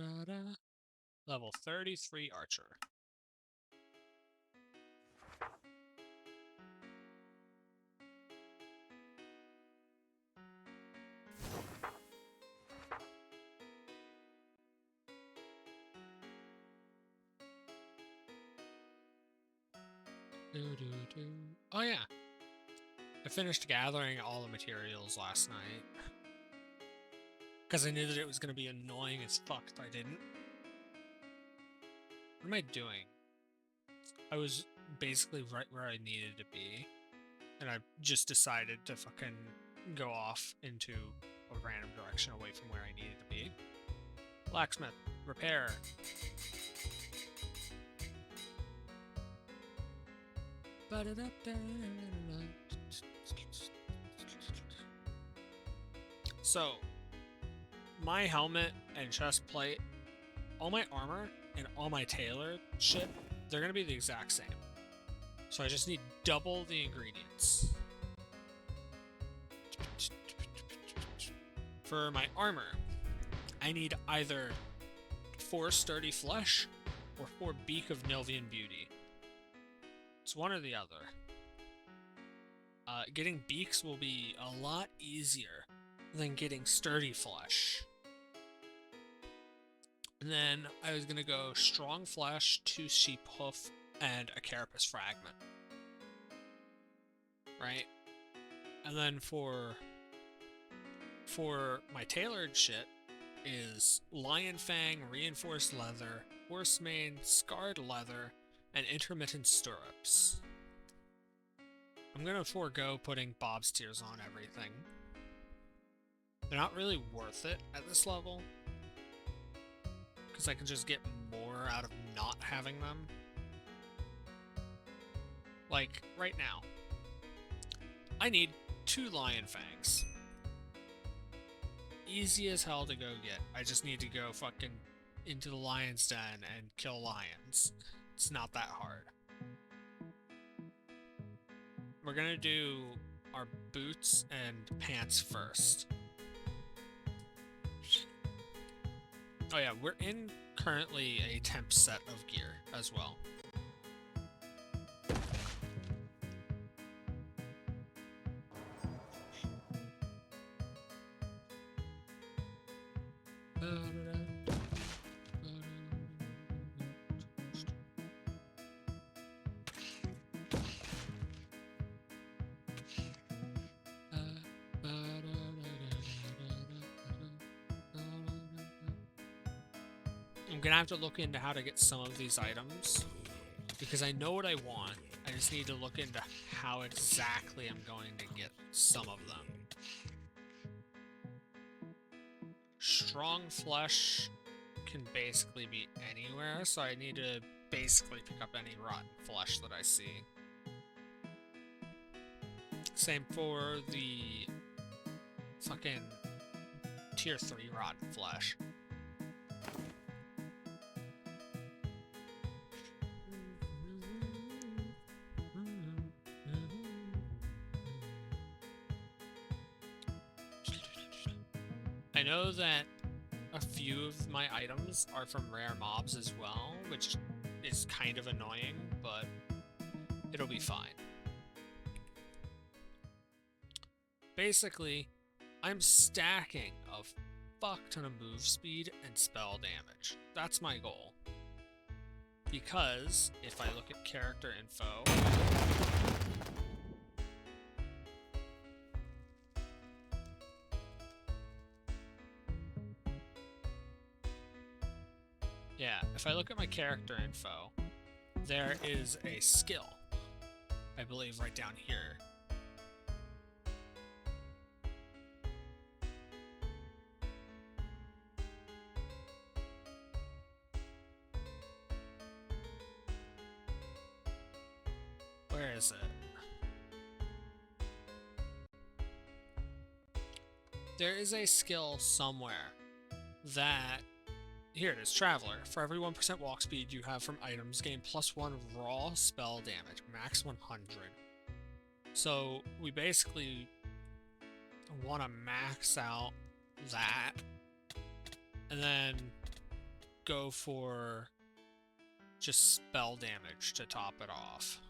Da-da-da. Level 33 archer. Oh yeah, I finished gathering all the materials last night. Because I knew that it was going to be annoying as fuck if I didn't. What am I doing? I was basically right where I needed to be. And I just decided to fucking go off into a random direction away from where I needed to be. Blacksmith. Repair. So, my helmet and chest plate, all my armor and all my tailor shit, they're gonna be the exact same. So I just need double the ingredients. For my armor, I need either 4 sturdy flesh or 4 beak of Nilvian beauty. It's one or the other. Getting beaks will be a lot easier than getting sturdy flesh. And then I was gonna go strong flesh, 2 sheep hoof, and a carapace fragment. Right? And then for my tailored shit is lion fang, reinforced leather, horse mane, scarred leather, and intermittent stirrups. I'm gonna forego putting Bob's tears on everything. They're not really worth it at this level, because I can just get more out of not having them. Like, right now, I need 2 lion fangs. Easy as hell to go get. I just need to go fucking into the lion's den and kill lions. It's not that hard. We're gonna do our boots and pants first. Oh yeah, we're in currently a temp set of gear as well. I'm gonna have to look into how to get some of these items, because I know what I want. I just need to look into how exactly I'm going to get some of them. Strong flesh can basically be anywhere, so I need to basically pick up any rotten flesh that I see. Same for the fucking tier 3 rotten flesh. I know that a few of my items are from rare mobs as well, which is kind of annoying, but it'll be fine. Basically, I'm stacking a fuck ton of move speed and spell damage. That's my goal. Because if I look at character info, yeah, if I look at my character info, there is a skill, I believe right down here. Where is it? There is a skill somewhere that... Here it is, Traveler. For every 1% walk speed you have from items, gain +1 raw spell damage, max 100. So we basically want to max out that, and then go for just spell damage to top it off.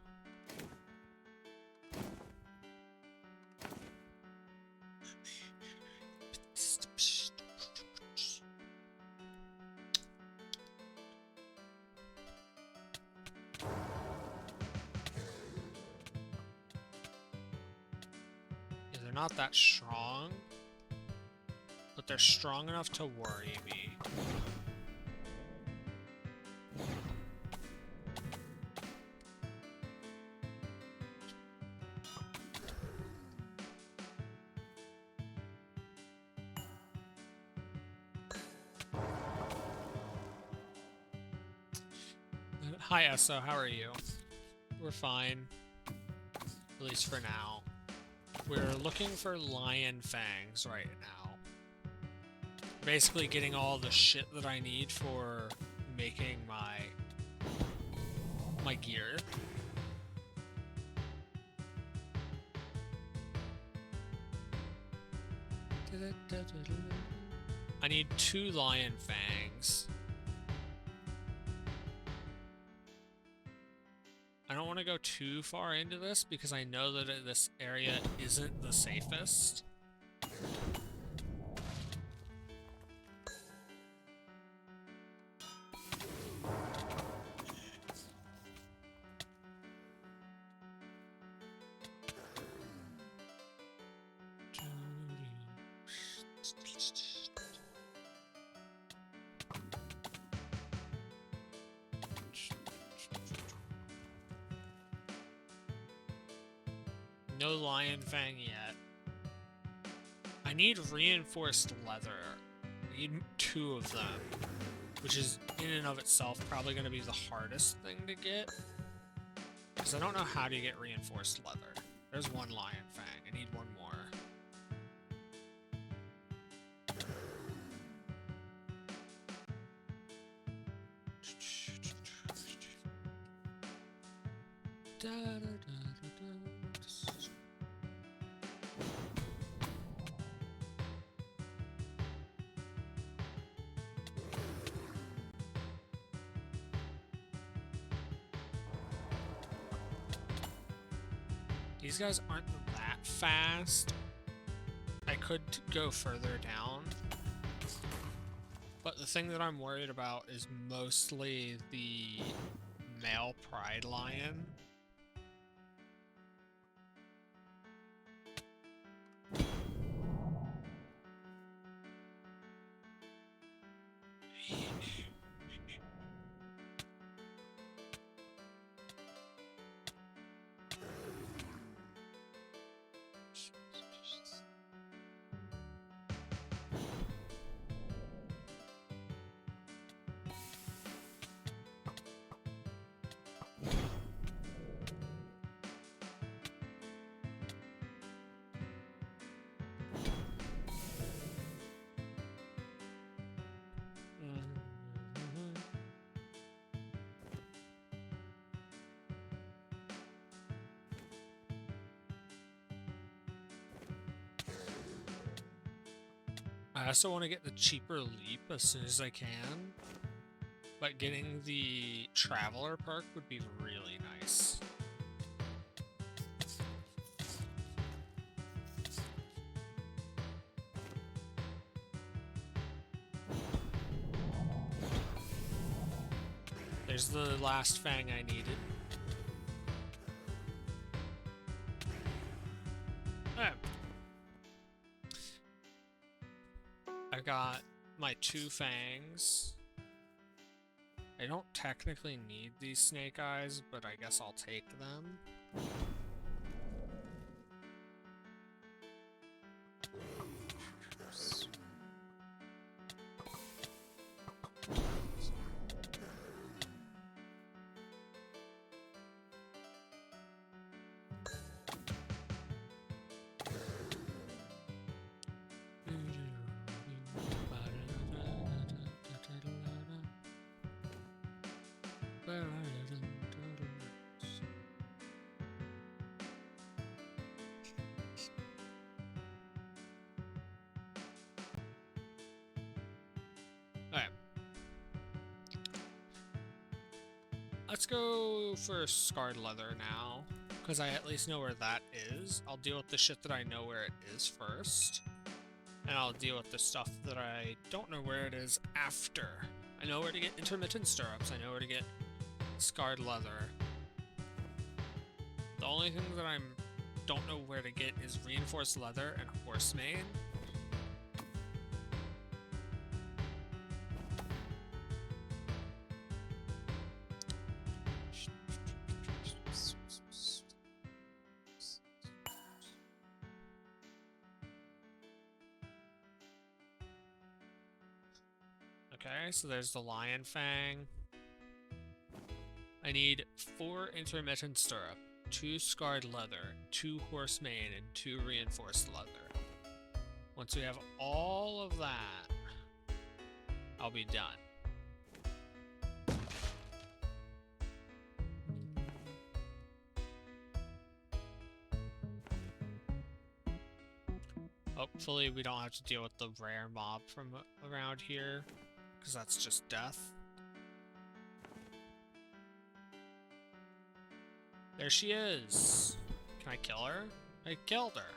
Yeah, they're not that strong, but they're strong enough to worry me. Hi, Esso, how are you? We're fine. At least for now. We're looking for lion fangs right now. Basically getting all the shit that I need for making my gear. I need 2 lion fangs. I don't want to go too far into this because I know that this area isn't the safest. No lion fang yet. I need reinforced leather. I need 2 of them, which is in and of itself probably going to be the hardest thing to get, because I don't know how to get reinforced leather. There's 1 lion fang. I need 1 more. These guys aren't that fast. I could go further down. But the thing that I'm worried about is mostly the male pride lion. I also want to get the cheaper leap as soon as I can, but getting the traveler perk would be really nice. There's the last fang I needed. I've got my 2 fangs. I don't technically need these snake eyes, but I guess I'll take them. Let's go for scarred leather now, because I at least know where that is. I'll deal with the shit that I know where it is first, and I'll deal with the stuff that I don't know where it is after. I know where to get intermittent stirrups, I know where to get scarred leather. The only thing that I don't know where to get is reinforced leather and horse mane. Okay, so there's the lion fang. I need 4 intermittent stirrup, 2 scarred leather, 2 horse mane, and 2 reinforced leather. Once we have all of that, I'll be done. Hopefully we don't have to deal with the rare mob from around here, because that's just death. There she is! Can I kill her? I killed her!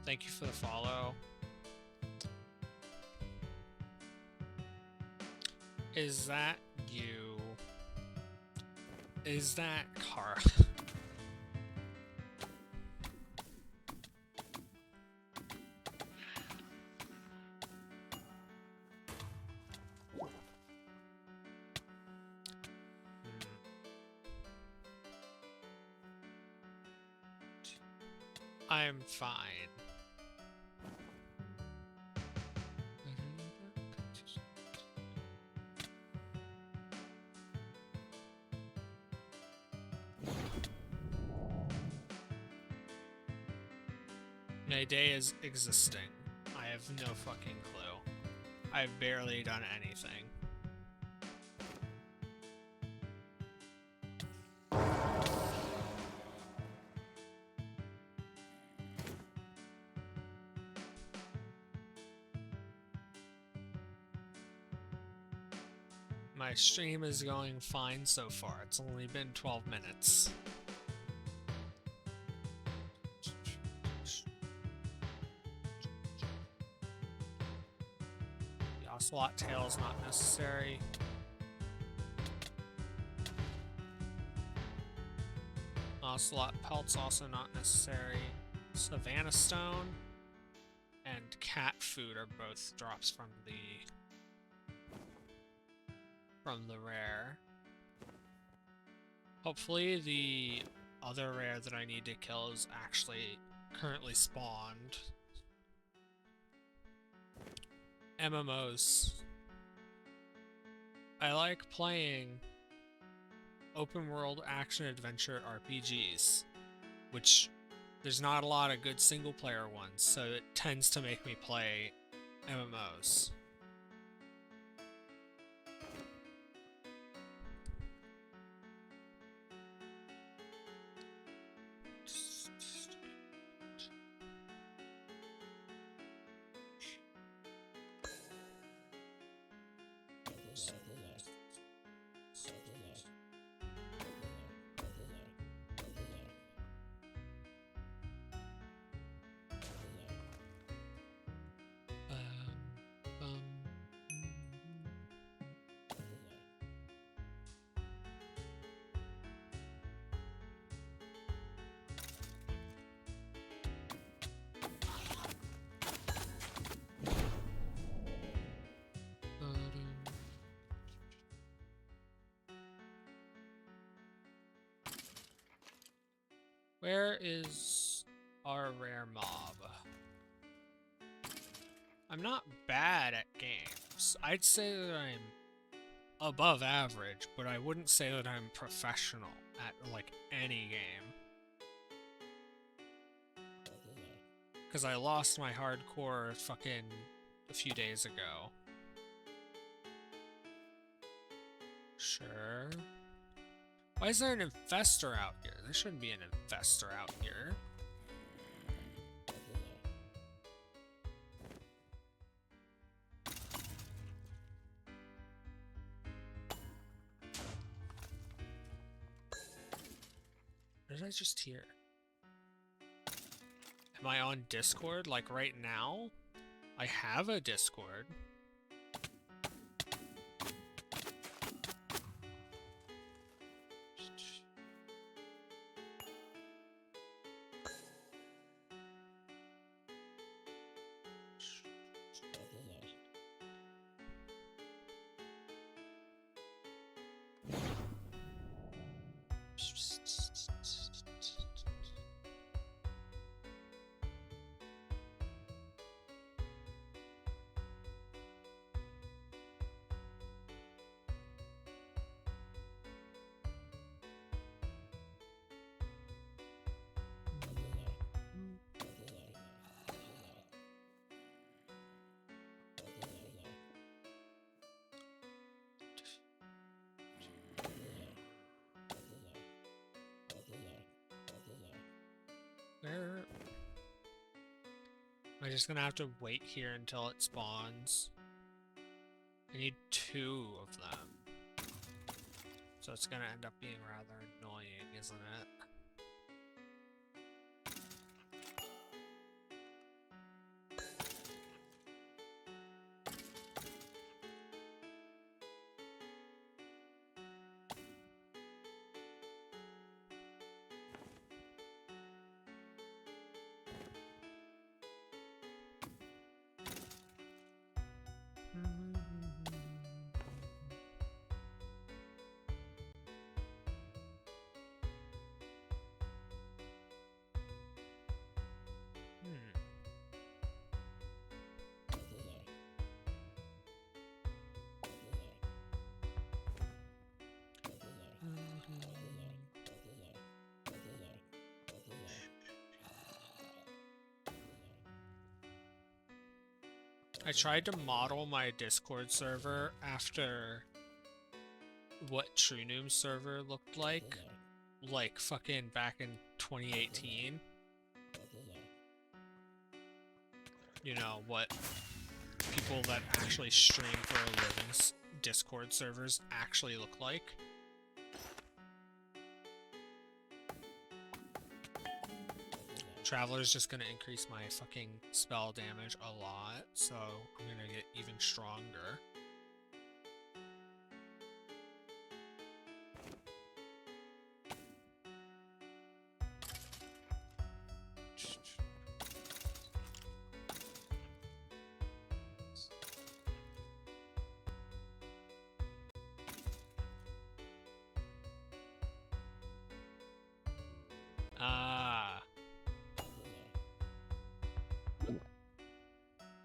Thank you for the follow. Is that you? Is that Kara? I'm fine. Day is existing. I have no fucking clue. I've barely done anything. My stream is going fine so far. It's only been 12 minutes. The ocelot tail is not necessary. Ocelot pelt's also not necessary. Savannah stone and cat food are both drops from the rare. Hopefully the other rare that I need to kill is actually currently spawned. MMOs. I like playing open world action adventure RPGs, which there's not a lot of good single player ones, so it tends to make me play MMOs. Where is our rare mob? I'm not bad at games. I'd say that I'm above average, but I wouldn't say that I'm professional at, like, any game. Because I lost my hardcore fucking a few days ago. Sure. Why is there an infestor out here? There shouldn't be an infestor out here. What did I just hear? Am I on Discord, like, right now? I have a Discord. Where? Am I just gonna have to wait here until it spawns? I need 2 of them. So it's gonna end up being rather annoying, isn't it? I tried to model my Discord server after what True Noom's server looked like fucking back in 2018. You know, what people that actually stream for a living's Discord servers actually look like. Traveler's just gonna increase my fucking spell damage a lot, so I'm gonna get even stronger.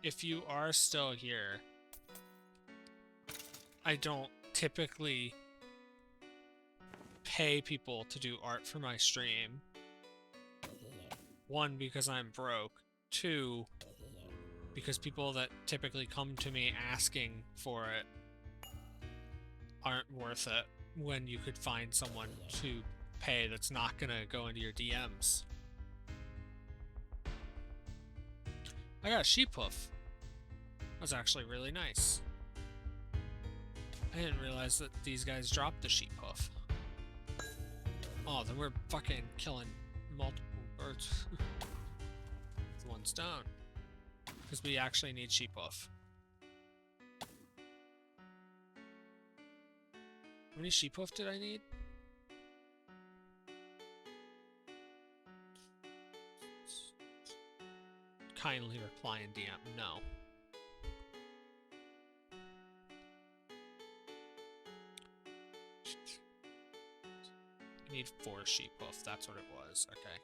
If you are still here, I don't typically pay people to do art for my stream. 1, because I'm broke. 2, because people that typically come to me asking for it aren't worth it when you could find someone to pay that's not gonna go into your DMs. I got a sheep hoof. That's actually really nice. I didn't realize that these guys dropped the sheep hoof. Oh, then we're fucking killing multiple birds with 1 stone. Because we actually need sheep hoof. How many sheep hoof did I need? Kindly reply in DM. No. I need 4 sheep hoof. That's what it was. Okay.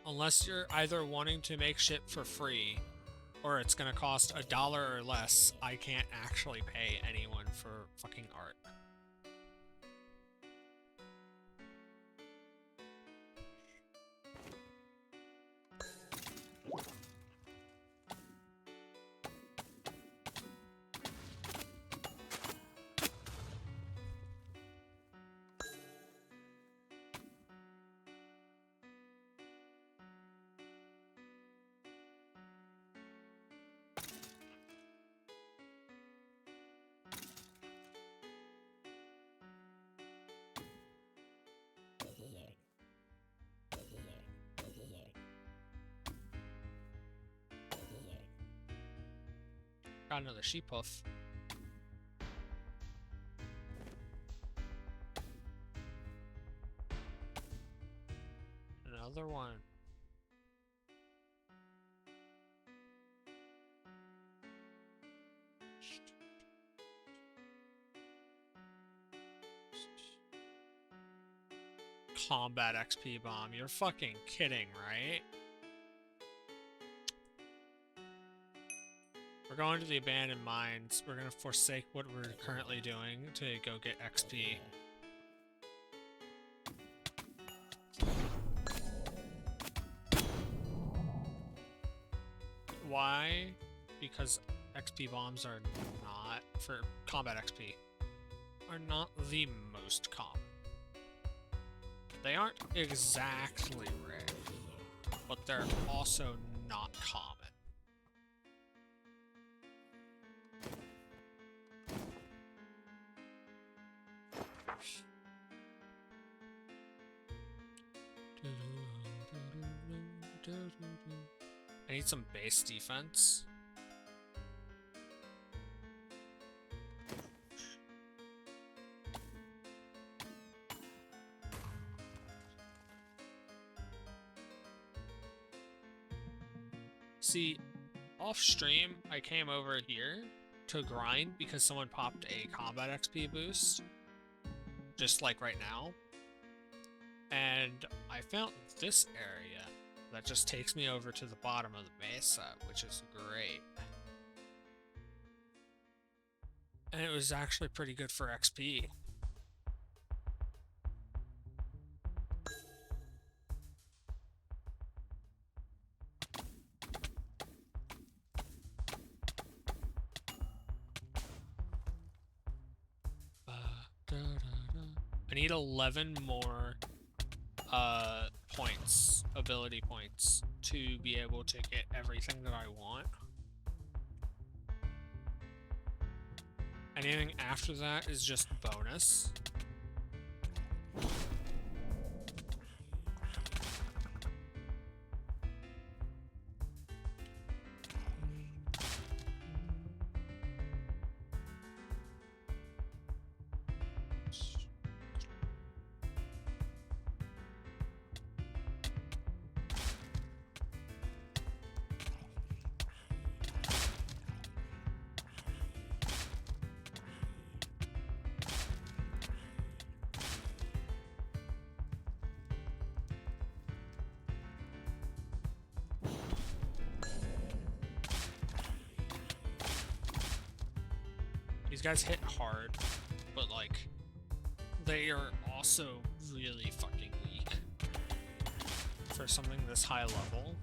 Unless you're either wanting to make shit for free, or it's gonna cost $1 or less, I can't actually pay anyone for fucking art. Got another sheep hoof. Another one. Combat XP bomb. You're fucking kidding, right? We're going to the abandoned mines. We're gonna forsake what we're currently doing to go get XP. Why? Because XP bombs are not, for combat XP, are not the most common. They aren't exactly rare, but they're also not common. I need some base defense. See, off stream, I came over here to grind because someone popped a combat XP boost, just like right now. And I found this area that just takes me over to the bottom of the mesa, which is great. And it was actually pretty good for XP. I need 11 more points, ability points, to be able to get everything that I want. Anything after that is just bonus. These guys hit hard, but like, they are also really fucking weak for something this high level.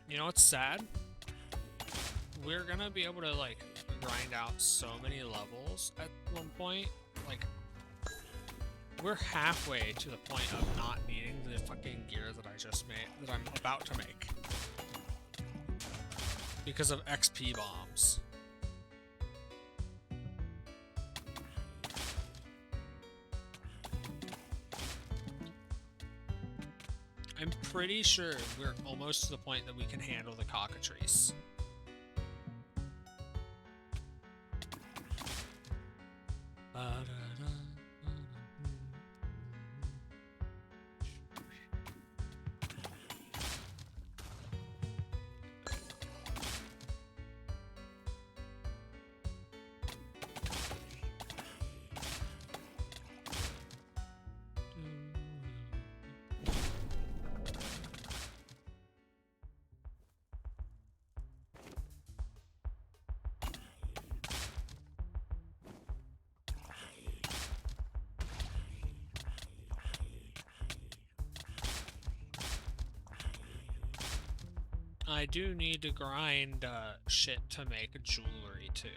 You know what's sad? We're gonna be able to like grind out so many levels at one point. Like, we're halfway to the point of not needing the fucking gear that I just made, that I'm about to make, because of XP bombs. I'm pretty sure we're almost to the point that we can handle the cockatrice. I do need to grind shit to make jewelry too.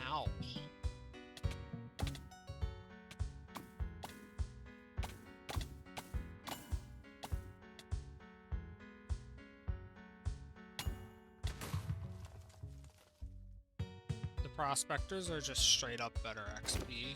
Ow. The prospectors are just straight up better XP.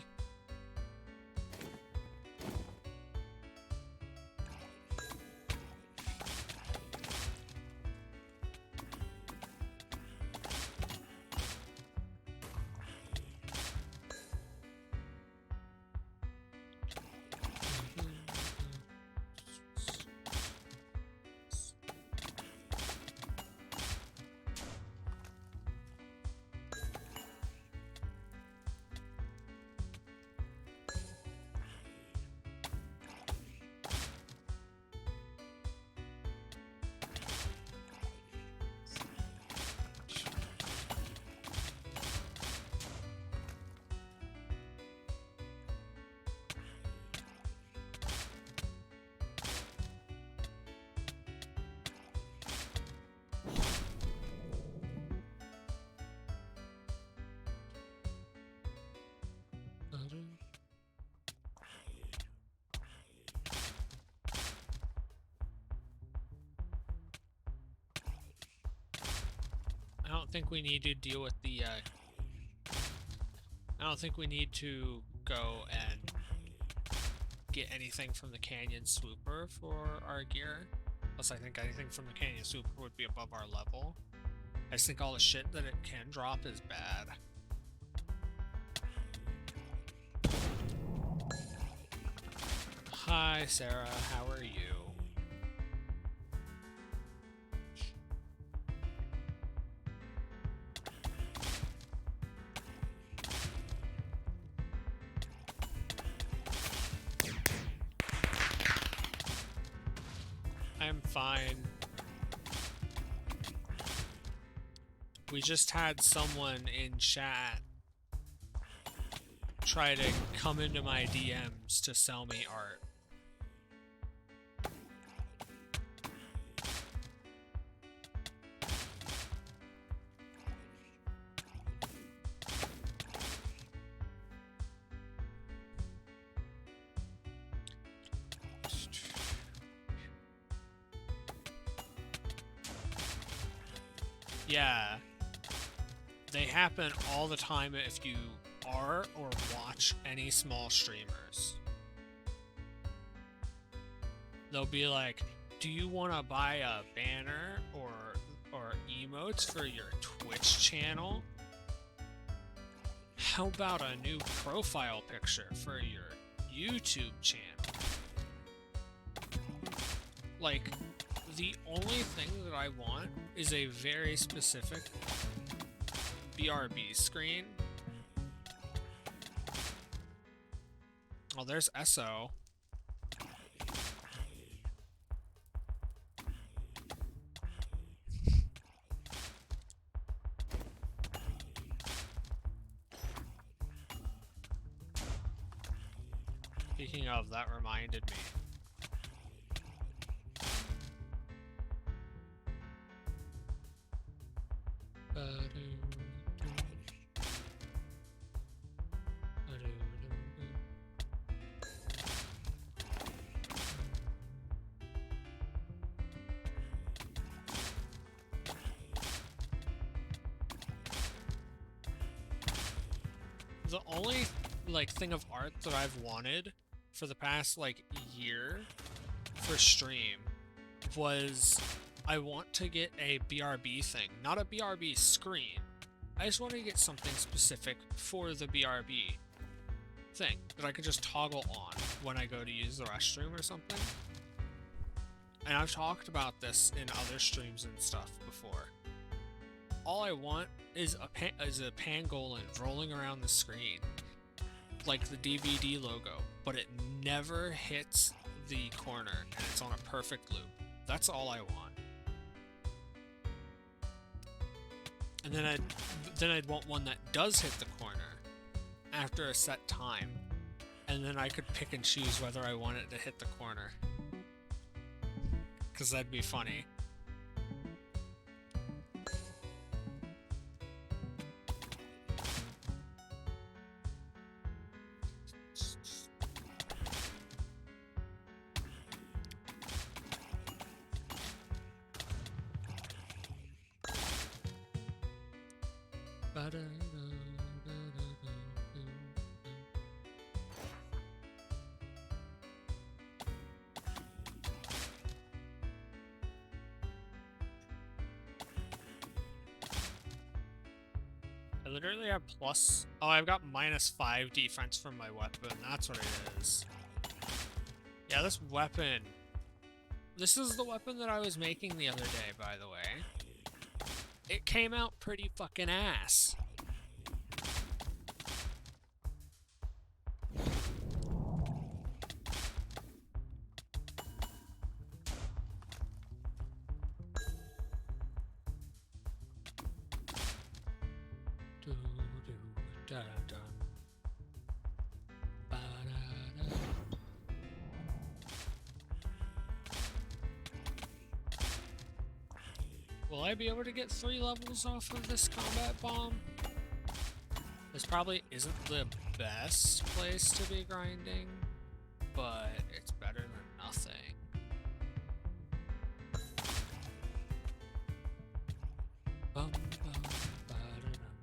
I don't think we need to deal with the, I don't think we need to go and get anything from the Canyon Swooper for our gear. Plus, I think anything from the Canyon Swooper would be above our level. I just think all the shit that it can drop is bad. Hi, Sarah. How are you? I'm fine. We just had someone in chat try to come into my DMs to sell me art. Yeah, they happen all the time if you are or watch any small streamers. They'll be like, do you want to buy a banner or emotes for your Twitch channel? How about a new profile picture for your YouTube channel? Like, the only thing that I want is a very specific BRB screen. Oh, there's SO. Speaking of, that reminded me. The only, like, thing of art that I've wanted for the past, like, year for stream was I want to get a BRB thing. Not a BRB screen. I just want to get something specific for the BRB thing that I could just toggle on when I go to use the restroom or something. And I've talked about this in other streams and stuff before. All I want is a pangolin rolling around the screen, like the DVD logo, but it never hits the corner and it's on a perfect loop. That's all I want. And then I'd want one that does hit the corner after a set time, and then I could pick and choose whether I want it to hit the corner. 'Cause that'd be funny. I literally have plus... Oh, I've got -5 defense from my weapon. That's what it is. Yeah, this weapon... This is the weapon that I was making the other day, by the way. It came out pretty fucking ass. Will I be able to get 3 levels off of this combat bomb? This probably isn't the best place to be grinding, but it's better than nothing. Bum, bum, ba-da-dum.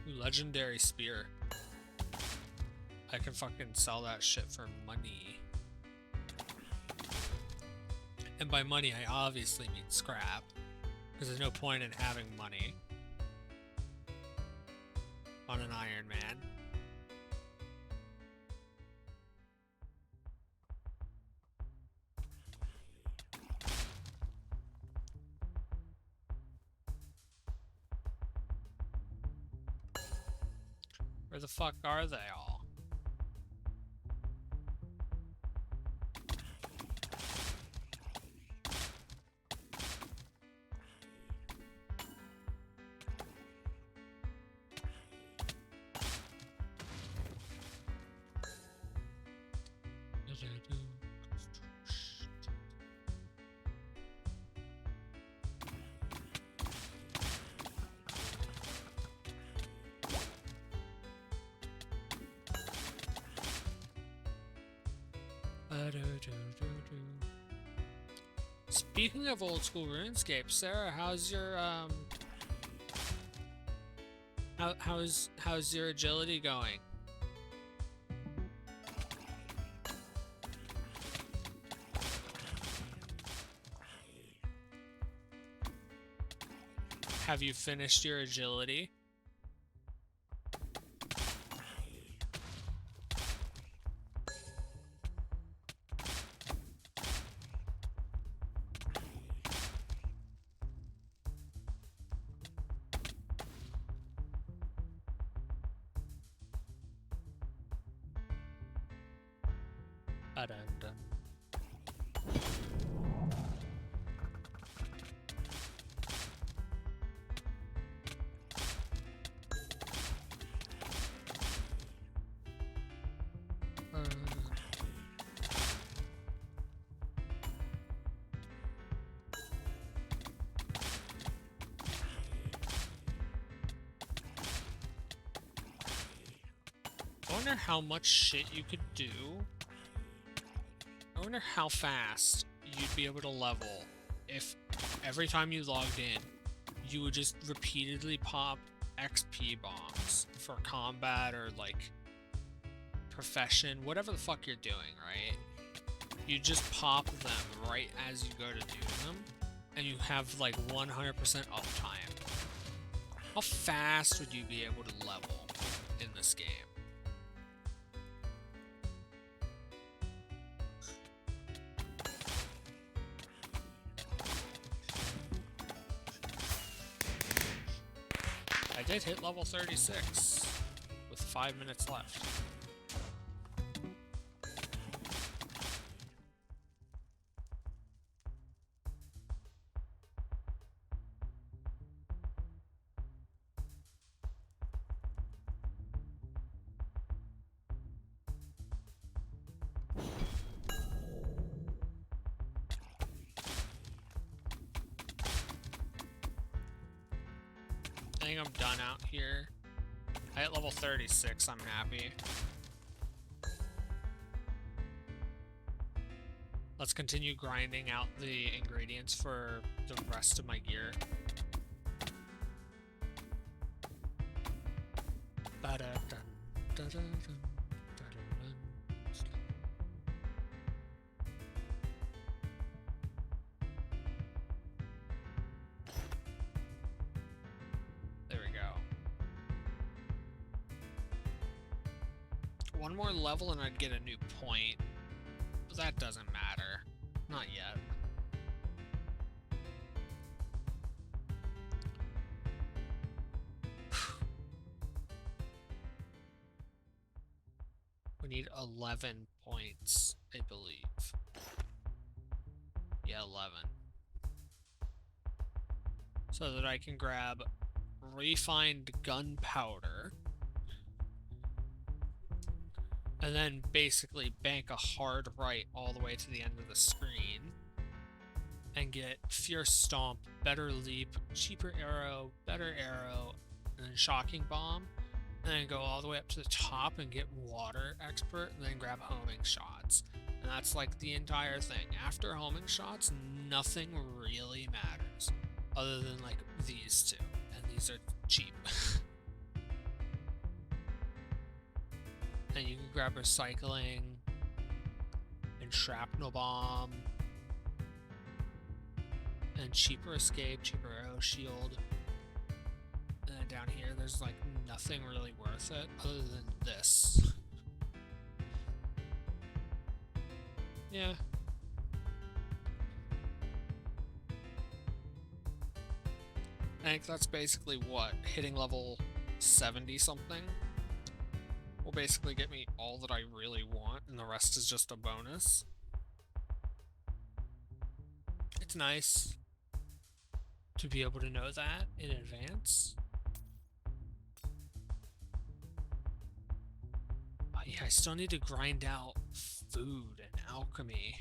Ooh, legendary spear. I can fucking sell that shit for money. And by money, I obviously mean scrap. Because there's no point in having money on an Ironman. Where the fuck are they all? Speaking of old school RuneScape, Sarah, how's your how's your agility going? Have you finished your agility? wonder how much shit you could do. I wonder how fast you'd be able to level if every time you logged in, you would just repeatedly pop XP bombs for combat or like profession, whatever the fuck you're doing, right? You just pop them right as you go to do them, and you have like 100% uptime. How fast would you be able to level in this game? I did hit level 36 with 5 minutes left. I think I'm done out here. I hit level 36, I'm happy. Let's continue grinding out the ingredients for the rest of my gear. There we go. One more level and I'd get a new point. But that doesn't matter. Not yet. We need 11 points, I believe. Yeah, 11. So that I can grab refined gunpowder. And then basically bank a hard right all the way to the end of the screen. And get Fierce Stomp, Better Leap, Cheaper Arrow, Better Arrow, and then Shocking Bomb. And then go all the way up to the top and get Water Expert, and then grab Homing Shots. And that's like the entire thing. After Homing Shots, nothing really matters. Other than like these two. And these are cheap. And you can grab Recycling and Shrapnel Bomb and Cheaper Escape, Cheaper Arrow Shield. And then down here there's like nothing really worth it other than this. Yeah. I think that's basically what, hitting level 70 something will basically get me all that I really want, and the rest is just a bonus. It's nice to be able to know that in advance. But yeah, I still need to grind out food and alchemy.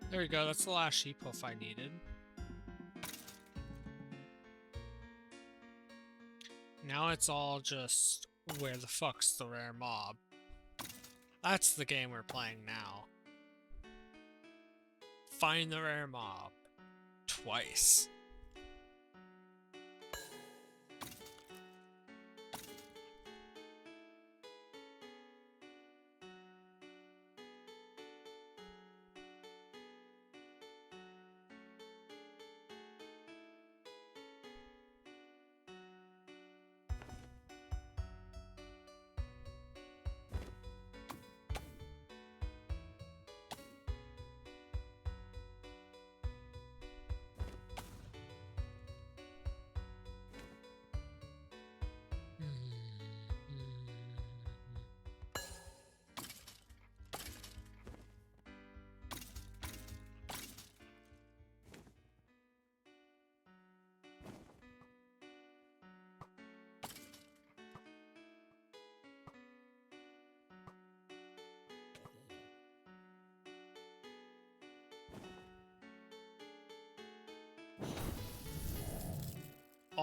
There we go, that's the last sheep hoof I needed. Now it's all just where the fuck's the rare mob. That's the game we're playing now. Find the rare mob. Twice.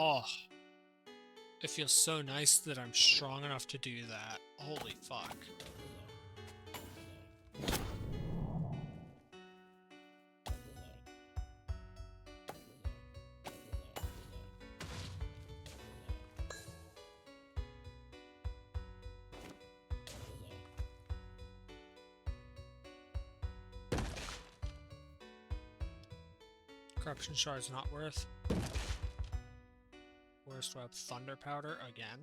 Oh, it feels so nice that I'm strong enough to do that. Holy fuck. Corruption shard's not worth. Worst web thunder powder again.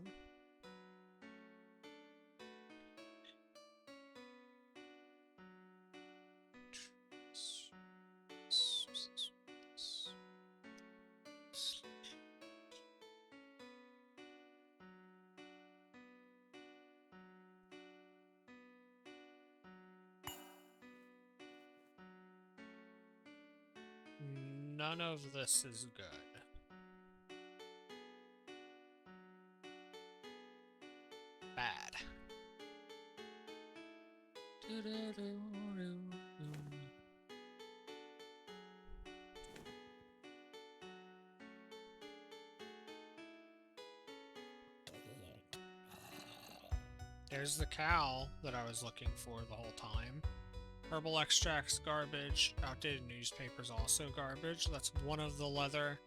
None of this is good. Bad. There's the cow that I was looking for the whole time. Herbal extracts, garbage. Outdated newspapers, also garbage. That's one of the leather.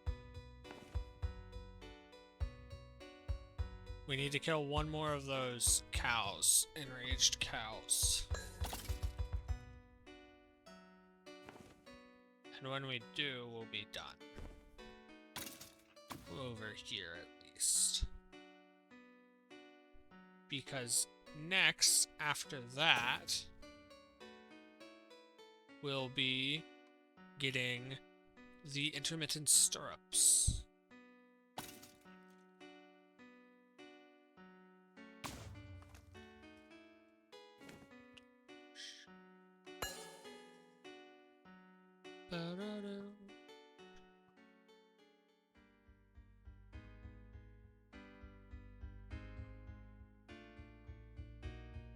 We need to kill one more of those cows. Enraged cows. And when we do, we'll be done. Over here, at least. Because next, after that, we'll be getting the intermittent stirrups.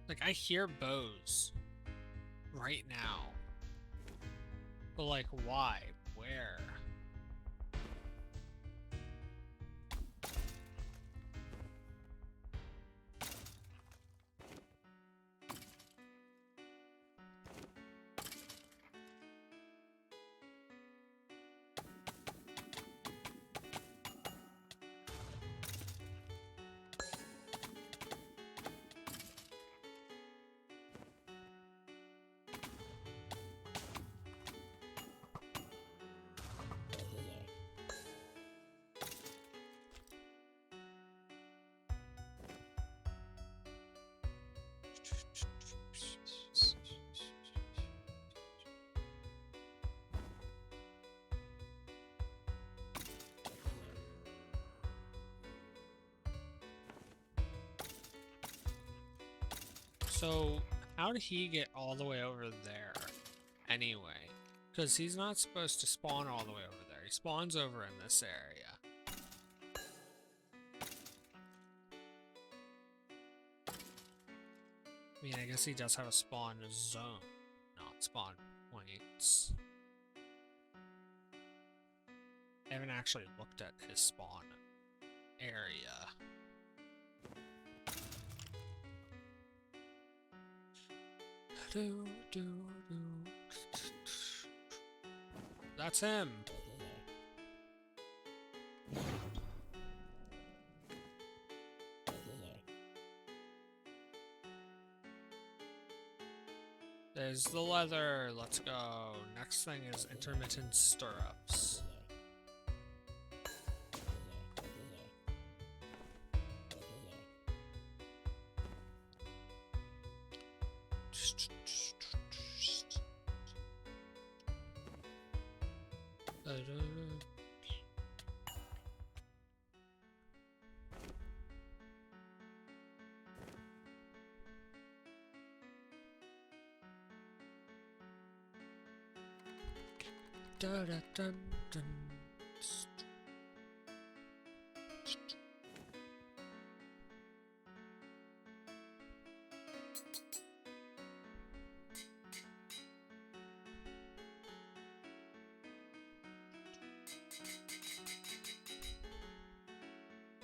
Like, I hear bows right now. But, like, why? Where? So, how did he get all the way over there? anyway. Because he's not supposed to spawn all the way over there. He spawns over in this area. I mean, I guess he does have a spawn zone, not spawn points. I haven't actually looked at his spawn area. That's him. There's the leather. Let's go. Next thing is intermittent stirrups.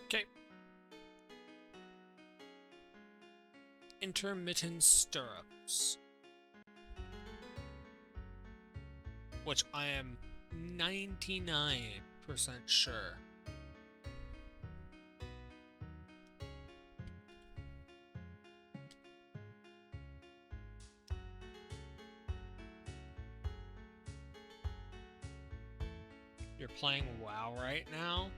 Okay. Intermittent stirrups. Which I am 99% sure. You're playing WoW right now?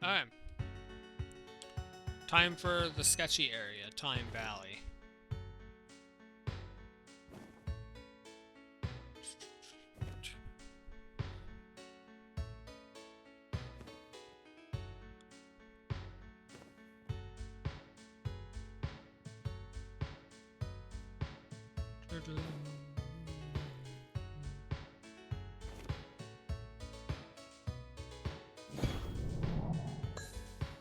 Alright. Time for the sketchy area, Time Valley.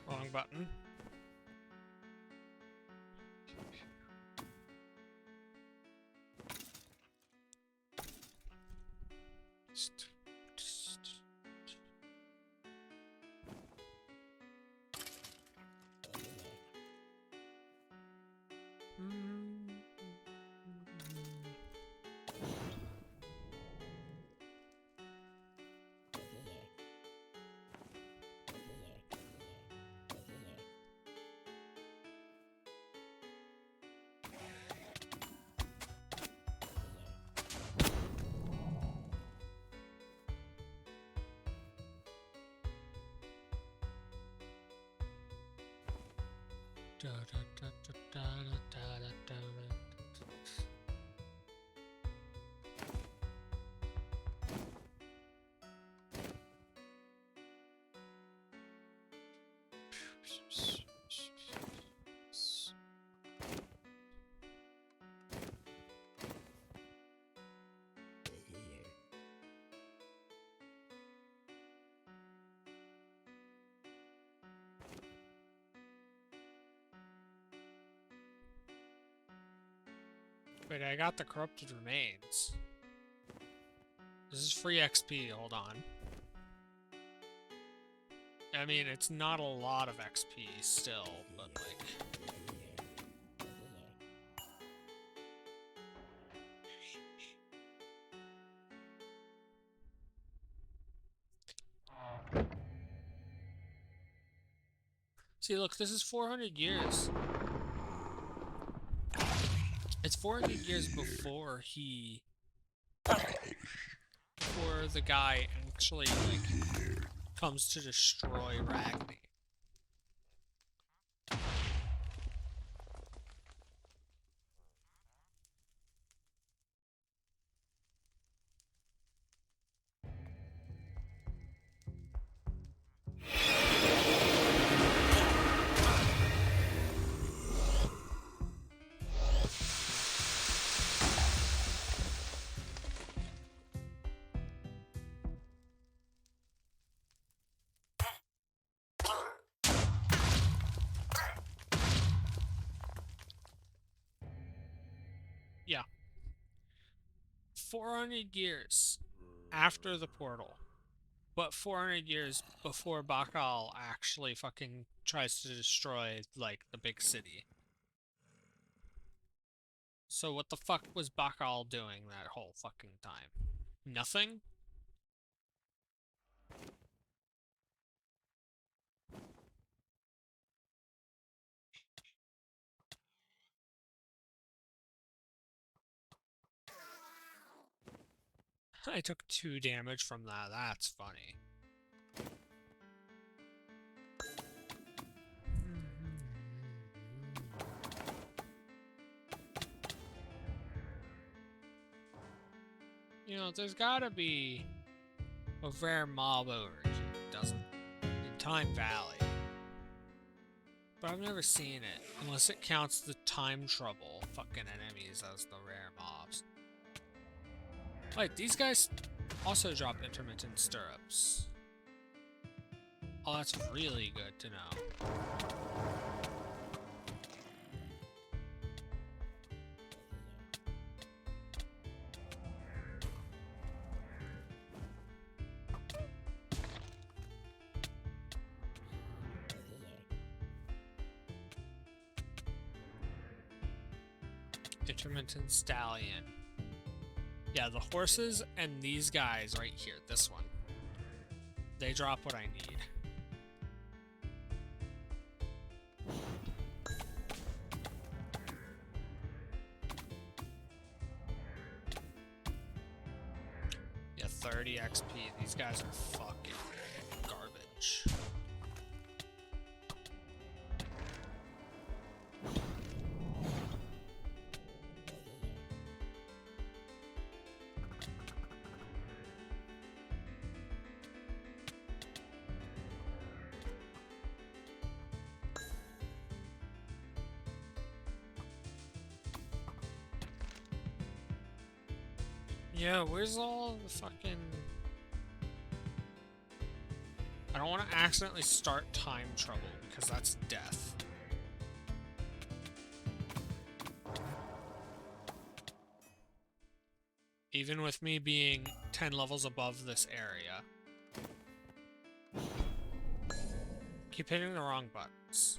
Wrong button. Wait, I got the corrupted remains. This is free XP, hold on. I mean, it's not a lot of XP still, but like... See, look, this is 400 years. It's 400 years before he... before the guy actually, like, comes to destroy Ragni. 400 years after the portal, but 400 years before Bakal actually fucking tries to destroy, like, the big city. So what the fuck was Bakal doing that whole fucking time? Nothing? I took 2 damage from that. That's funny. You know, there's gotta be a rare mob over here, doesn't it? In Time Valley. But I've never seen it, unless it counts the time trouble fucking enemies as the rare mobs. Wait, these guys also drop intermittent stirrups. Oh, that's really good to know. Intermittent stallion. Yeah, the horses and these guys right here, this one. They drop what I need. Yeah, 30 XP. These guys are fucking garbage. Yeah, where's all the fucking... I don't want to accidentally start time trouble, because that's death. Even with me being 10 levels above this area. Keep hitting the wrong buttons.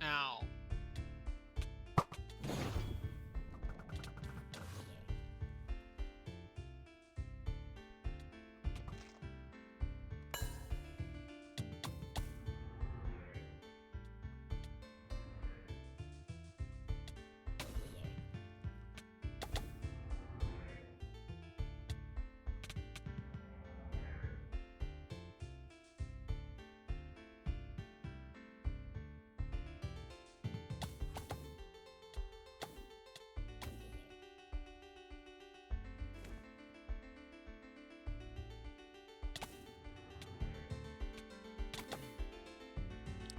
Ow.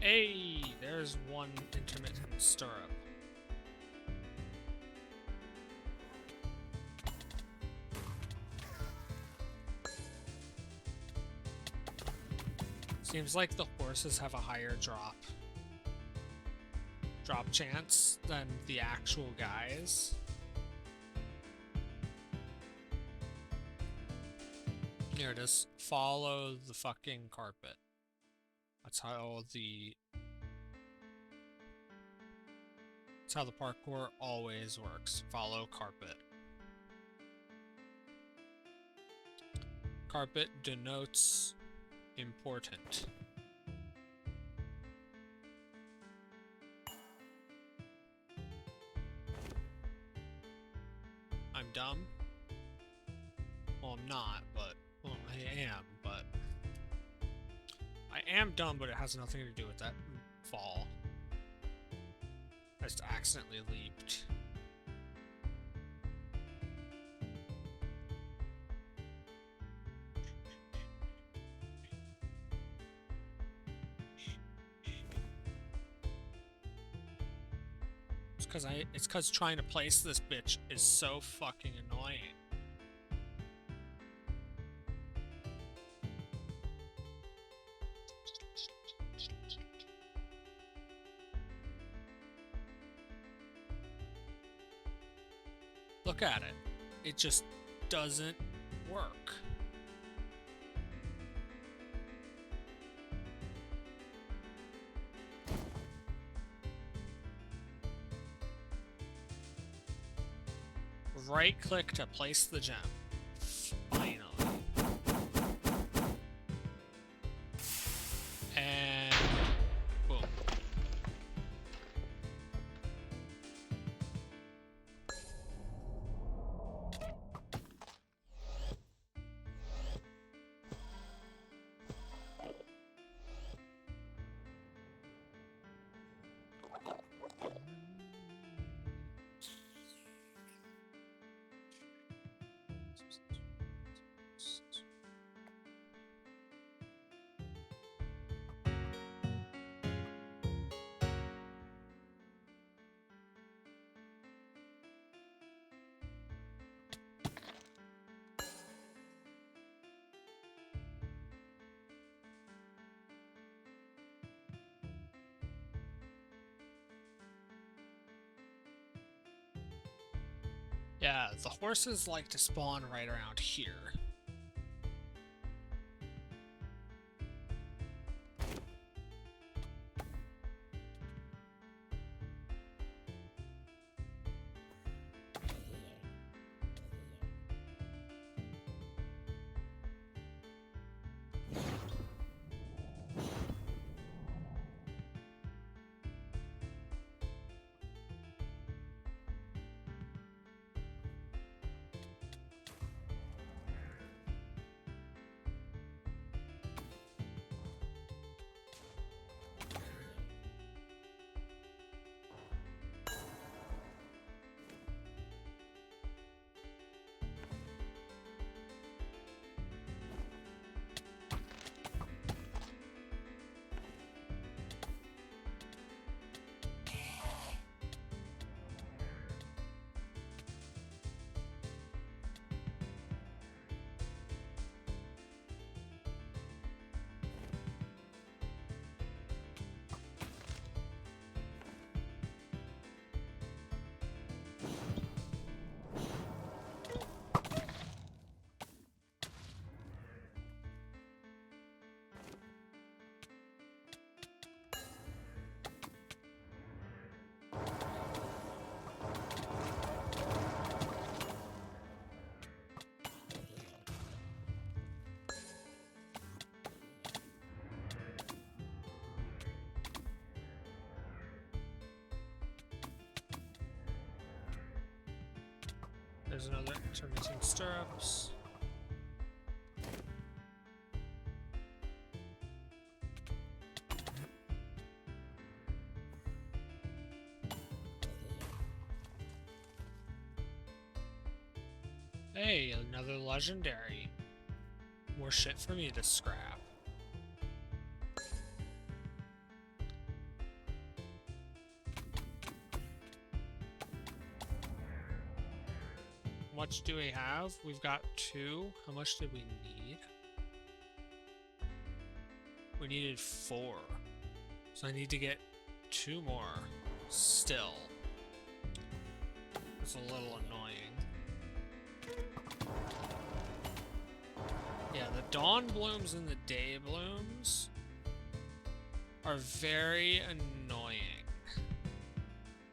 Hey, there's one intermittent stirrup. Seems like the horses have a higher drop chance than the actual guys. Here it is. Follow the fucking carpet. That's how the parkour always works. Follow carpet. Carpet denotes important. I'm dumb? Well, I'm not, but... Well, I am, but... I am dumb, but it has nothing to do with that fall. I just accidentally leaped. It's cause trying to place this bitch is so fucking annoying. Look at it. It just doesn't work. Right-click to place the gem. Finally. And boom. Yeah, the horses like to spawn right around here. There's another intermittent stirrups. Hey, another legendary. More shit for me to scrap. How much do we have? We've got 2. How much did we need? We needed 4. So I need to get 2 more. Still. It's a little annoying. Yeah, the dawn blooms and the day blooms are very annoying.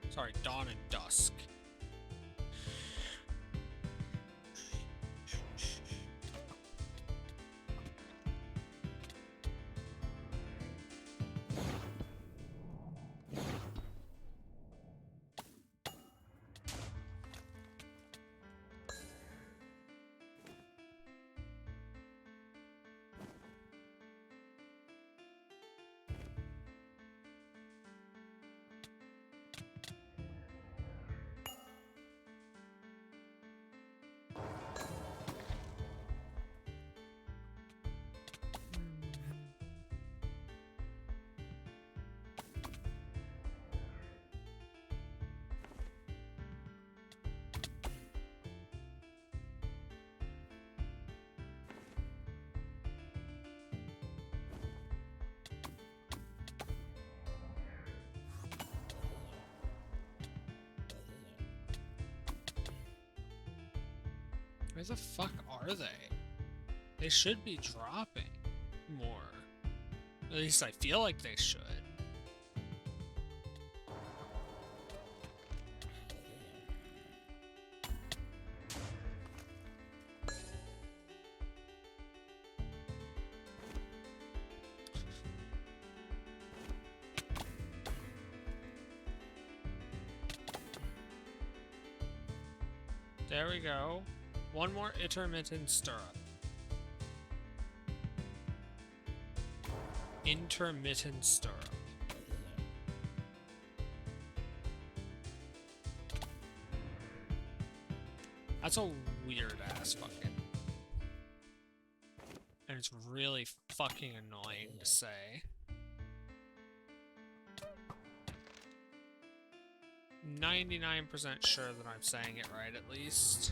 Sorry, dawn and dusk. Where the fuck are they? They should be dropping more. At least I feel like they should. There we go. One more intermittent stirrup. Intermittent stirrup. That's a weird ass fucking. And it's really fucking annoying to say. 99% sure that I'm saying it right, at least.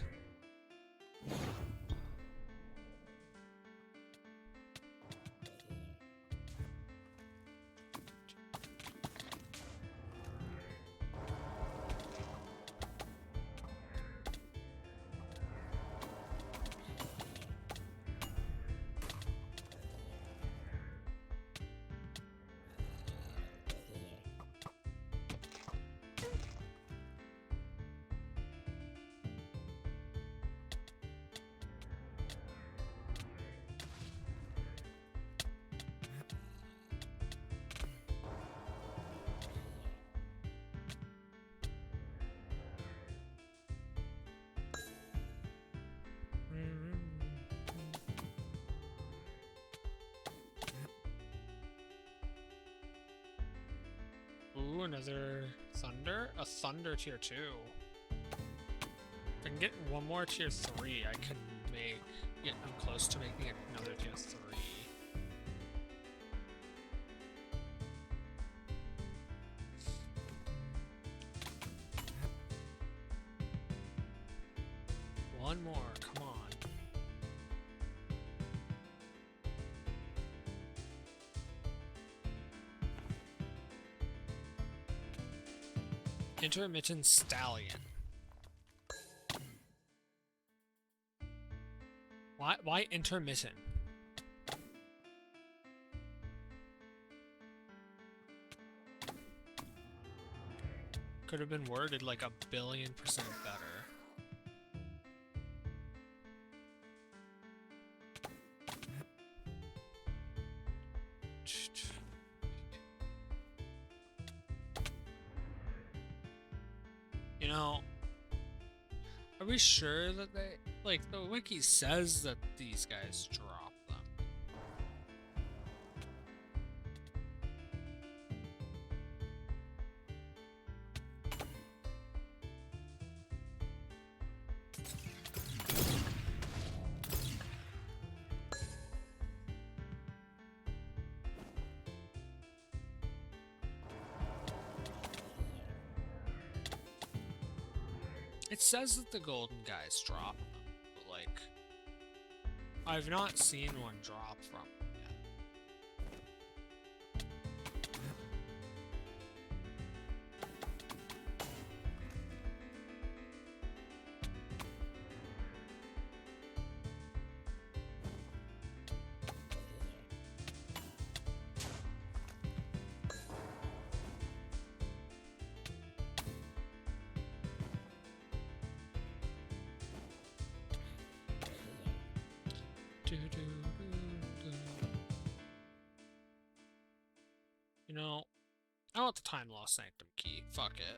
Ooh, another thunder? A thunder tier 2. If I can get one more tier 3, I can get close to making it another tier 3. One more, come on. Intermittent stallion. Why intermittent? Could have been worded like 1,000,000,000% better. You know, are we sure that they, like, the wiki says that these guys drop them? It says that the golden guys drop them, but, like, I've not seen one drop from them yet. You know, I want the Time Lost Sanctum key. Fuck it.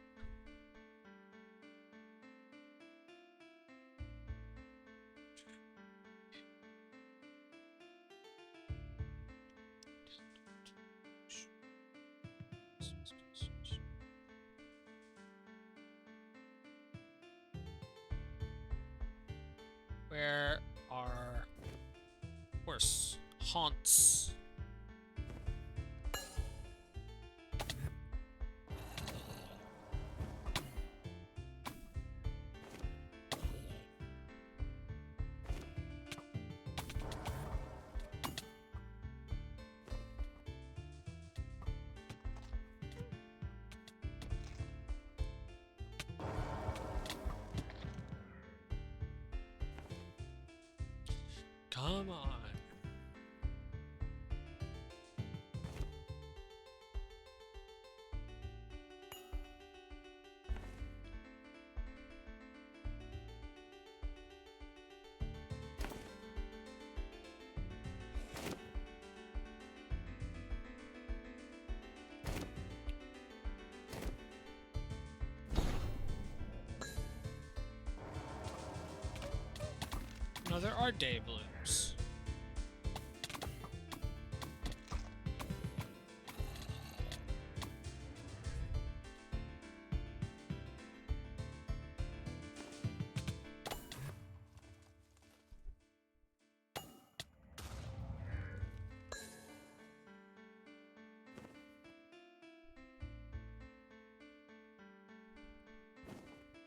Where are horse haunts? there are day blooms.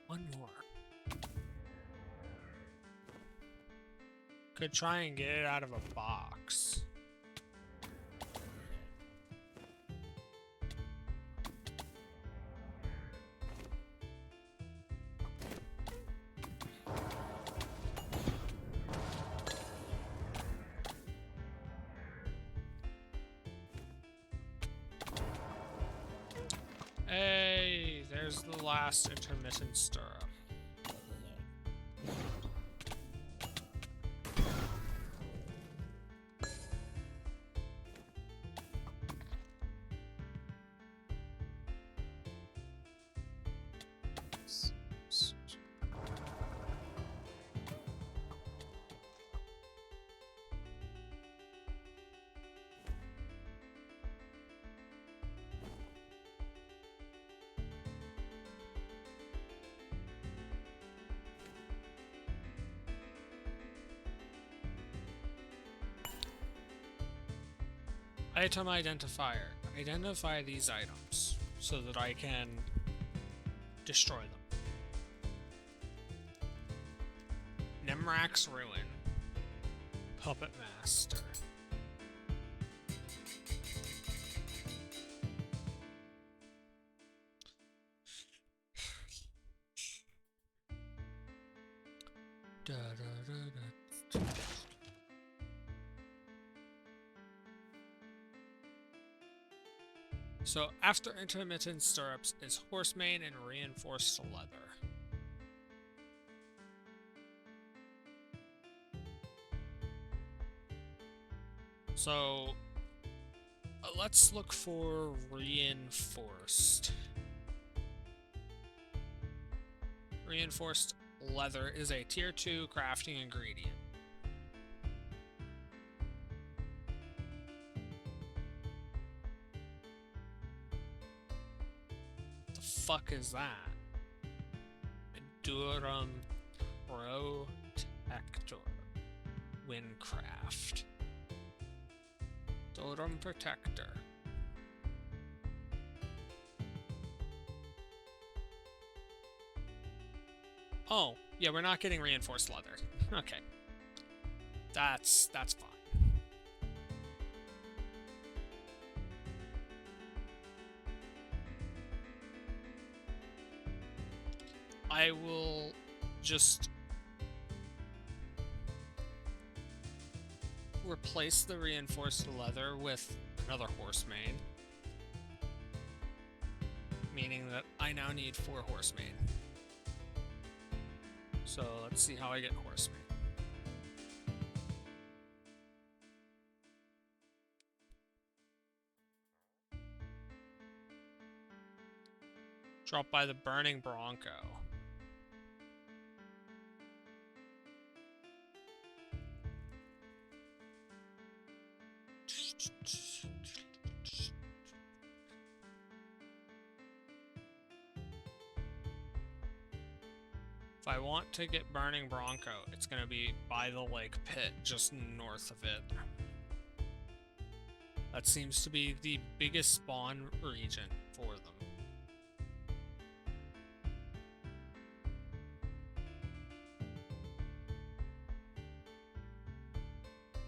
One more. Could try and get it out of a box. Hey, there's the last intermittent stirrup. Item identifier. Identify these items so that I can destroy them. Nemrak's Ruin. Puppet Master. Da, da, da, da. So after intermittent stirrups is horsemane and reinforced leather. So let's look for reinforced. Reinforced leather is a tier 2 crafting ingredient. The fuck is that? Durum Protector. Wynncraft. Durum Protector. Oh, yeah, we're not getting reinforced leather. Okay. That's fine. I will just replace the reinforced leather with another horsemane, meaning that I now need 4 horsemane. So let's see how I get horsemane. Dropped by the Burning Bronco. If I want to get Burning Bronco, it's going to be by the lake pit, just north of it. That seems to be the biggest spawn region for them.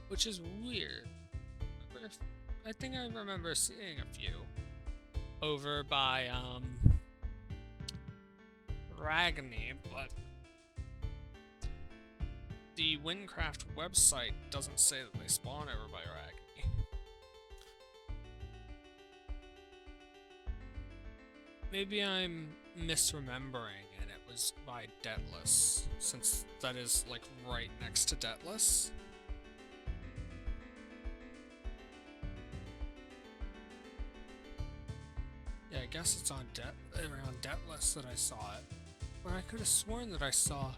Which is weird. I think I remember seeing a few over by Ragni, but the Wynncraft website doesn't say that they spawn over by Ragni. Maybe I'm misremembering and it was by Deathless, since that is like right next to Deathless. Yeah, I guess it's on around Deathless that I saw it. But I could have sworn that I saw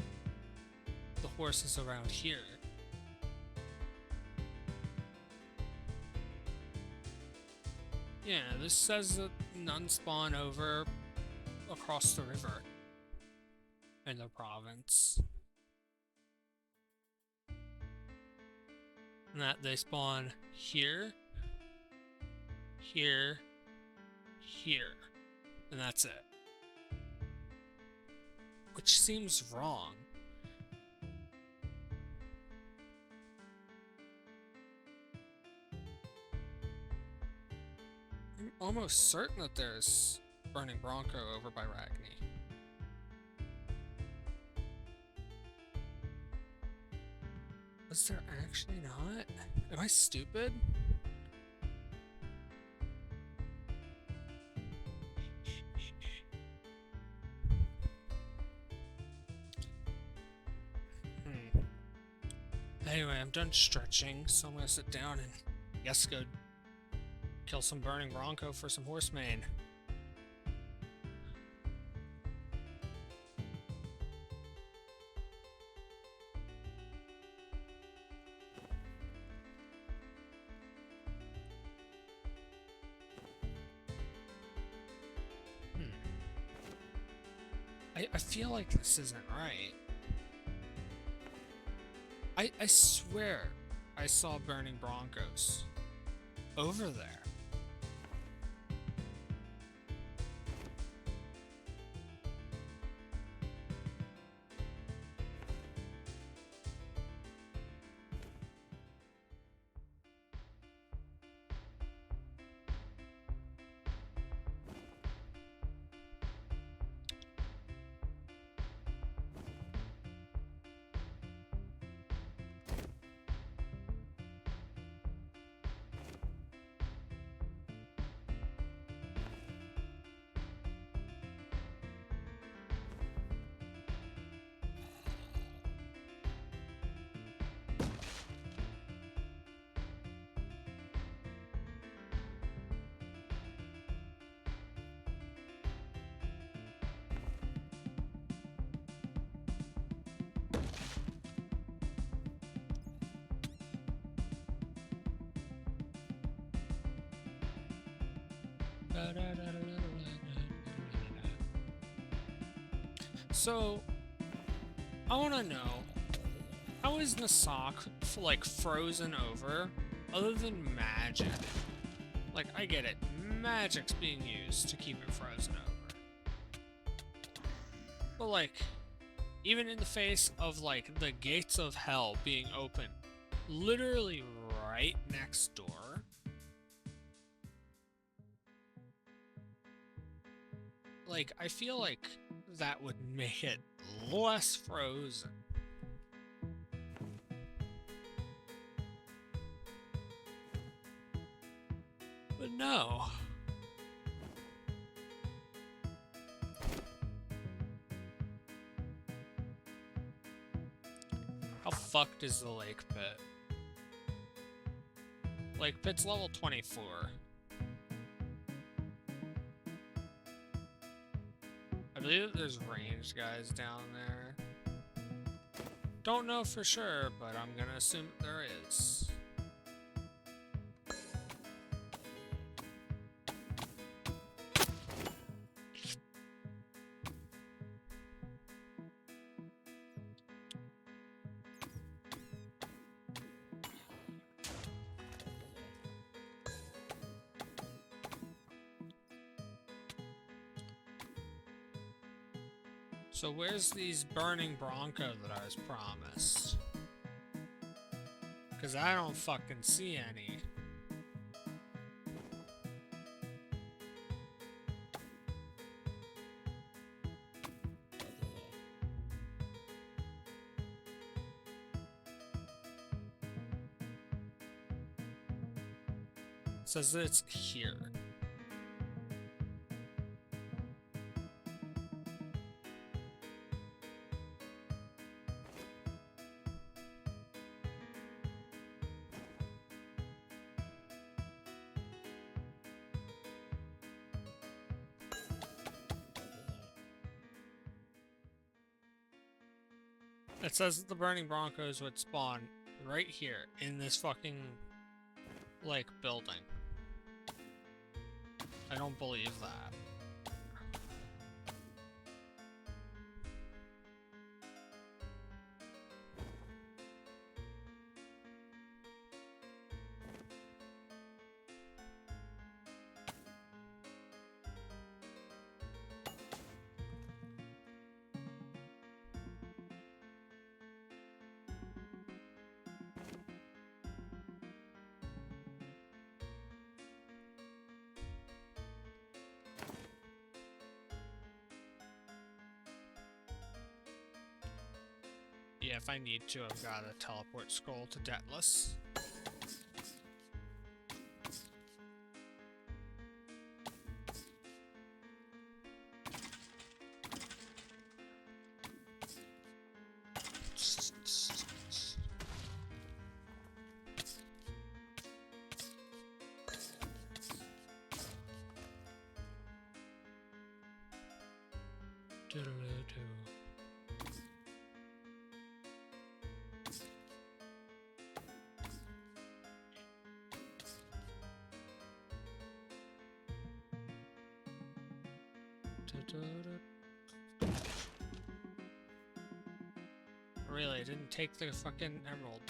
the horses around here. Yeah, this says that none spawn over across the river in the province. And that they spawn here, here, here, and that's it. Which seems wrong. I'm almost certain that there's Burning Bronco over by Ragni. Was there actually not? Am I stupid? Anyway, I'm done stretching, so I'm gonna sit down and I guess go kill some Burning Bronco for some horsemane. I feel like this isn't right. I swear I saw Burning Broncos over there. So, I want to know, how is Nasak, like, frozen over, other than magic? Like, I get it, magic's being used to keep it frozen over. But, like, even in the face of, like, the gates of hell being open, literally right next door, like, I feel like that would make it less frozen. But no. How fucked is the lake pit? Lake pit's level 24. I believe that there's ranged guys down there. Don't know for sure, but I'm gonna assume that there is. So where's these Burning Bronco that I was promised? Because I don't fucking see any. It says that it's here. It says that the Burning Broncos would spawn right here in this fucking, like, building. I don't believe that. Yeah, if I need to, I've got a teleport scroll to Deathless. Really, I didn't take the fucking emerald.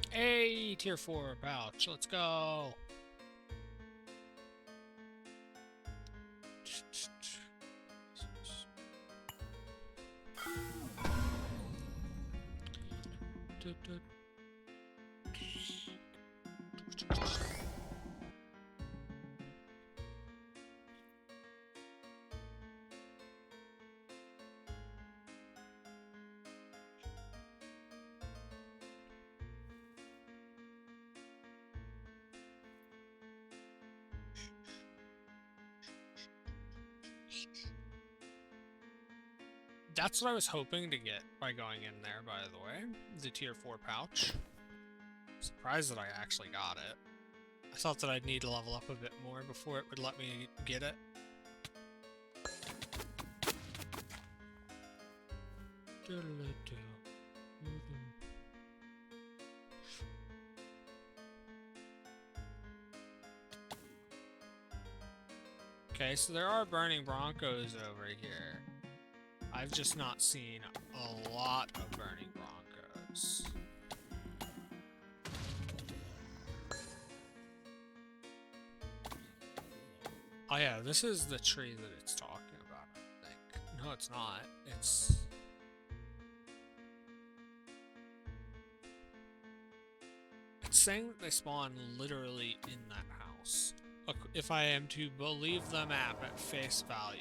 Hey, tier 4 pouch, let's go. That's what I was hoping to get by going in there, by the way. The tier 4 pouch. Surprised that I actually got it. I thought that I'd need to level up a bit more before it would let me get it. Okay, so there are burning broncos over here. I've just not seen a lot of burning broncos. Oh yeah, this is the tree that it's talking about, I think. No, it's not. It's saying that they spawn literally in that house. If I am to believe the map at face value.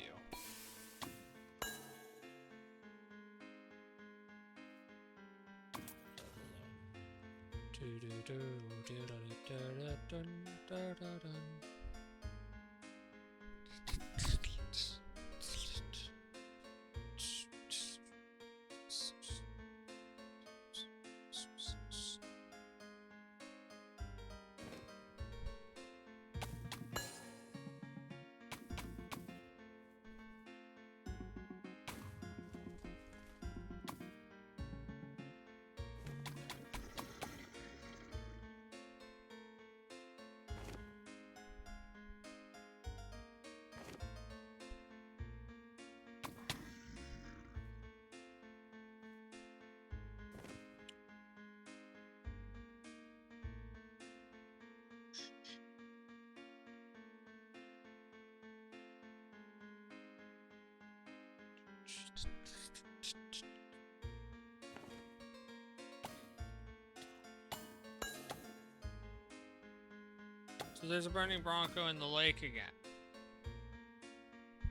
So there's a burning bronco in the lake again.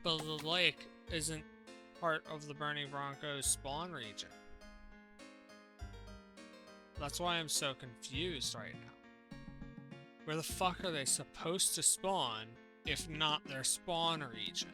But the lake isn't part of the burning bronco's spawn region. That's why I'm so confused right now. Where the fuck are they supposed to spawn if not their spawn region?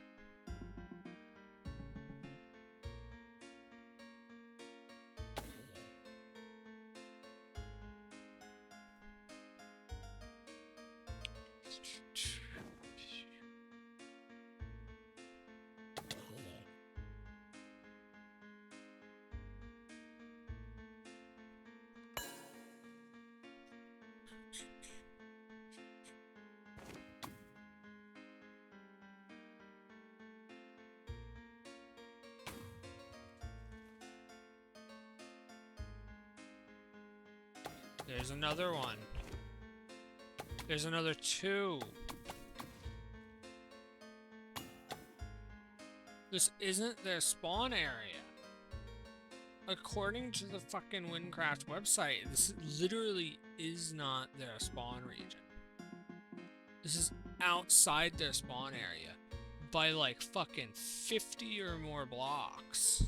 There's another one. There's another 2. This isn't their spawn area. According to the fucking Wynncraft website, this literally is not their spawn region. This is outside their spawn area by like fucking 50 or more blocks.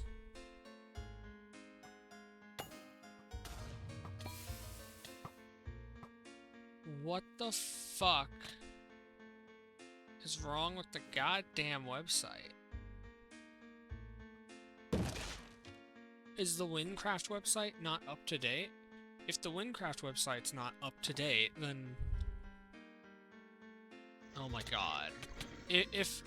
What the fuck is wrong with the goddamn website? Is the Wynncraft website not up to date? If the Wynncraft website's not up to date, then... Oh my god. If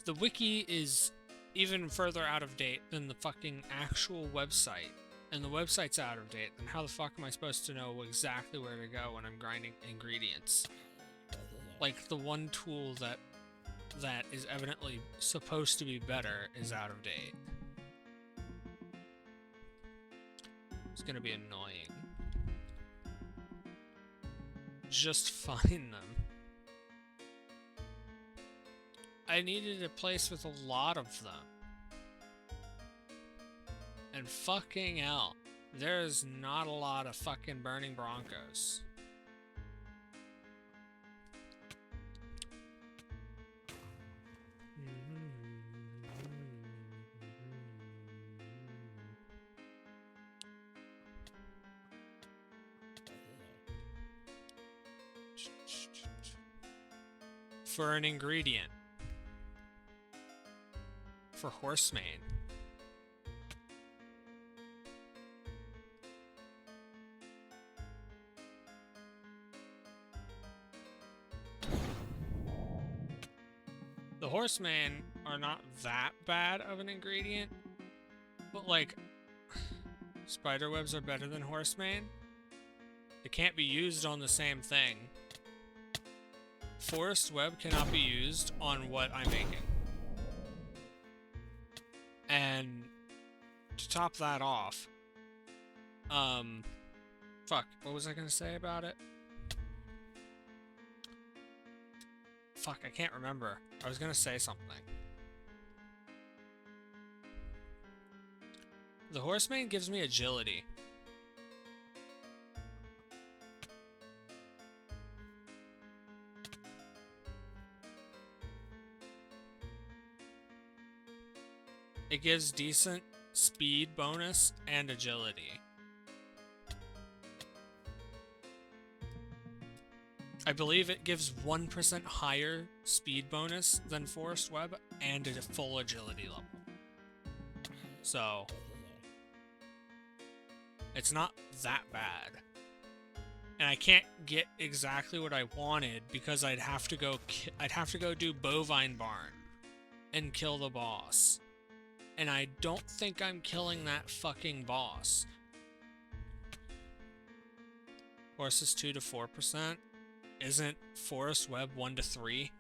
the wiki is even further out of date than the fucking actual website, and the website's out of date, then how the fuck am I supposed to know exactly where to go when I'm grinding ingredients? Like, the one tool that is evidently supposed to be better is out of date. It's gonna be annoying. Just find them. I needed a place with a lot of them. And fucking hell, there's not a lot of fucking burning Broncos. For an ingredient. For horsemane. The horsemen are not that bad of an ingredient, but like, spiderwebs are better than horsemen. They can't be used on the same thing. Forest web cannot be used on what I'm making. And to top that off, fuck, what was I gonna say about it? Fuck, I can't remember. I was gonna say something. The horseman gives me agility. It gives decent speed bonus and agility. I believe it gives 1% higher speed bonus than Forest Web and a full agility level. So, it's not that bad. And I can't get exactly what I wanted because I'd have to go do Bovine Barn and kill the boss. And I don't think I'm killing that fucking boss. Horses 2 to 4%. Isn't Forest Web 1 to 3?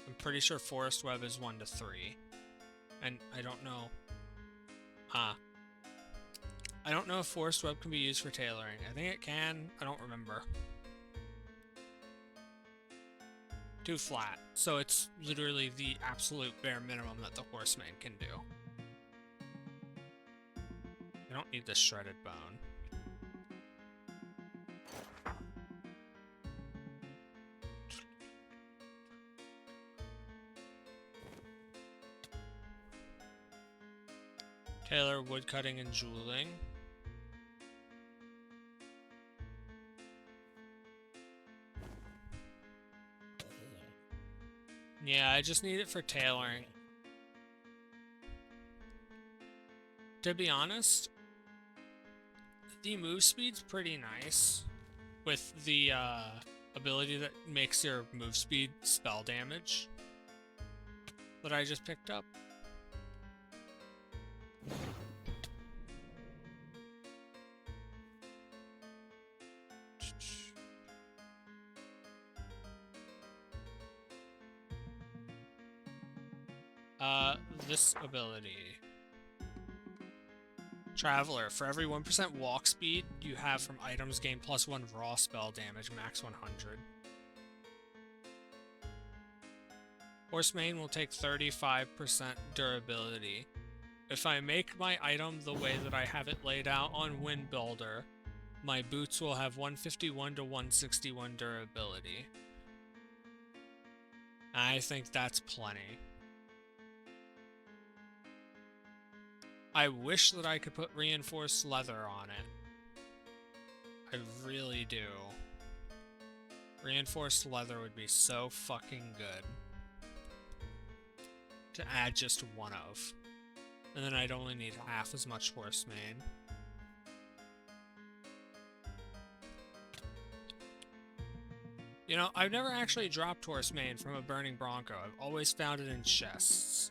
I'm pretty sure Forest Web is 1 to 3. And I don't know. I don't know if Forest Web can be used for tailoring. I think it can. I don't remember. Too flat. So it's literally the absolute bare minimum that the horseman can do. I don't need this shredded bone. Tailor woodcutting and jeweling. Yeah, I just need it for tailoring. To be honest, the move speed's pretty nice. With the ability that makes your move speed spell damage that I just picked up. This ability. Traveler, for every 1% walk speed you have from items, gain +1 raw spell damage, max 100. Horsemane will take 35% durability. If I make my item the way that I have it laid out on Wind Builder, my boots will have 151 to 161 durability. I think that's plenty. I wish that I could put reinforced leather on it. I really do. Reinforced leather would be so fucking good to add just one of. And then I'd only need half as much horsemane. You know, I've never actually dropped horsemane from a burning bronco. I've always found it in chests.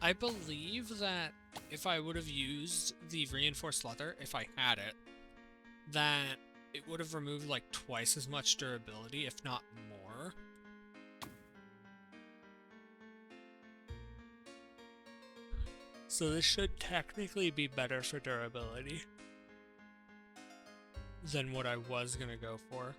I believe that if I would have used the reinforced leather, if I had it, that it would have removed like twice as much durability, if not more. So this should technically be better for durability than what I was gonna go for.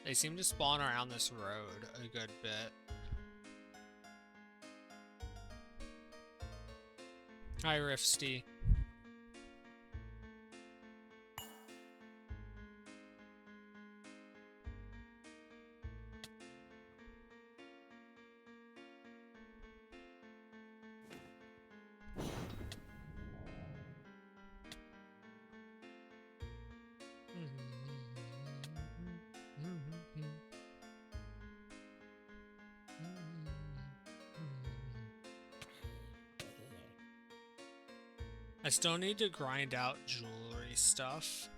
They seem to spawn around this road a good bit. Hi, Rifsty. I still need to grind out jewelry stuff.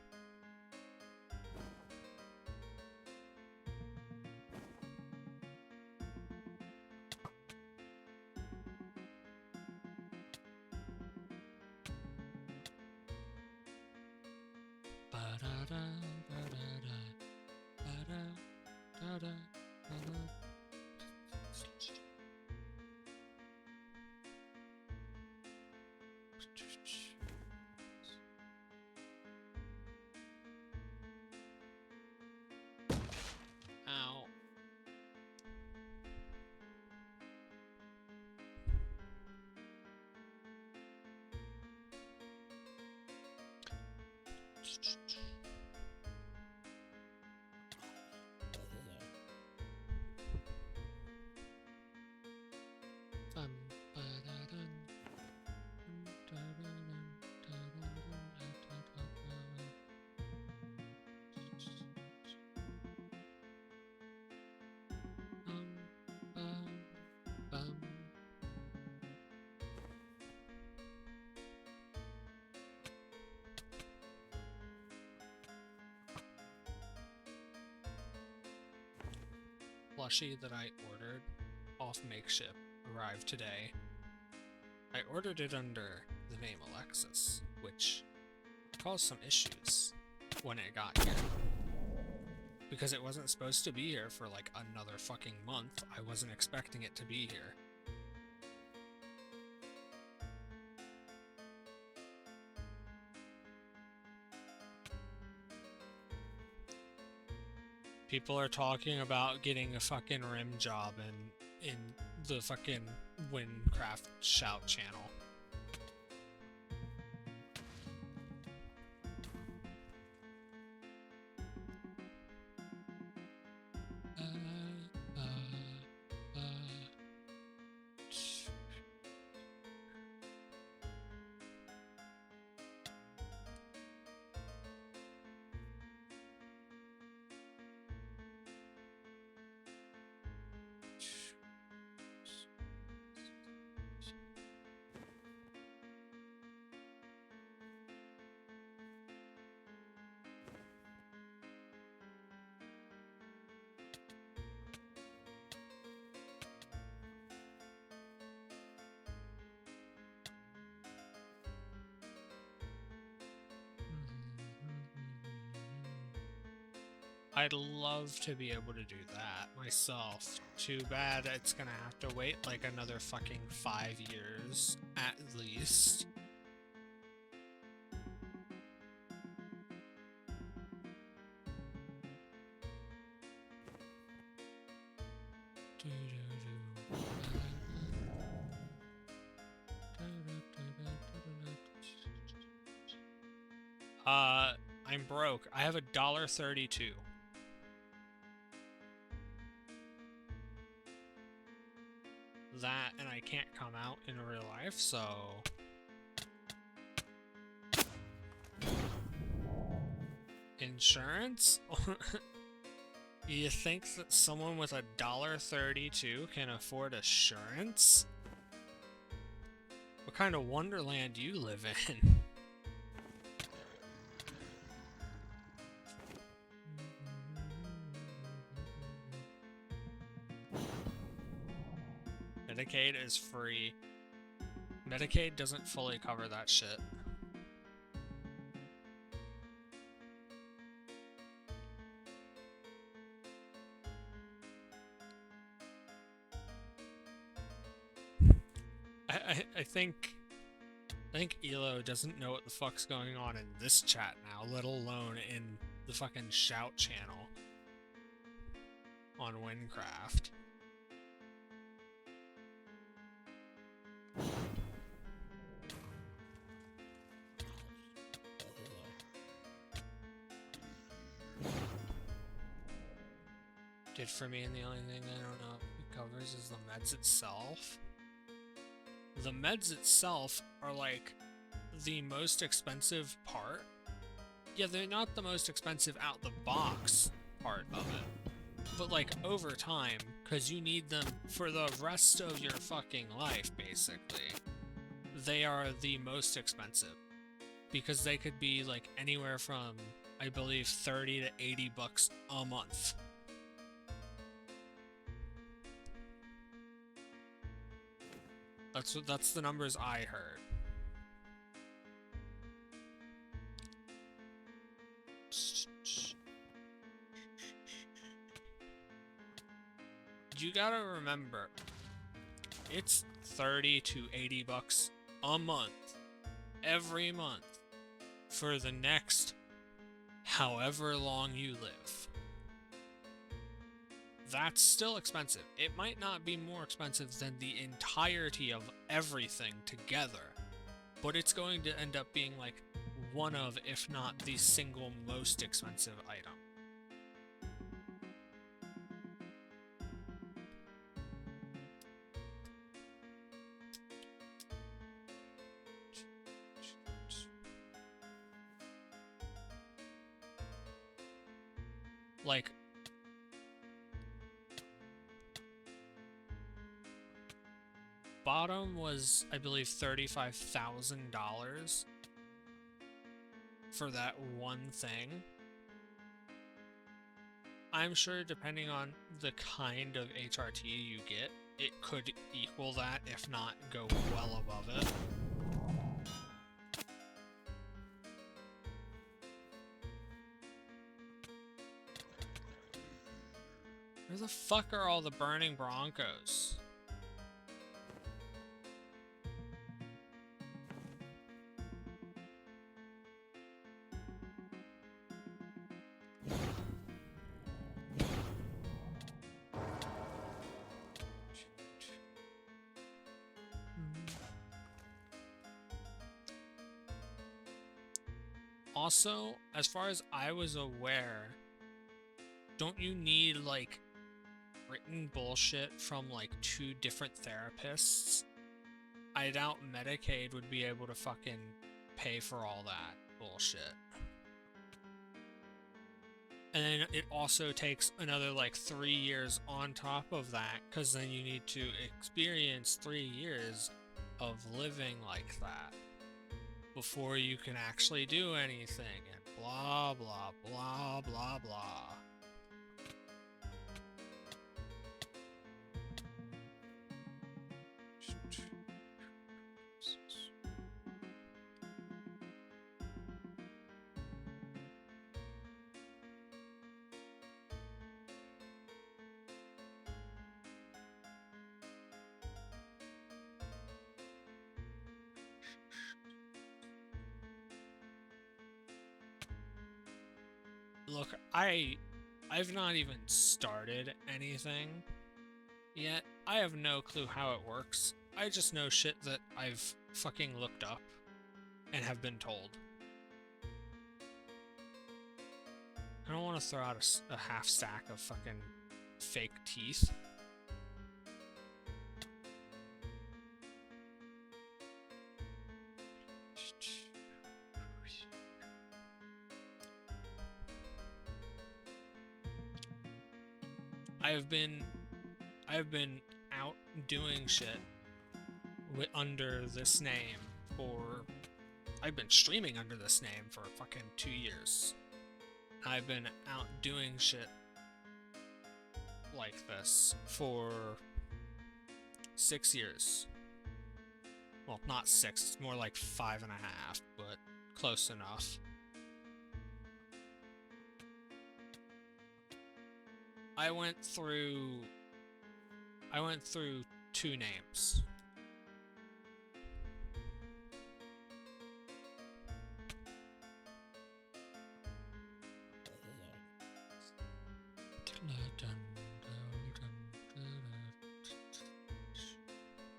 Ow. Plushie that I ordered off Makeship arrived today. I ordered it under the name Alexis, which caused some issues when it got here. because it wasn't supposed to be here for like another fucking month. I wasn't expecting it to be here. People are talking about getting a fucking rim job in the fucking Wynncraft shout channel. I'd love to be able to do that myself. Too bad it's gonna have to wait like another fucking 5 years at least. I'm broke. I have $1.32. That, and I can't come out in real life, so... Insurance? You think that someone with $1.32 can afford insurance? What kind of wonderland do you live in? Medicaid is free. Medicaid doesn't fully cover that shit. I think Elo doesn't know what the fuck's going on in this chat now, let alone in the fucking shout channel on Wynncraft. Did for me, and the only thing I don't know if it covers is the meds itself. The meds itself are like the most expensive part. Yeah, they're not the most expensive out the box part of it. But like over time, because you need them for the rest of your fucking life, basically, they are the most expensive. Because they could be like anywhere from, I believe, 30 to 80 bucks a month. That's the numbers I heard. You gotta remember, it's 30 to 80 bucks a month, every month, for the next however long you live. That's still expensive. It might not be more expensive than the entirety of everything together, but it's going to end up being like one of, if not the single most expensive item. Like, bottom was, I believe, $35,000 for that one thing. I'm sure depending on the kind of HRT you get, it could equal that, if not go well above it. Where the fuck are all the burning Broncos? Also, as far as I was aware, don't you need, like, written bullshit from, like, 2 different therapists? I doubt Medicaid would be able to fucking pay for all that bullshit. And then it also takes another, like, 3 years on top of that, because then you need to experience 3 years of living like that before you can actually do anything, and blah, blah, blah, blah, blah. Look, I've not even started anything yet. I have no clue how it works. I just know shit that I've fucking looked up and have been told. I don't want to throw out a half stack of fucking fake teeth. I've been out doing shit under this name I've been streaming under this name for fucking 2 years. I've been out doing shit like this for 6 years. Well, not 6, it's more like 5.5, but close enough. I went through 2 names.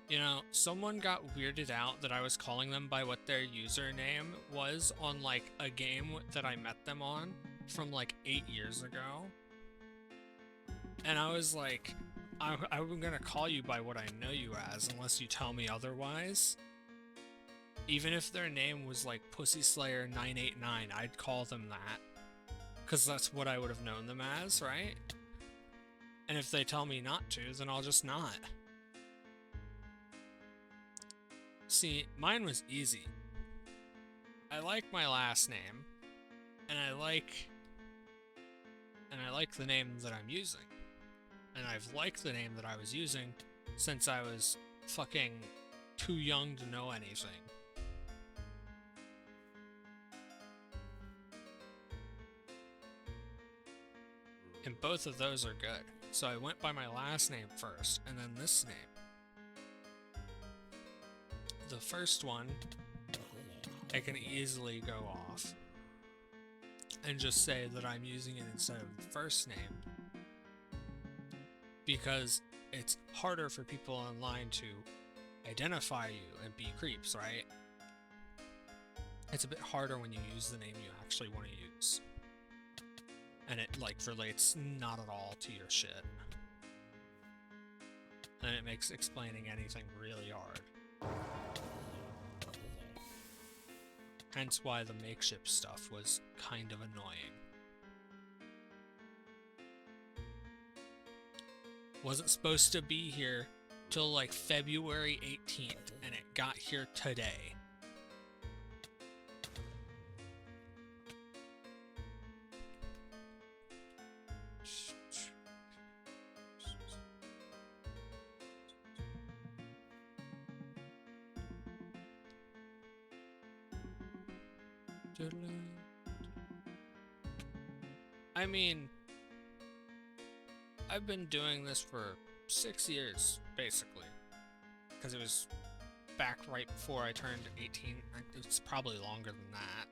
You know, someone got weirded out that I was calling them by what their username was on, like, a game that I met them on from, like, 8 years ago. And I was like, I'm gonna call you by what I know you as, unless you tell me otherwise. Even if their name was, like, Pussy Slayer 989, I'd call them that. Because that's what I would have known them as, right? And if they tell me not to, then I'll just not. See, mine was easy. I like my last name, and I like the name that I'm using. And I've liked the name that I was using since I was fucking too young to know anything. And both of those are good. So I went by my last name first, and then this name. The first one, I can easily go off and just say that I'm using it instead of the first name, because it's harder for people online to identify you and be creeps, right? It's a bit harder when you use the name you actually want to use. And it, like, relates not at all to your shit. And it makes explaining anything really hard. Hence why the makeshift stuff was kind of annoying. Wasn't supposed to be here till like February 18th, and it got here today. I mean, I've been doing this for 6 years, basically. Because it was back right before I turned 18. It's probably longer than that.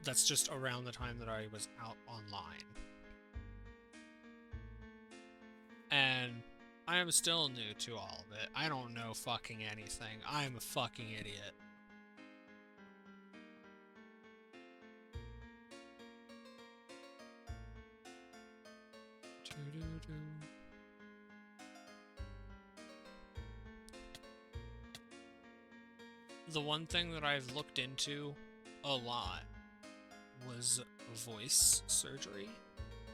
That's just around the time that I was out online. And I am still new to all of it. I don't know fucking anything. I am a fucking idiot. The one thing that I've looked into a lot was voice surgery,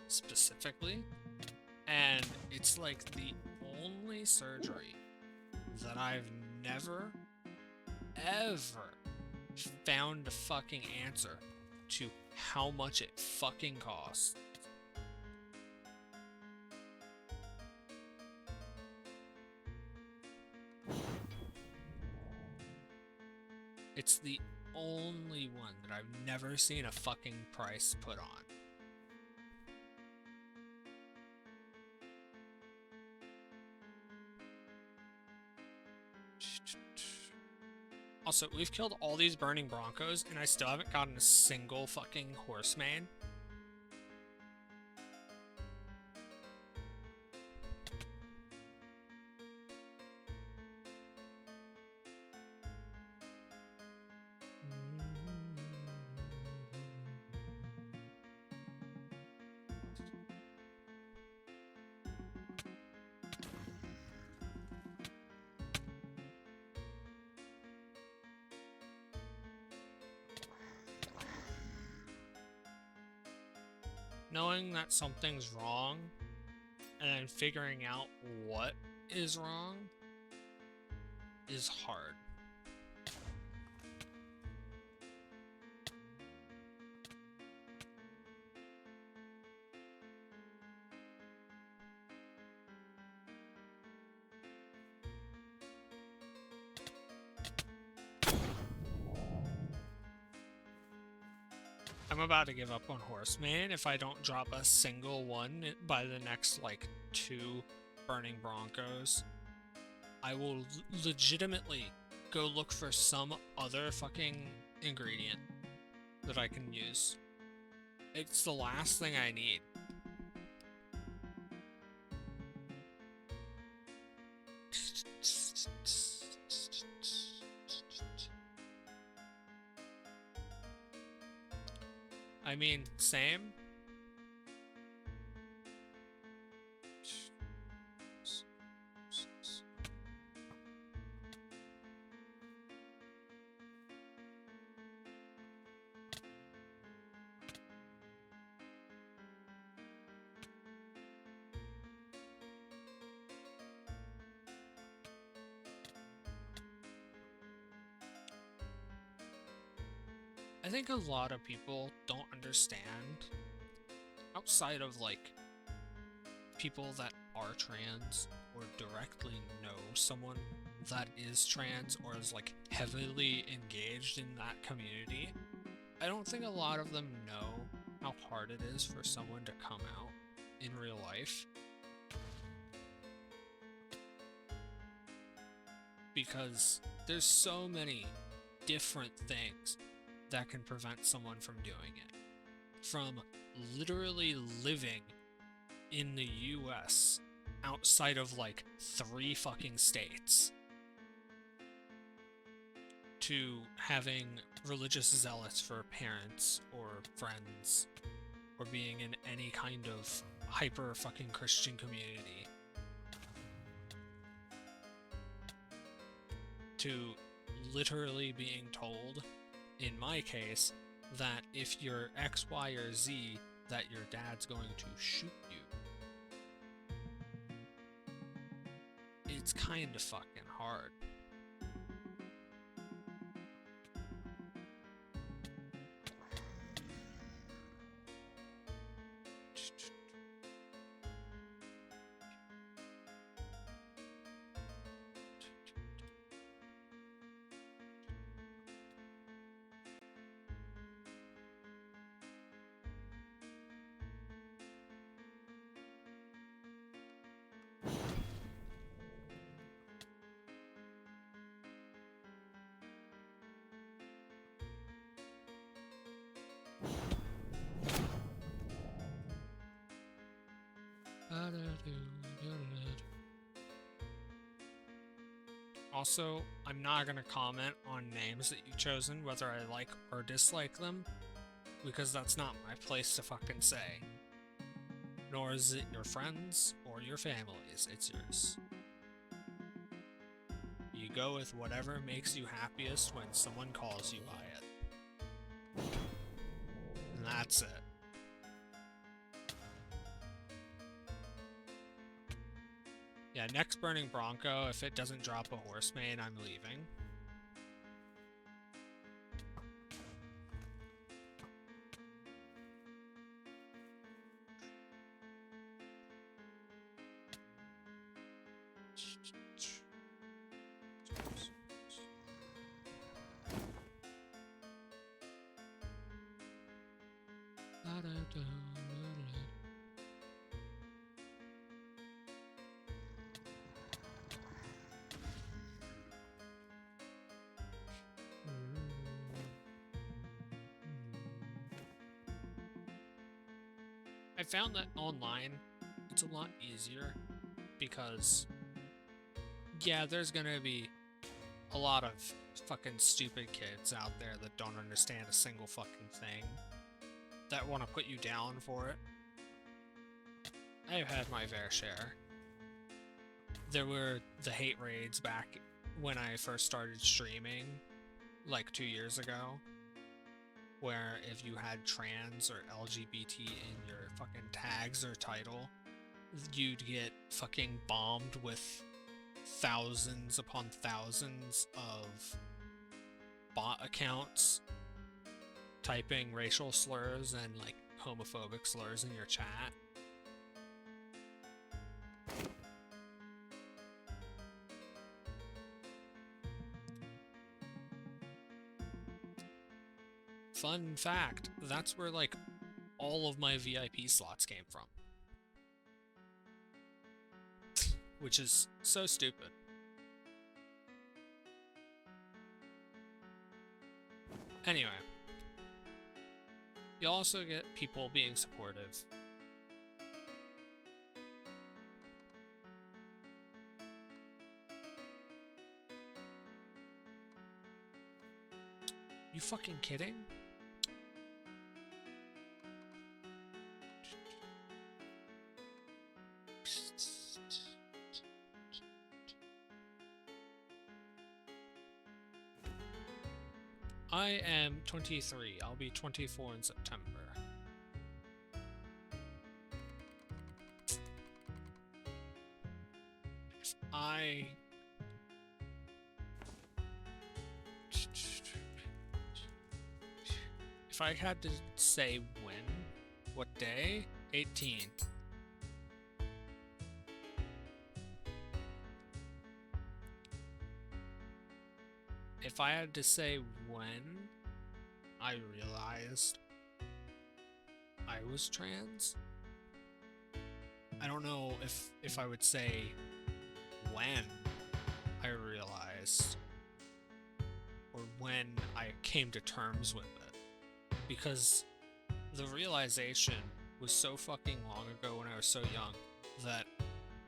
specifically. And it's like the only surgery that I've never, ever found a fucking answer to how much it fucking costs. It's the only one that I've never seen a fucking price put on. Also, we've killed all these burning broncos, and I still haven't gotten a single fucking horseman. Knowing that something's wrong and then figuring out what is wrong is hard. I'm about to give up on Horseman if I don't drop a single one by the next, like, 2 burning broncos. I will legitimately go look for some other fucking ingredient that I can use. It's the last thing I need. I mean, same. I think a lot of people don't understand, outside of, like, people that are trans or directly know someone that is trans or is, like, heavily engaged in that community. I don't think a lot of them know how hard it is for someone to come out in real life. Because there's so many different things that can prevent someone from doing it. From literally living in the US outside of, like, 3 fucking states, to having religious zealots for parents or friends, or being in any kind of hyper fucking Christian community, to literally being told, in my case, that if you're X, Y, or Z, that your dad's going to shoot you. It's kinda fucking hard. Also, I'm not going to comment on names that you've chosen, whether I like or dislike them, because that's not my place to fucking say. Nor is it your friends or your family's, it's yours. You go with whatever makes you happiest when someone calls you by it. And that's it. Yeah, next Burning Bronco, if it doesn't drop a Horsemane, I'm leaving. I found that online, it's a lot easier because, yeah, there's gonna be a lot of fucking stupid kids out there that don't understand a single fucking thing, that want to put you down for it. I've had my fair share. There were the hate raids back when I first started streaming, like 2 years ago, where if you had trans or LGBT in your fucking tags or title, you'd get fucking bombed with thousands upon thousands of bot accounts typing racial slurs and like homophobic slurs in your chat. Fun fact, that's where like all of my VIP slots came from. Which is so stupid. Anyway, you also get people being supportive. You fucking kidding? I am 23. I'll be 24 in September. If I had to say when, what day? 18. If I had to say when I realized I was trans, I don't know if I would say when I realized or when I came to terms with it, because the realization was so fucking long ago when I was so young that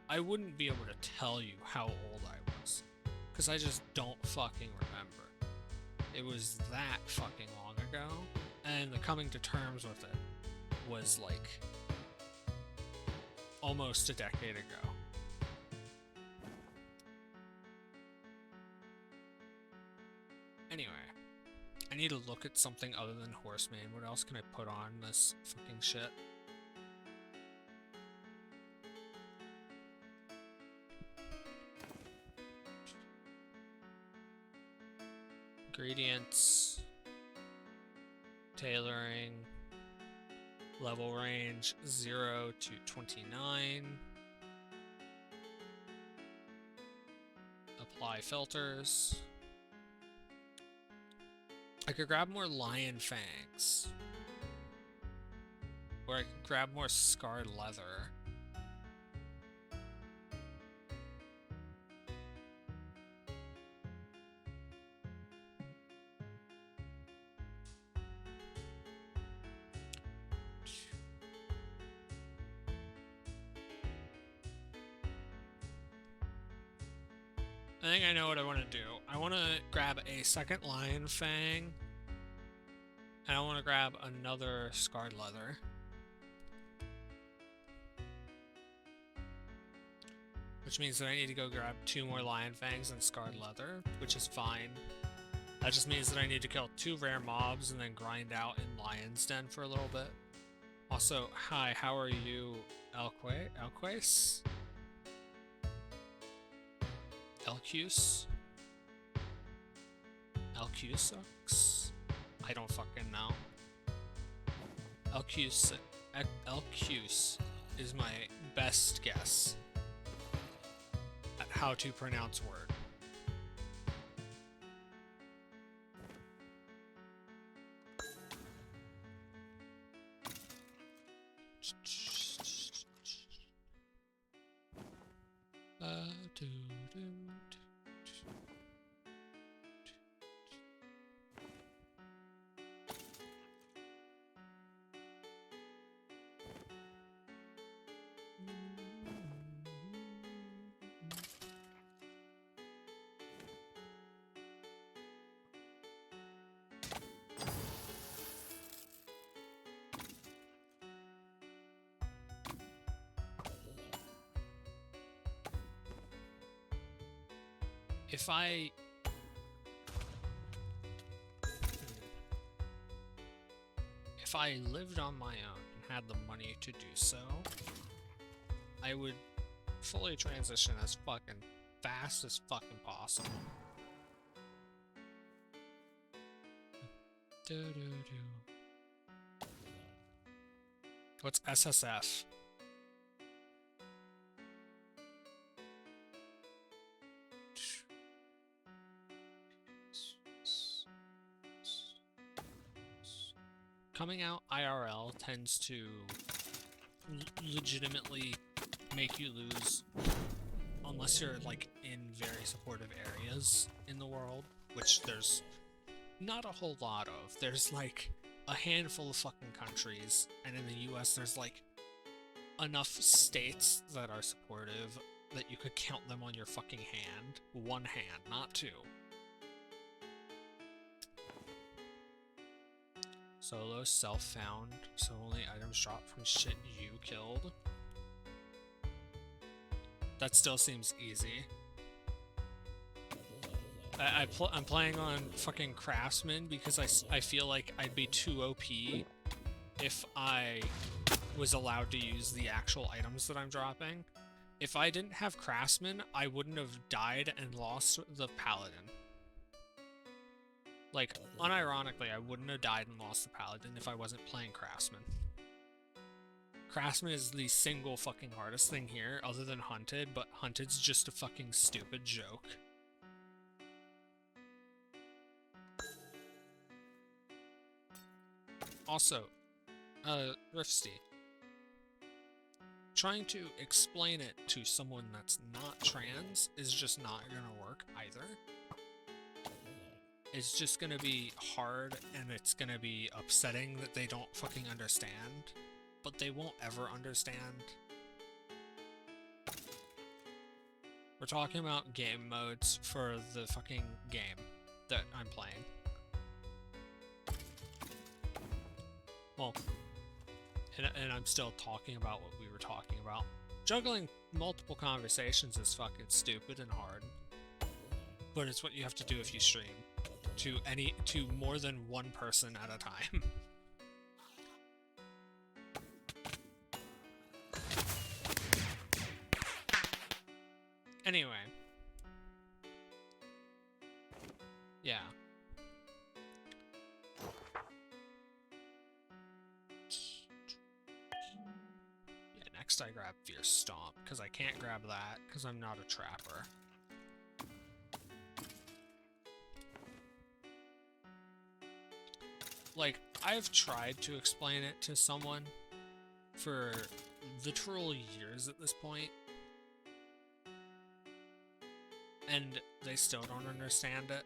I wouldn't be able to tell you how old I was, because I just don't fucking remember. It was that fucking long ago, and the coming to terms with it was like almost a decade ago. Anyway, I need to look at something other than Horsemane. What else can I put on this fucking shit? Ingredients, tailoring, level range 0 to 29, apply filters. I could grab more lion fangs, or I could grab more scarred leather. think I know what I want to do. I want to grab a second lion fang, and I want to grab another scarred leather. Which means that I need to go grab 2 more lion fangs and scarred leather, which is fine. That just means that I need to kill 2 rare mobs and then grind out in Lion's Den for a little bit. Also, hi, how are you, Elquace? Elcuse? Elcusux? I don't fucking know. Elcuse is my best guess at how to pronounce word. If I lived on my own and had the money to do so, I would fully transition as fucking fast as fucking possible. What's SSF? Coming out IRL tends to legitimately make you lose, unless you're like in very supportive areas in the world, which there's not a whole lot of. There's like a handful of fucking countries, and in the US there's like enough states that are supportive that you could count them on your fucking hand. One hand, not 2. Solo self-found, so only items dropped from shit you killed. That still seems easy. I'm playing on fucking Craftsman because I feel like I'd be too OP if I was allowed to use the actual items that I'm dropping. If I didn't have Craftsman, I wouldn't have died and lost the Paladin. Like, unironically, I wouldn't have died and lost the Paladin if I wasn't playing Craftsman. Craftsman is the single fucking hardest thing here, other than Hunted, but Hunted's just a fucking stupid joke. Also, Rifsty, trying to explain it to someone that's not trans is just not gonna work either. It's just gonna be hard, and it's gonna be upsetting that they don't fucking understand, but they won't ever understand. We're talking about game modes for the fucking game that I'm playing. Well, and I'm still talking about what we were talking about. Juggling multiple conversations is fucking stupid and hard, but it's what you have to do if you stream to more than one person at a time. Anyway. Yeah. Next I grab Fierce Stomp, because I can't grab that, because I'm not a trapper. Like, I've tried to explain it to someone for literal years at this point, and they still don't understand it.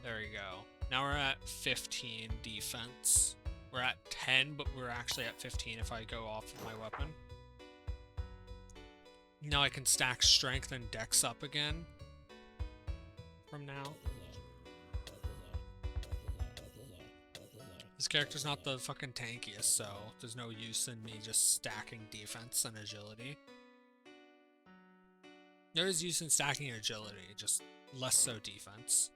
There we go. Now we're at 15 defense. We're at 10, but we're actually at 15 if I go off of my weapon. Now I can stack strength and dex up again from now. This character's not the fucking tankiest, so there's no use in me just stacking defense and agility. There is use in stacking agility, just less so defense.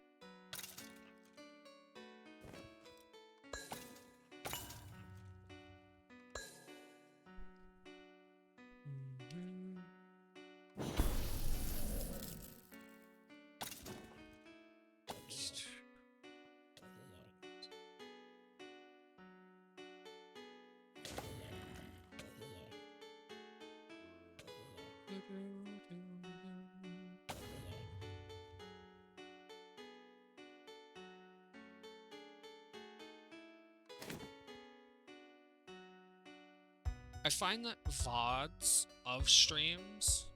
I find that VODs of streams,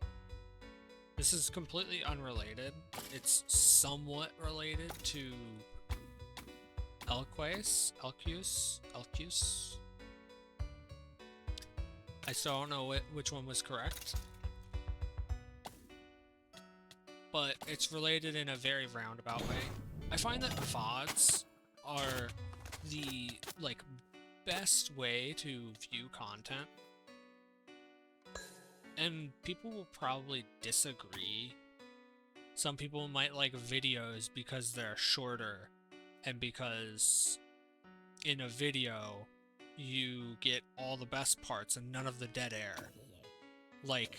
this is completely unrelated. It's somewhat related to Elquis. I still don't know which one was correct. But it's related in a very roundabout way. I find that VODs are the, like, best way to view content. And people will probably disagree. Some people might like videos because they're shorter, and because in a video you get all the best parts and none of the dead air. Like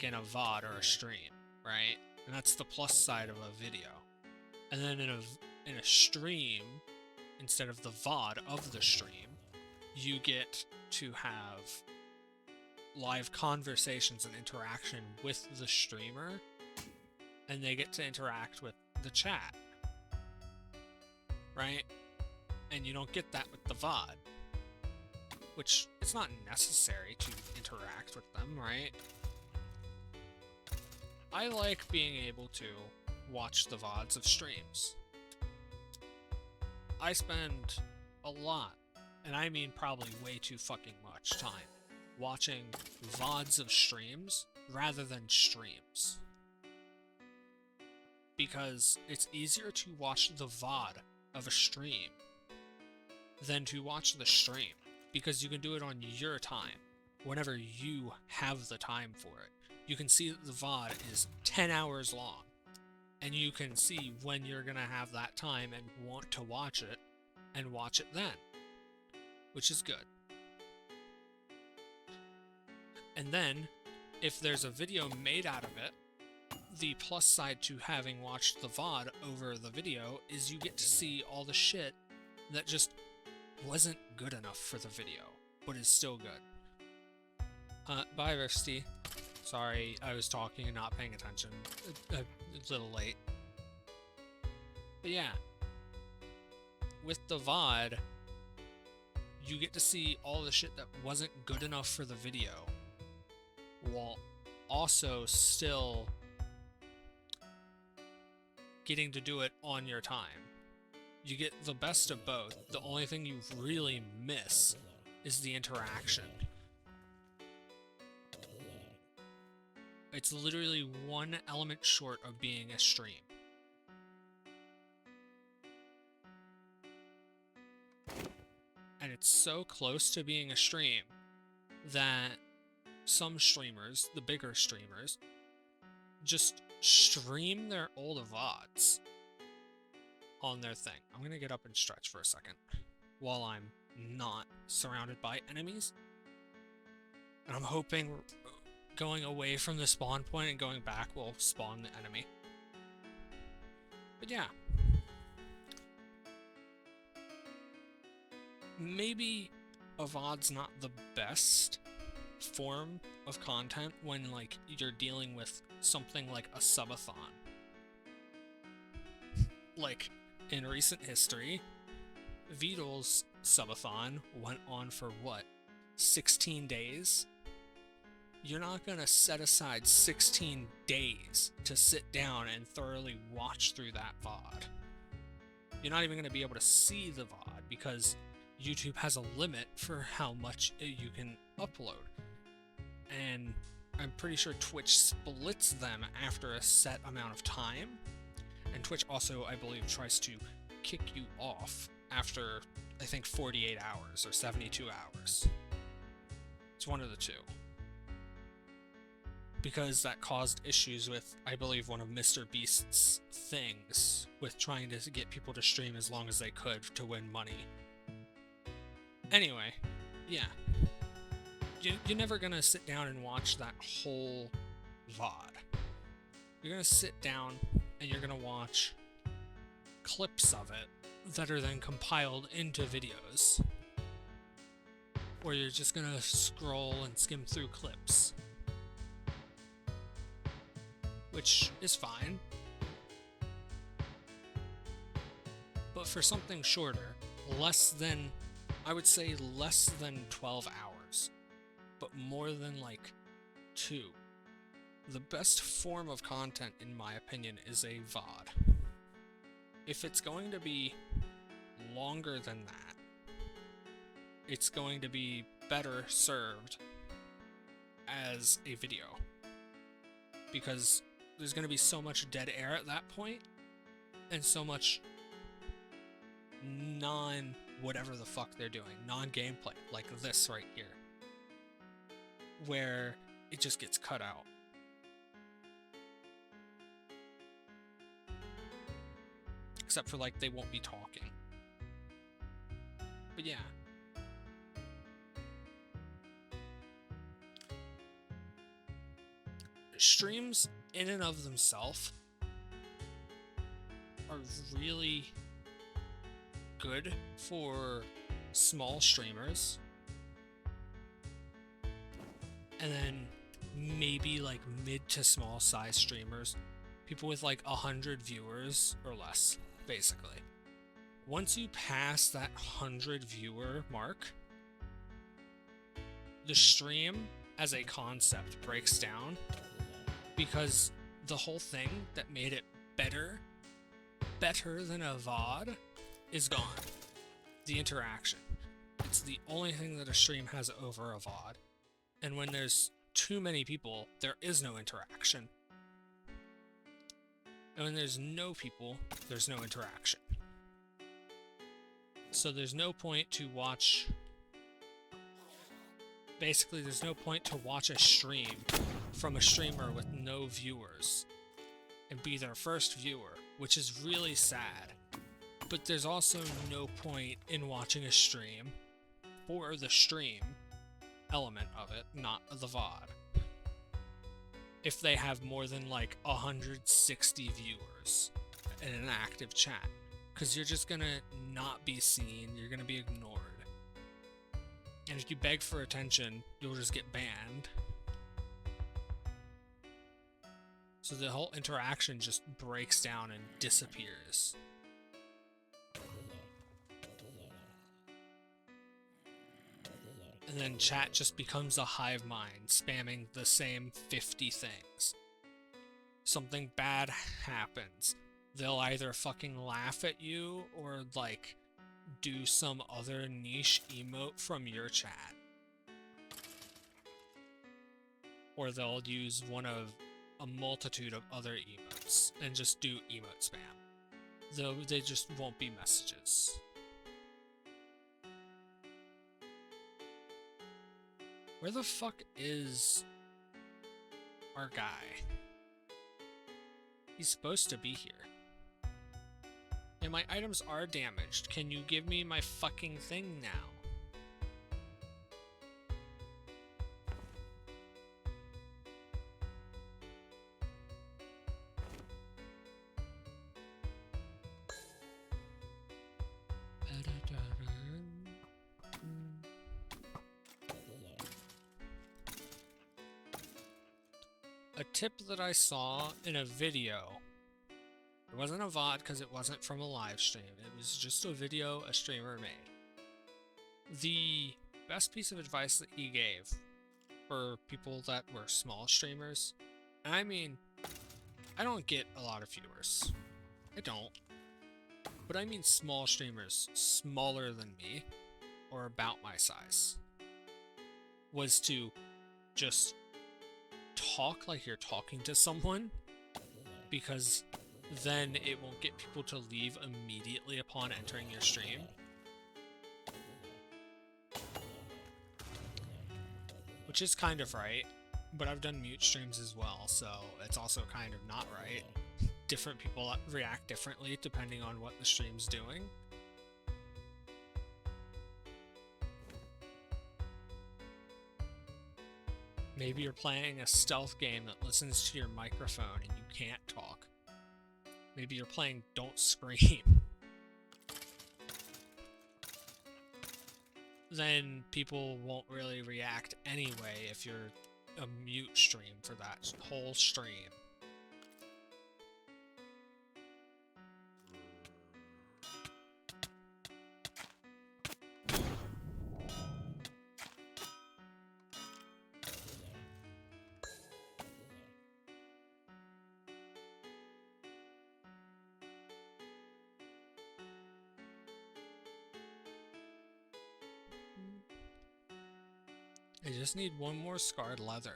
in a VOD or a stream, right? And that's the plus side of a video. And then in a stream, instead of the VOD of the stream, you get to have live conversations and interaction with the streamer, and they get to interact with the chat, right? And you don't get that with the VOD, which it's not necessary to interact with them, right? I like being able to watch the VODs of streams. I spend a lot, and I mean probably way too fucking much time, watching VODs of streams rather than streams. Because it's easier to watch the VOD of a stream than to watch the stream, because you can do it on your time, whenever you have the time for it. You can see that the VOD is 10 hours long, and you can see when you're gonna have that time and want to watch it, and watch it then, which is good. And then, if there's a video made out of it, the plus side to having watched the VOD over the video is you get to see all the shit that just wasn't good enough for the video, but is still good. Bye, Rusty. Sorry, I was talking and not paying attention. A little late. But yeah. With the VOD, you get to see all the shit that wasn't good enough for the video, while also still getting to do it on your time. You get the best of both. The only thing you really miss is the interaction. It's literally one element short of being a stream. And it's so close to being a stream that some streamers, the bigger streamers, just stream their old VODs on their thing. I'm gonna get up and stretch for a second while I'm not surrounded by enemies. And I'm hoping going away from the spawn point and going back will spawn the enemy. But yeah. Maybe a VOD's not the best form of content when, like, you're dealing with something like a subathon. Like, in recent history, Vidal's subathon went on for what? 16 days? You're not gonna set aside 16 days to sit down and thoroughly watch through that VOD. You're not even gonna be able to see the VOD because YouTube has a limit for how much you can upload. And I'm pretty sure Twitch splits them after a set amount of time. And Twitch also, I believe, tries to kick you off after, I think, 48 hours or 72 hours. It's one of the two. Because that caused issues with, I believe, one of Mr. Beast's things with trying to get people to stream as long as they could to win money. Anyway, yeah. You're never gonna sit down and watch that whole VOD. You're gonna sit down and you're gonna watch clips of it that are then compiled into videos. Or you're just gonna scroll and skim through clips. Which is fine. But for something shorter, I would say less than 12 hours. But more than like 2. The best form of content, in my opinion, is a VOD. If it's going to be longer than that, it's going to be better served as a video. Because there's going to be so much dead air at that point, and so much whatever the fuck they're doing, non-gameplay, like this right here, where it just gets cut out. Except for, like, they won't be talking. But yeah. Streams in and of themselves are really good for small streamers, and then maybe like mid to small size streamers, people with like 100 viewers or less, basically. Once you pass that 100 viewer mark, the stream as a concept breaks down, because the whole thing that made it better than a VOD is gone. The interaction. It's the only thing that a stream has over a VOD. And when there's too many people, there is no interaction. And when there's no people, there's no interaction. So there's no point to watch... Basically, there's no point to watch a stream from a streamer with no viewers and be their first viewer, which is really sad. But there's also no point in watching a stream for the stream element of it, not the VOD, if they have more than like 160 viewers in an active chat, because you're just gonna not be seen, you're gonna be ignored. And if you beg for attention, you'll just get banned. So the whole interaction just breaks down and disappears. And then chat just becomes a hive mind, spamming the same 50 things. Something bad happens. They'll either fucking laugh at you or, like, do some other niche emote from your chat. Or they'll use one of a multitude of other emotes and just do emote spam. Though they just won't be messages. Where the fuck is our guy? He's supposed to be here. And my items are damaged. Can you give me my fucking thing now? A tip that I saw in a video, it wasn't a VOD because it wasn't from a live stream, it was just a video a streamer made. The best piece of advice that he gave for people that were small streamers, and I mean, I don't get a lot of viewers. I don't. but I mean small streamers smaller than me or about my size, was to just talk like you're talking to someone, because then it won't get people to leave immediately upon entering your stream. Which is kind of right, but I've done mute streams as well, so it's also kind of not right. Different people react differently depending on what the stream's doing. Maybe you're playing a stealth game that listens to your microphone and you can't talk. Maybe you're playing Don't Scream. Then people won't really react anyway if you're a mute stream for that whole stream. I just need one more scarred leather.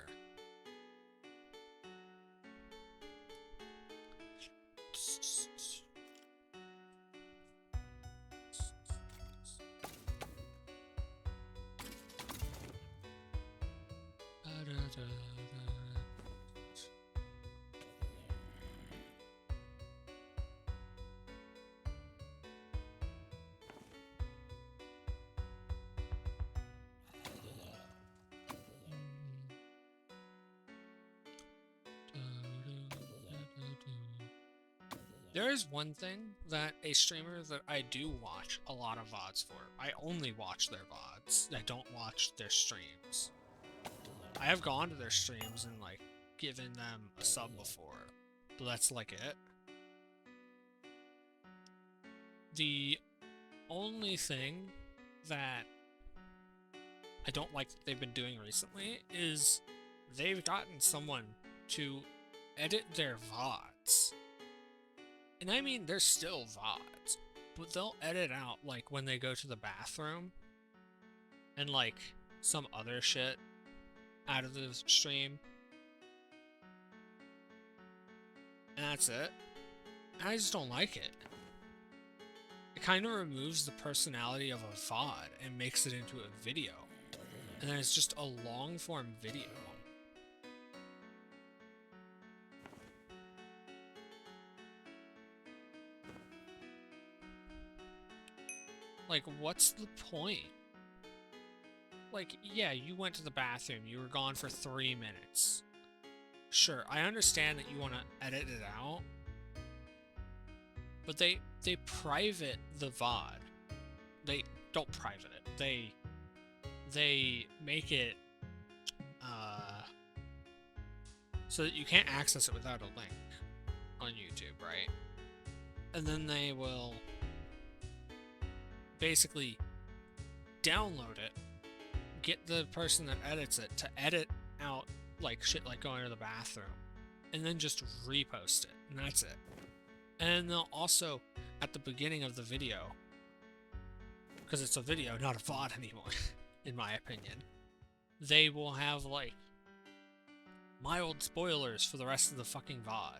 There is one thing that a streamer that I do watch a lot of VODs for. I only watch their VODs. I don't watch their streams. I have gone to their streams and like given them a sub before, but that's like it. The only thing that I don't like that they've been doing recently is they've gotten someone to edit their VODs. And I mean, they're still VODs, but they'll edit out, like, when they go to the bathroom, and, like, some other shit out of the stream. And that's it. And I just don't like it. It kind of removes the personality of a VOD and makes it into a video. And then it's just a long-form video. Like, what's the point? Like, yeah, you went to the bathroom, you were gone for 3 minutes. Sure, I understand that you want to edit it out, but they private the VOD. They don't private it. They make it so that you can't access it without a link on YouTube, right? And then they will basically download it, get the person that edits it to edit out like shit like going to the bathroom, and then just repost it, and that's it. And they'll also, at the beginning of the video, because it's a video, not a VOD anymore, in my opinion, they will have like mild spoilers for the rest of the fucking VOD,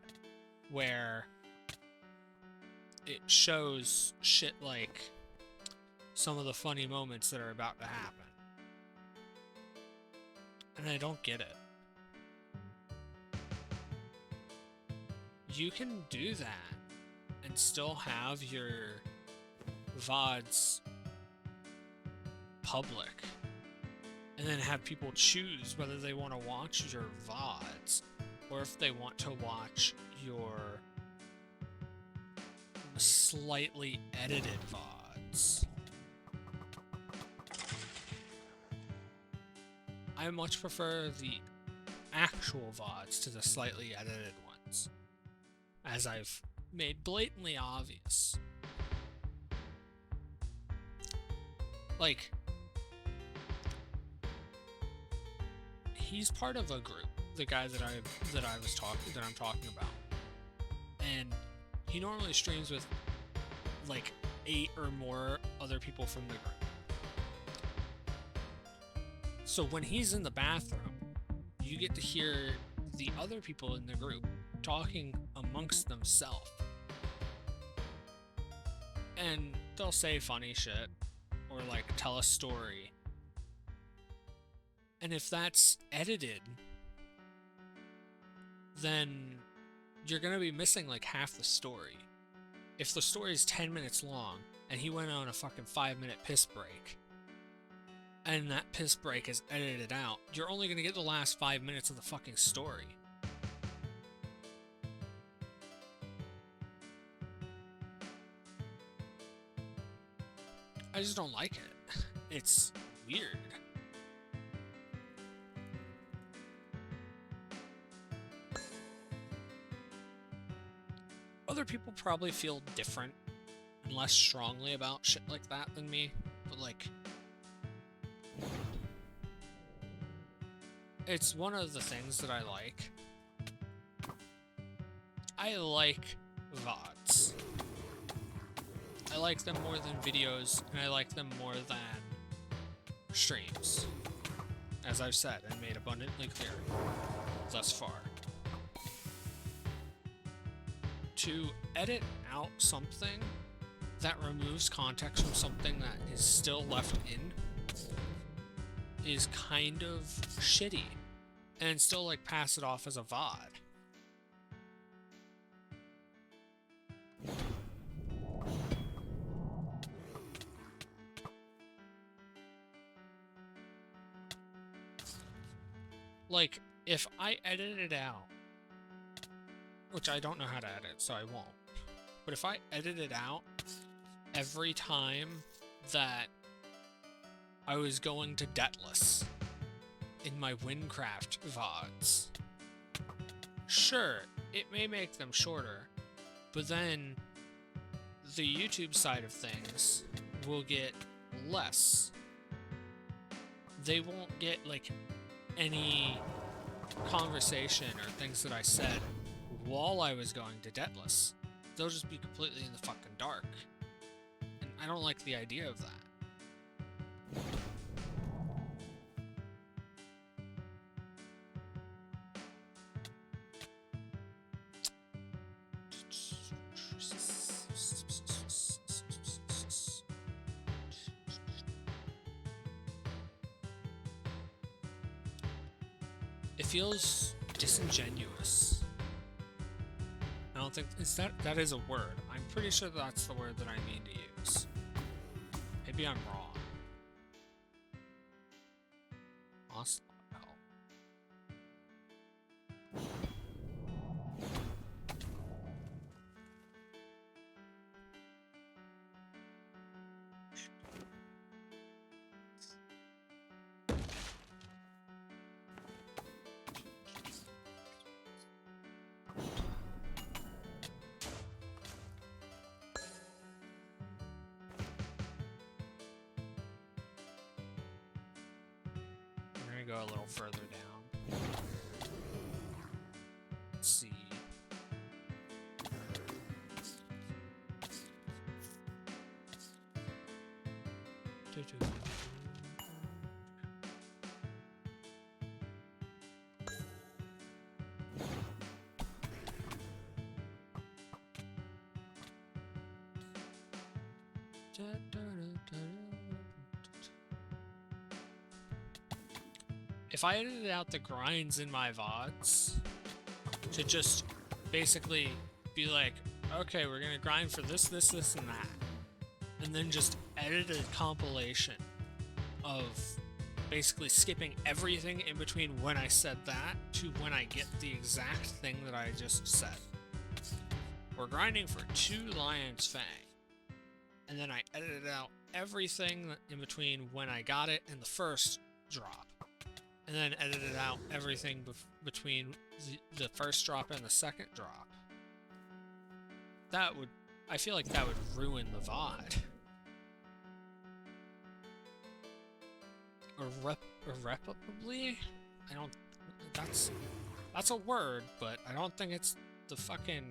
where it shows shit like some of the funny moments that are about to happen. And I don't get it. You can do that and still have your VODs public, and then have people choose whether they want to watch your VODs or if they want to watch your slightly edited VODs. I much prefer the actual VODs to the slightly edited ones, as I've made blatantly obvious. Like, he's part of a group, the guy that I'm talking about, and he normally streams with like 8 or more other people from the group. So when he's in the bathroom, you get to hear the other people in the group talking amongst themselves. And they'll say funny shit or like tell a story. And if that's edited, then you're gonna be missing like half the story. If the story is 10 minutes long and he went on a fucking 5-minute piss break, and that piss break is edited out, you're only gonna get the last 5 minutes of the fucking story. I just don't like it. It's weird. Other people probably feel different and less strongly about shit like that than me, but like, it's one of the things that I like. I like VODs. I like them more than videos, and I like them more than streams. As I've said and made abundantly clear thus far. To edit out something that removes context from something that is still left in is kind of shitty, and still like pass it off as a VOD. Like, if I edit it out, which I don't know how to edit, so I won't, but if I edit it out every time that I was going to Debtless in my Wynncraft VODs, sure, it may make them shorter, but then the YouTube side of things will get less. They won't get, like, any conversation or things that I said while I was going to Debtless. They'll just be completely in the fucking dark. And I don't like the idea of that. It feels disingenuous. I don't think that is a word. I'm pretty sure that's the word that I mean to use. Maybe I'm wrong. Lost help. Go a little further down. Let's see. If I edited out the grinds in my VODs to just basically be like, okay, we're gonna grind for this, this, this, and that, and then just edit a compilation of basically skipping everything in between when I said that to when I get the exact thing that I just said. We're grinding for 2 Lion's Fang. And then I edited out everything in between when I got it and the first drop. And then edited out everything between the first drop and the second drop. That would... I feel like that would ruin the VOD. Irreparably? I don't... That's a word, but I don't think it's the fucking...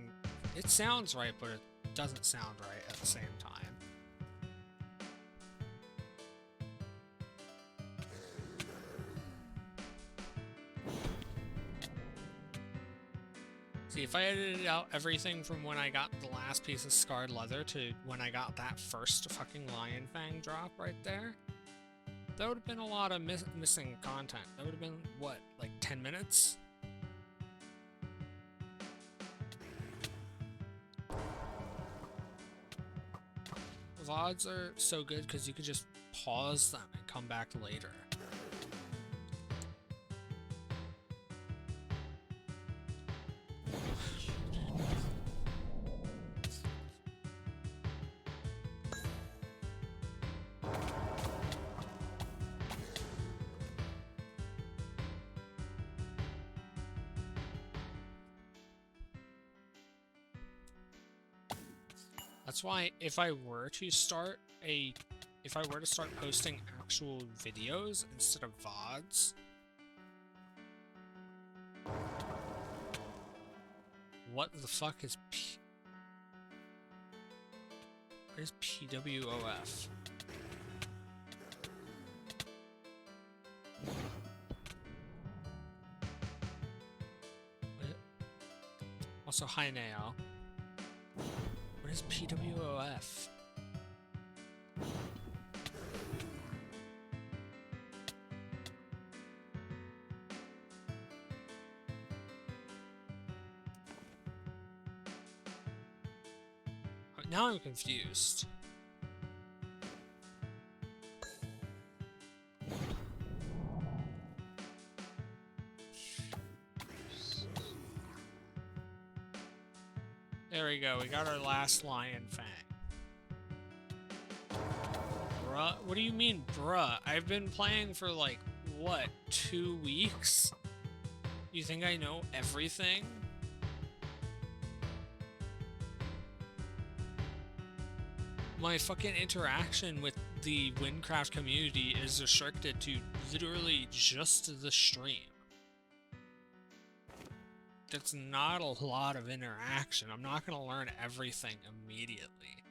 It sounds right, but doesn't sound right at the same time. See, if I edited out everything from when I got the last piece of scarred leather to when I got that first fucking lion fang drop right there, that would have been a lot of missing content. That would have been, what, like 10 minutes? VODs are so good because you could just pause them and come back later. That's why if I were to start posting actual videos instead of VODs, what the fuck is what is PWOF? What? Also, hi Nao. What is PWOF? Now I'm confused. There we go, we got our last lion fang. Bruh? What do you mean, bruh? I've been playing for like, what, 2 weeks? You think I know everything? My fucking interaction with the Wynncraft community is restricted to literally just the stream. That's not a lot of interaction. I'm not gonna learn everything immediately.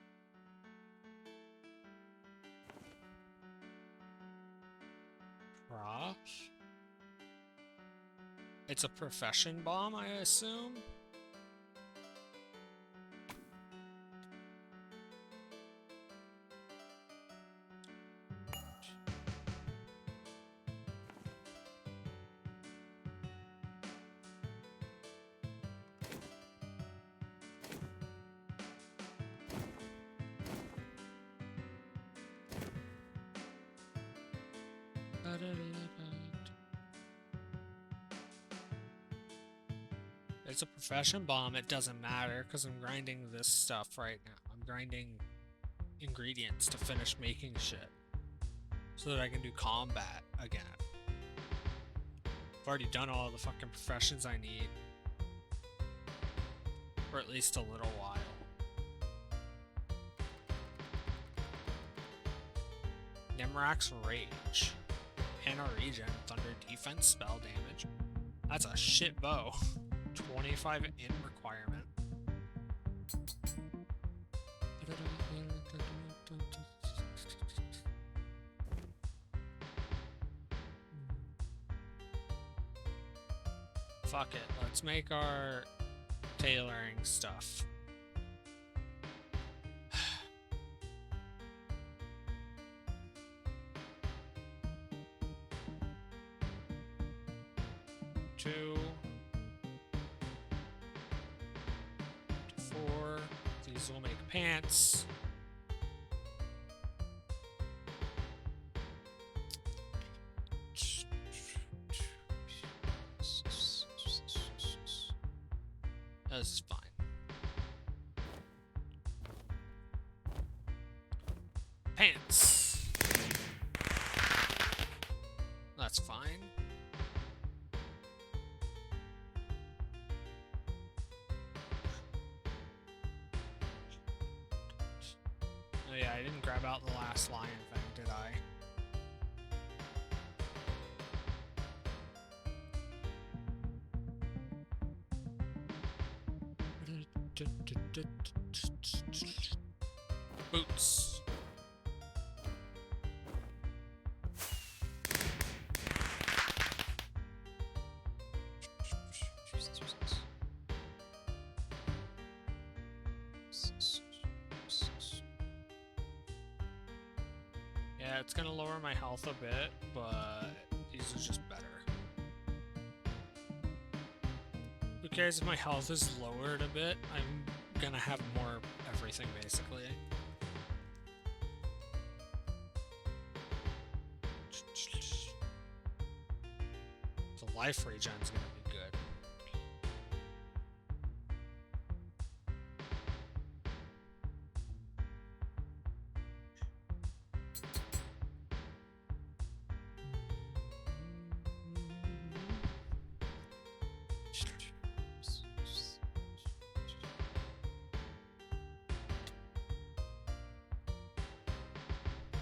Prof? It's a profession bomb, I assume? It's a profession bomb, it doesn't matter, because I'm grinding this stuff right now. I'm grinding ingredients to finish making shit, so that I can do combat again. I've already done all the fucking professions I need. For at least a little while. Nemrak's Rage. Mana regen, thunder defense, spell damage. That's a shit bow. 25 in requirement. Fuck it, let's make our tailoring stuff. Two. 4. These will make pants. This is fine. Pants. That's fine. Oh yeah, I didn't grab out the last lion thing, did I? Boots. Yeah, it's gonna lower my health a bit, but these are just better. Who cares if my health is lowered a bit? I'm gonna have more everything, basically. The life regen's gonna be good.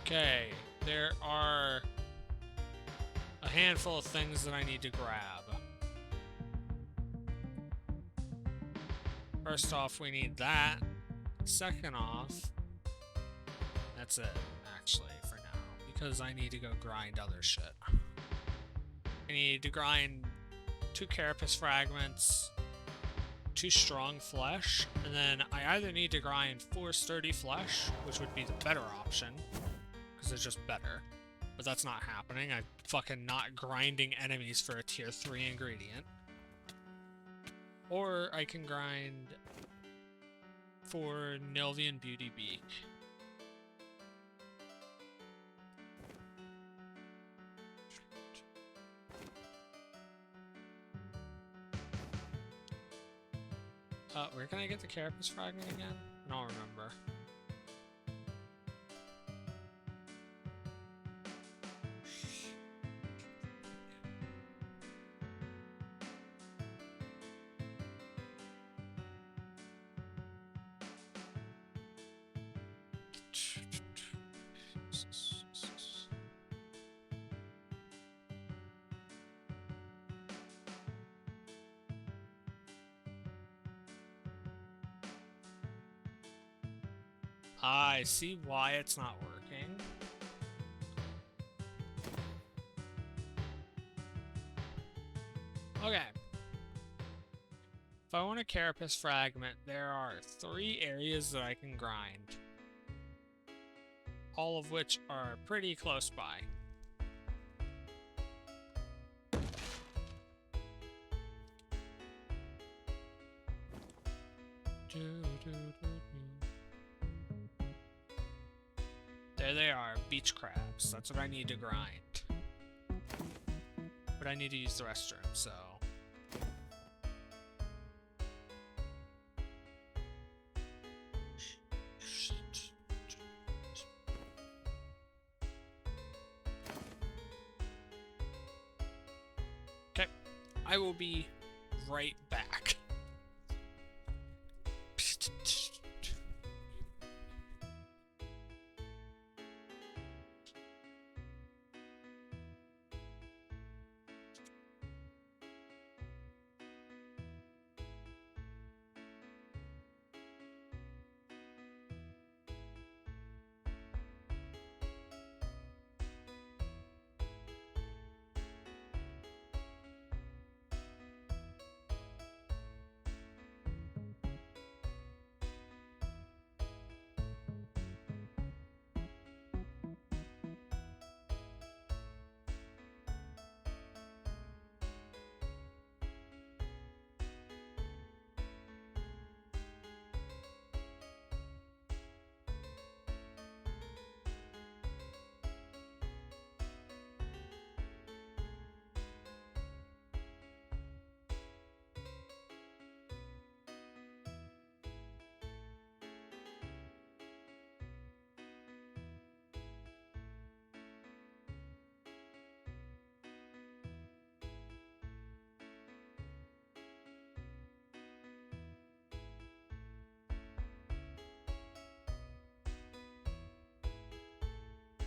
Okay, there are a handful of things that I need to grab. First off, we need that. Second off, that's it, actually, for now, because I need to go grind other shit. I need to grind 2 carapace fragments, 2 strong flesh, and then I either need to grind 4 sturdy flesh, which would be the better option, because it's just better. But that's not happening. I'm fucking not grinding enemies for a tier 3 ingredient. Or I can grind for Nilvian Beauty Beak. Where can I get the carapace fragment again? I don't remember. I see why it's not working. Okay. If I want a carapace fragment, there are 3 areas that I can grind. All of which are pretty close by. There they are, beach crabs. That's what I need to grind. But I need to use the restroom, so... Okay, I will be right back.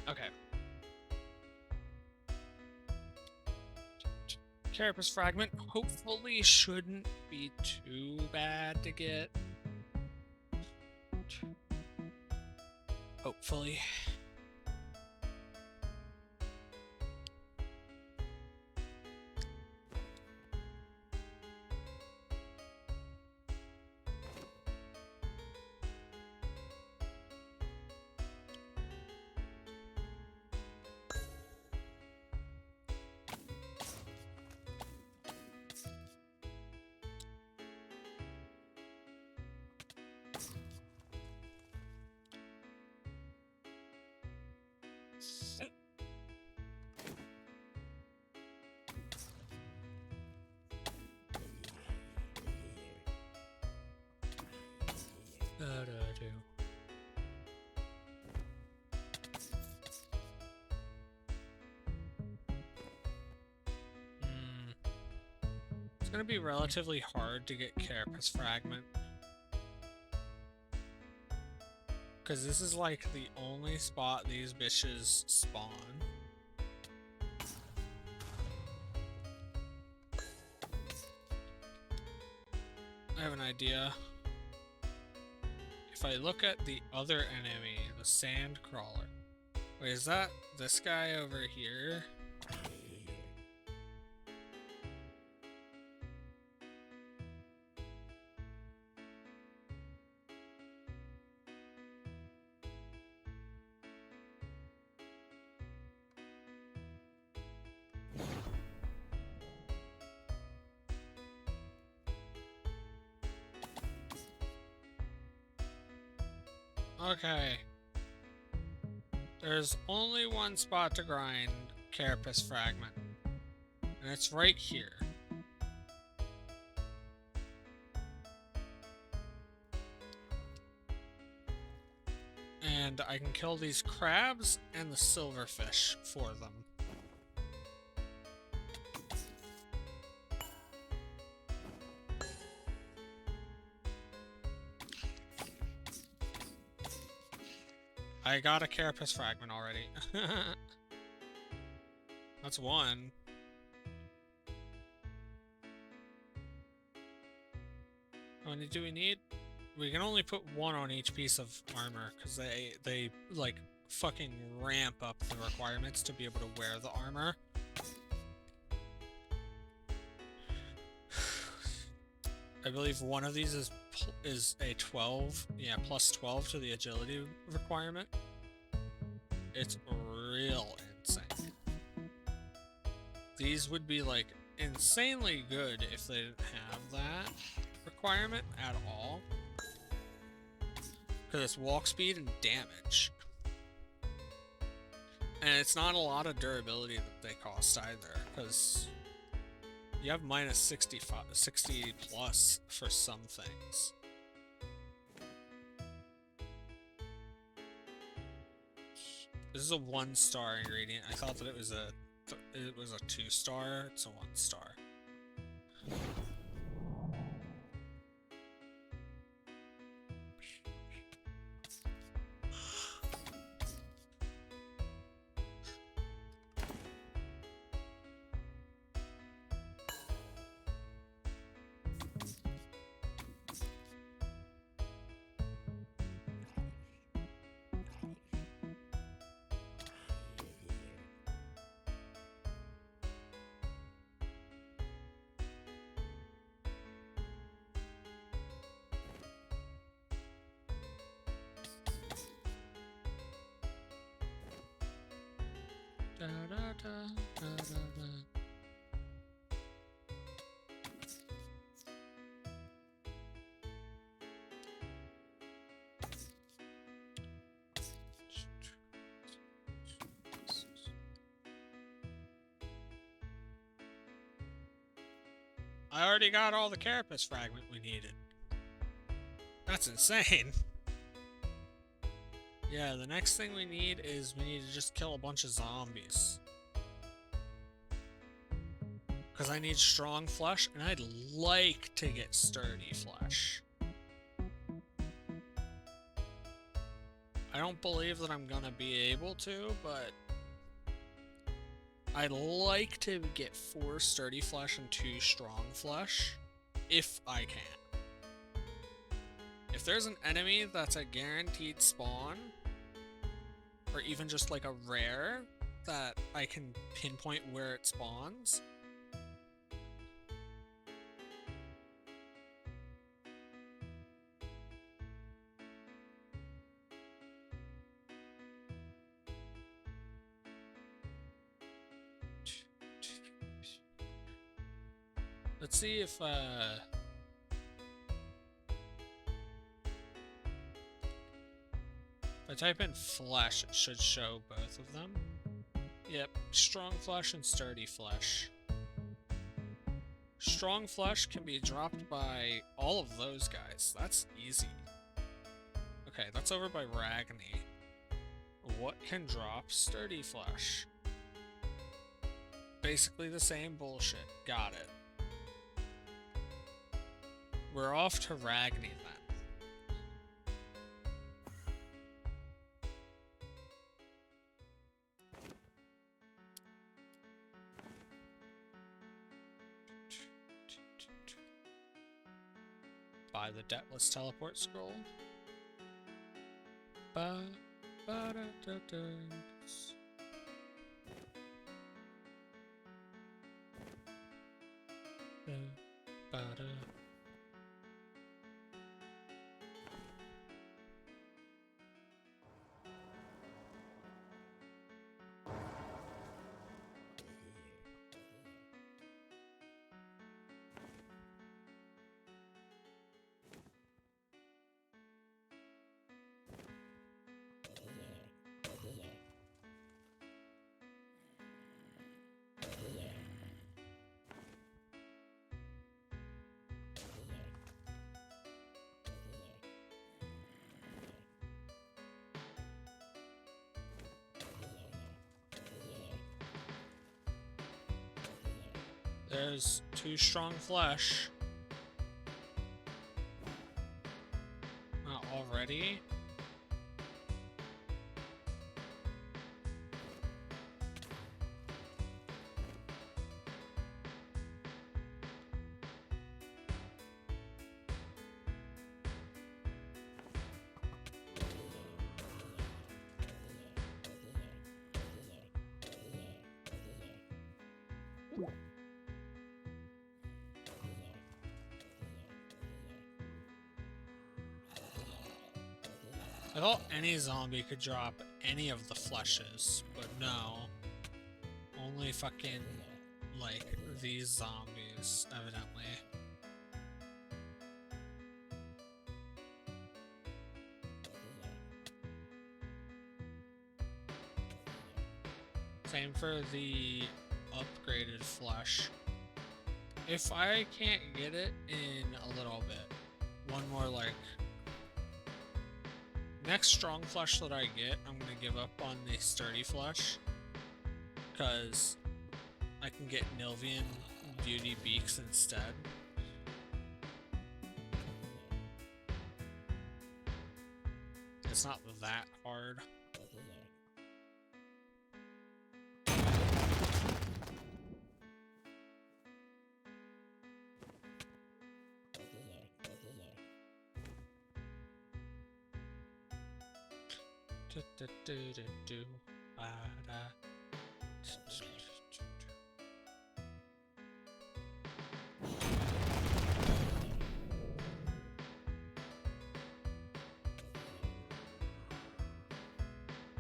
Okay. Carapace fragment hopefully shouldn't be too bad to get. out. Hopefully. It's gonna be relatively hard to get Carapace Fragment. Because this is like the only spot these bitches spawn. I have an idea. If I look at the other enemy, the sand crawler. Wait, is that this guy over here? Okay. There's only one spot to grind Carapace Fragment. And it's right here. And I can kill these crabs and the silverfish for them. I got a Carapace Fragment already. That's one. How many do we need? We can only put one on each piece of armor, because they like, fucking ramp up the requirements to be able to wear the armor. I believe one of these is a 12, yeah, plus 12 to the agility requirement. It's real insane. These would be like insanely good if they didn't have that requirement at all. Because it's walk speed and damage. And it's not a lot of durability that they cost either, because you have minus 60 plus for some things. This is a 1-star ingredient. I thought that it was a 2-star. It's a 1-star. Da, da, da, da, da, da. I already got all the Carapace Fragment we needed. That's insane. Yeah, the next thing we need is we need to just kill a bunch of zombies. Because I need strong flesh, and I'd like to get sturdy flesh. I don't believe that I'm gonna be able to, but I'd like to get 4 sturdy flesh and 2 strong flesh, if I can. If there's an enemy that's a guaranteed spawn, or even just like a rare that I can pinpoint where it spawns, let's see if I type in flesh, it should show both of them. Yep, strong flesh and sturdy flesh. Strong flesh can be dropped by all of those guys. That's easy. Okay, that's over by Ragni. What can drop sturdy flesh? Basically the same bullshit. Got it. We're off to Ragni then. Buy the Debtless Teleport Scroll. Ba, ba, da, da, da. Ba, da. There's 2 strong flesh. Not already. I thought any zombie could drop any of the fleshes, but no. Only fucking, like, these zombies, evidently. Same for the upgraded flesh. If I can't get it in a little bit, one more, like, next strong flesh that I get, I'm gonna give up on the sturdy flesh, because I can get Nilvian beauty beaks instead. It's not that hard.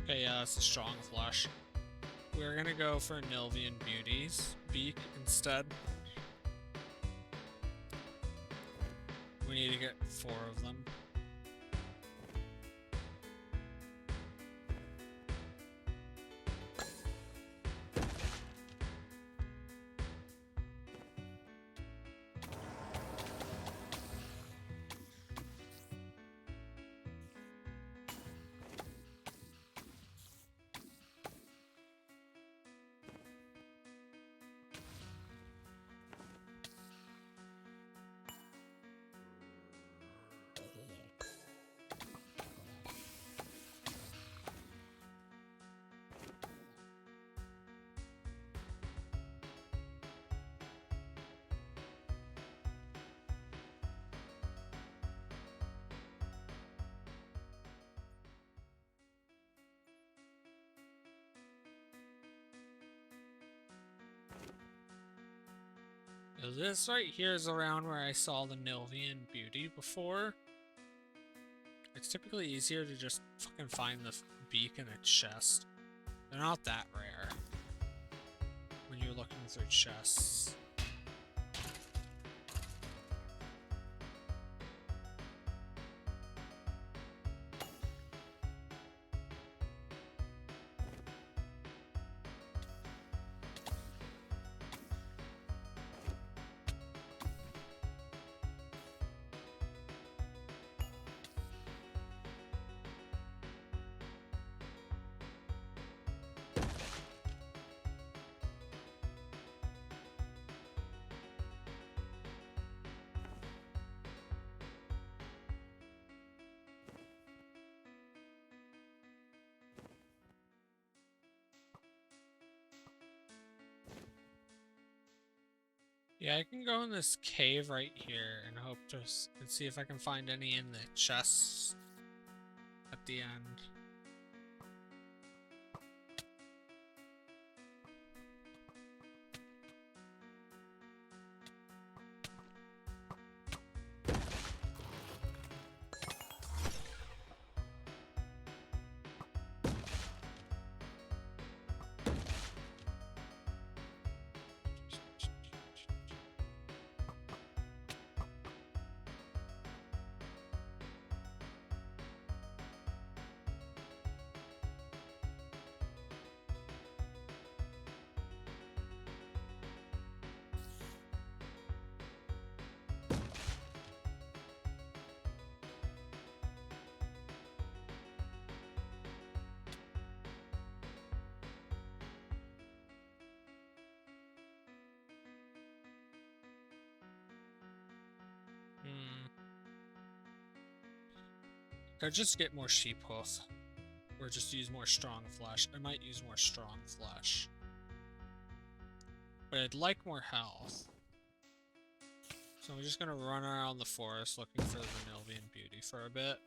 Okay, yeah, that's a strong flush. We're gonna go for Nilvian Beauty's beak instead. We need to get 4 of them. So this right here is around where I saw the Nilvian Beauty before. It's typically easier to just fucking find the beak in a chest. They're not that rare when you're looking through chests. Yeah, I can go in this cave right here and hope to and see if I can find any in the chests at the end. Or just get more sheep hoof. Or just use more strong flesh. I might use more strong flesh. But I'd like more health. So I'm just gonna run around the forest looking for the Nilvian Beauty for a bit.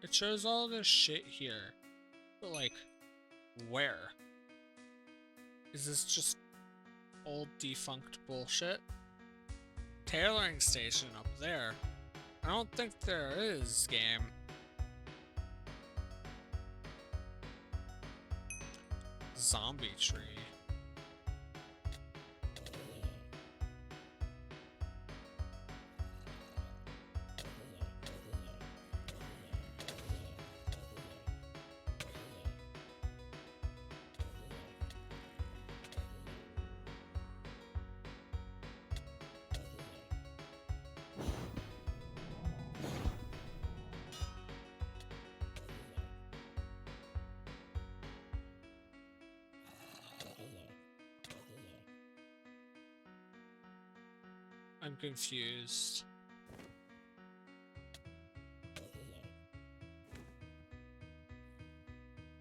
It shows all this shit here. But like, where? Is this just old defunct bullshit? Tailoring station up there. I don't think there is, game. Zombie tree. I'm confused.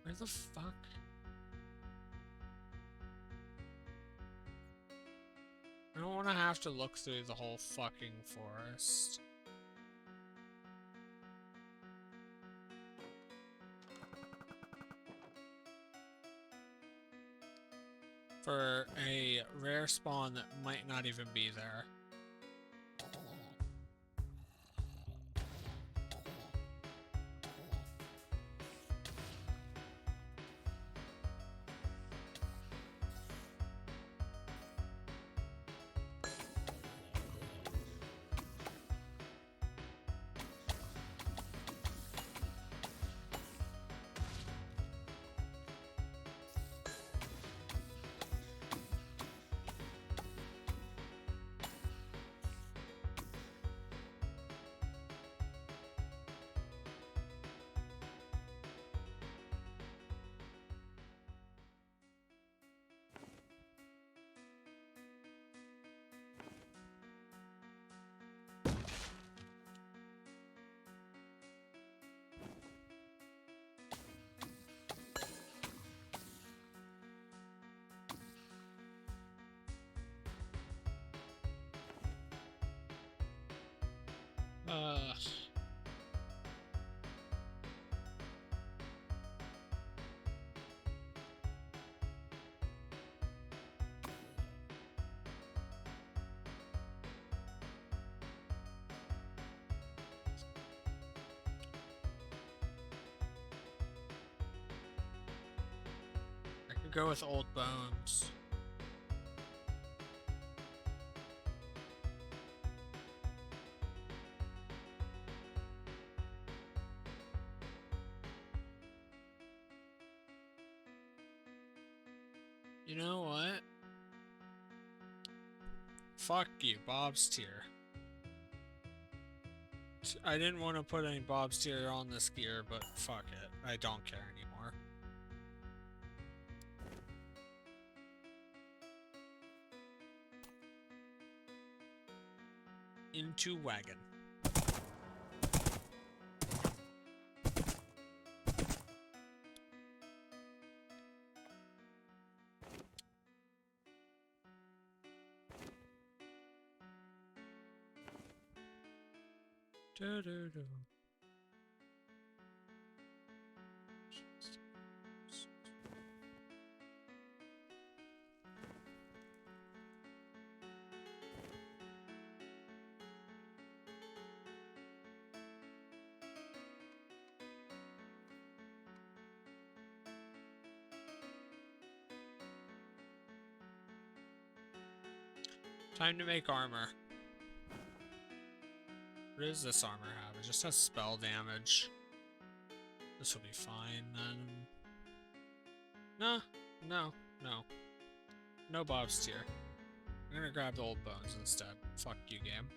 Where the fuck? I don't want to have to look through the whole fucking forest. For a rare spawn that might not even be there. Go with old bones. You know what? Fuck you, Bob's tier. I didn't want to put any Bob's tier on this gear, but fuck it. I don't care anymore. Into wagon. Do, do, do. Time to make armor. What does this armor have? It just has spell damage. This will be fine then. No, no, no. No Bob's tier. I'm gonna grab the old bones instead. Fuck you, game.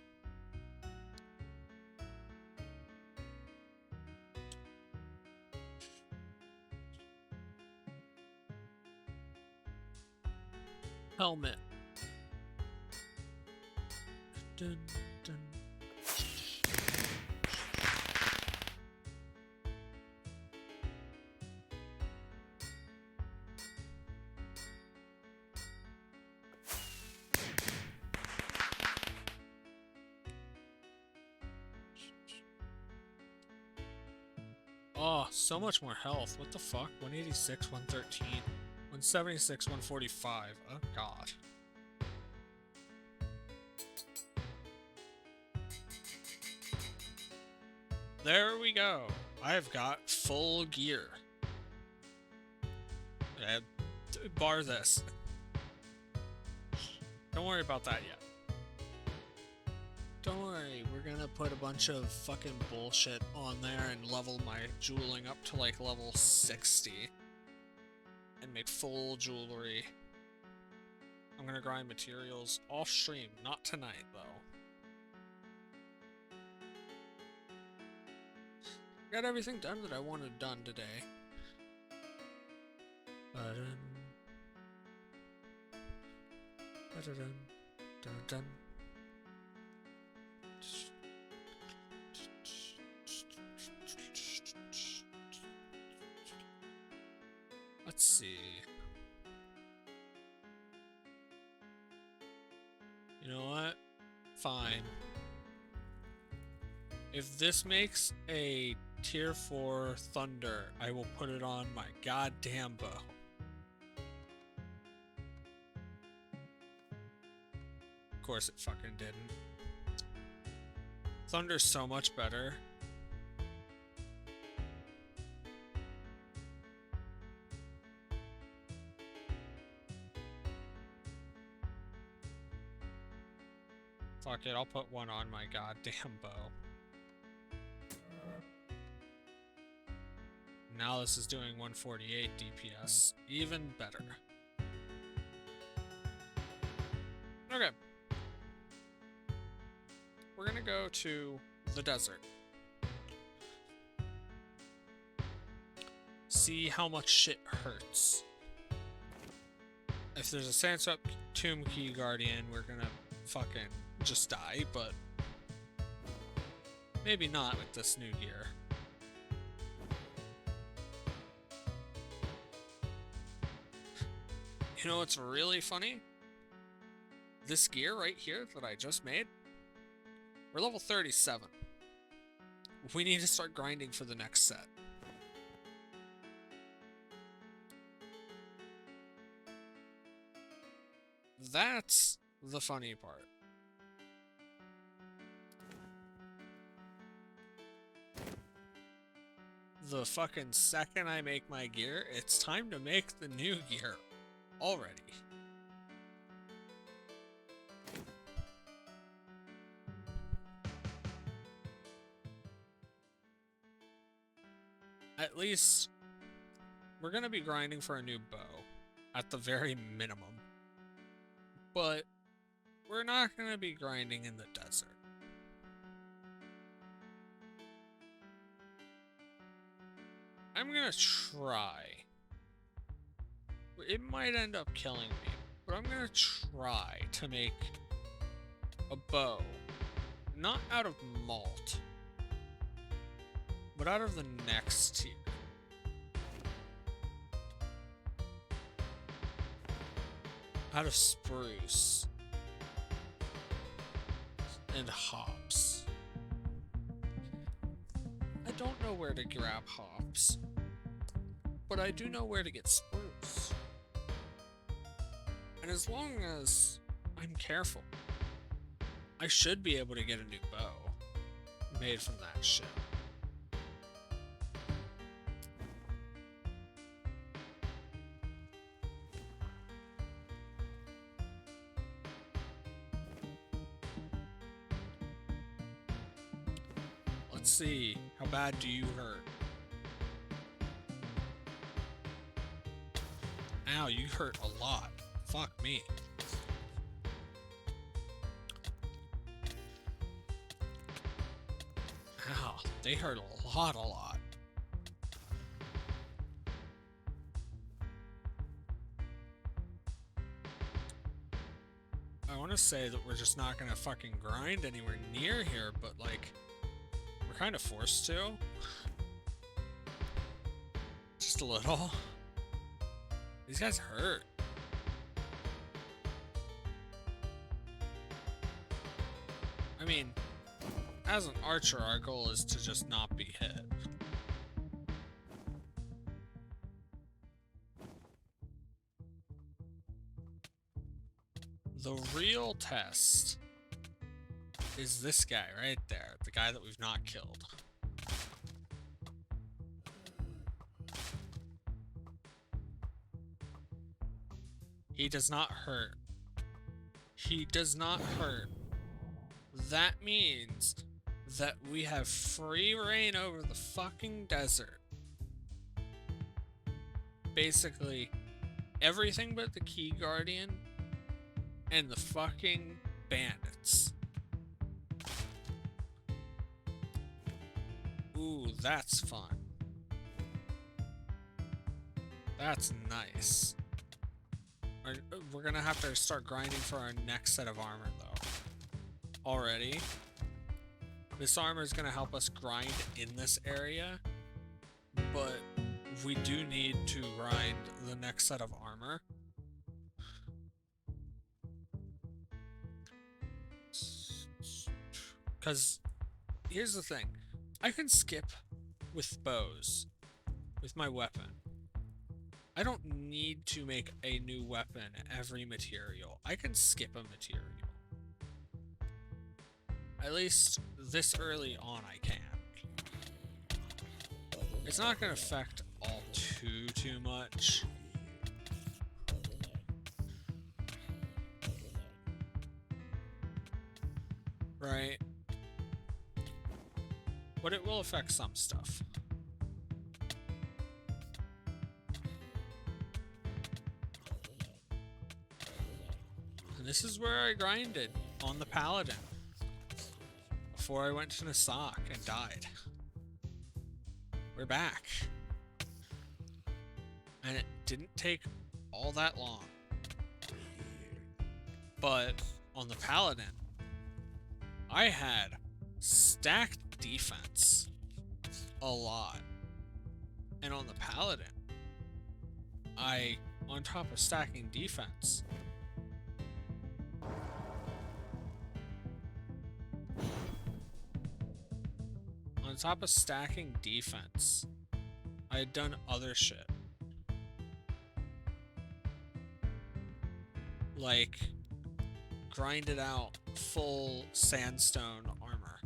Helmet. Dun, dun. Oh, so much more health. What the fuck? 186, 113, 176, 145. Oh god. There we go. I've got full gear. Bar this. Don't worry about that yet. Don't worry, we're gonna put a bunch of fucking bullshit on there and level my jeweling up to like level 60. And make full jewelry. I'm gonna grind materials off stream, not tonight though. Got everything done that I wanted done today. Let's see. You know what? Fine. If this makes a tier 4 thunder, I will put it on my goddamn bow. Of course it fucking didn't. Thunder's so much better. Fuck it, I'll put one on my goddamn bow. Now this is doing 148 DPS. Even better. Okay. We're gonna go to the desert. See how much shit hurts. If there's a Sandstorm Tomb Key Guardian, we're gonna fucking just die, but maybe not with this new gear. You know what's really funny? This gear right here that I just made, we're level 37. We need to start grinding for the next set. That's the funny part. the fucking second I make my gear, it's time to make the new gear already. At least we're gonna be grinding for a new bow at the very minimum. But we're not gonna be grinding in the desert. I'm gonna try. It might end up killing me, but I'm gonna try to make a bow, not out of malt, but out of the next tier. Out of spruce and hops. I don't know where to grab hops, but I do know where to get spruce. And as long as I'm careful, I should be able to get a new bow made from that shit. Let's see, how bad do you hurt? Ow, you hurt a lot. Fuck me. Ow, they hurt a lot. I want to say that we're just not gonna fucking grind anywhere near here, but like, we're kind of forced to. Just a little. These guys hurt. I mean, as an archer, our goal is to just not be hit. The real test is this guy right there, the guy that we've not killed. He does not hurt. He does not hurt. That means that we have free reign over the fucking desert. Basically, everything but the Key Guardian and the fucking bandits. Ooh, that's fun. That's nice. We're gonna have to start grinding for our next set of armor, though. Already. This armor is gonna help us grind in this area, but we do need to grind the next set of armor. Because here's the thing. I can skip with bows, with my weapon. I don't need to make a new weapon every material. I can skip a material. At least this early on I can. It's not going to affect all too much. Right? But it will affect some stuff. And this is where I grinded on the Paladin before I went to Nasak and died. We're back. And it didn't take all that long. But on the Paladin, I had stacked defense a lot. And on the Paladin, on top of stacking defense, I had done other shit. Like, grinded out full sandstone armor,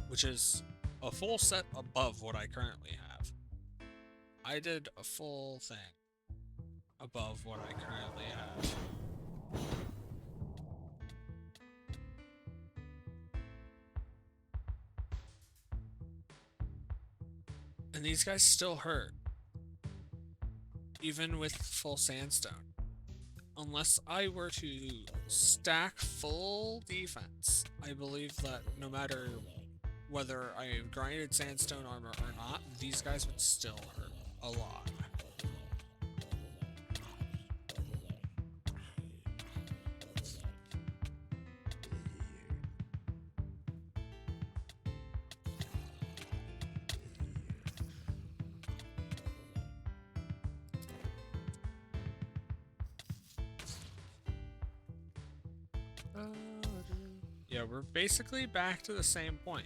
which is a a full set above what I currently have. I did a full thing above what I currently have. And these guys still hurt, even with full sandstone. Unless I were to stack full defense, I believe that no matter whether I grinded sandstone armor or not, these guys would still hurt a lot. Yeah, we're basically back to the same point.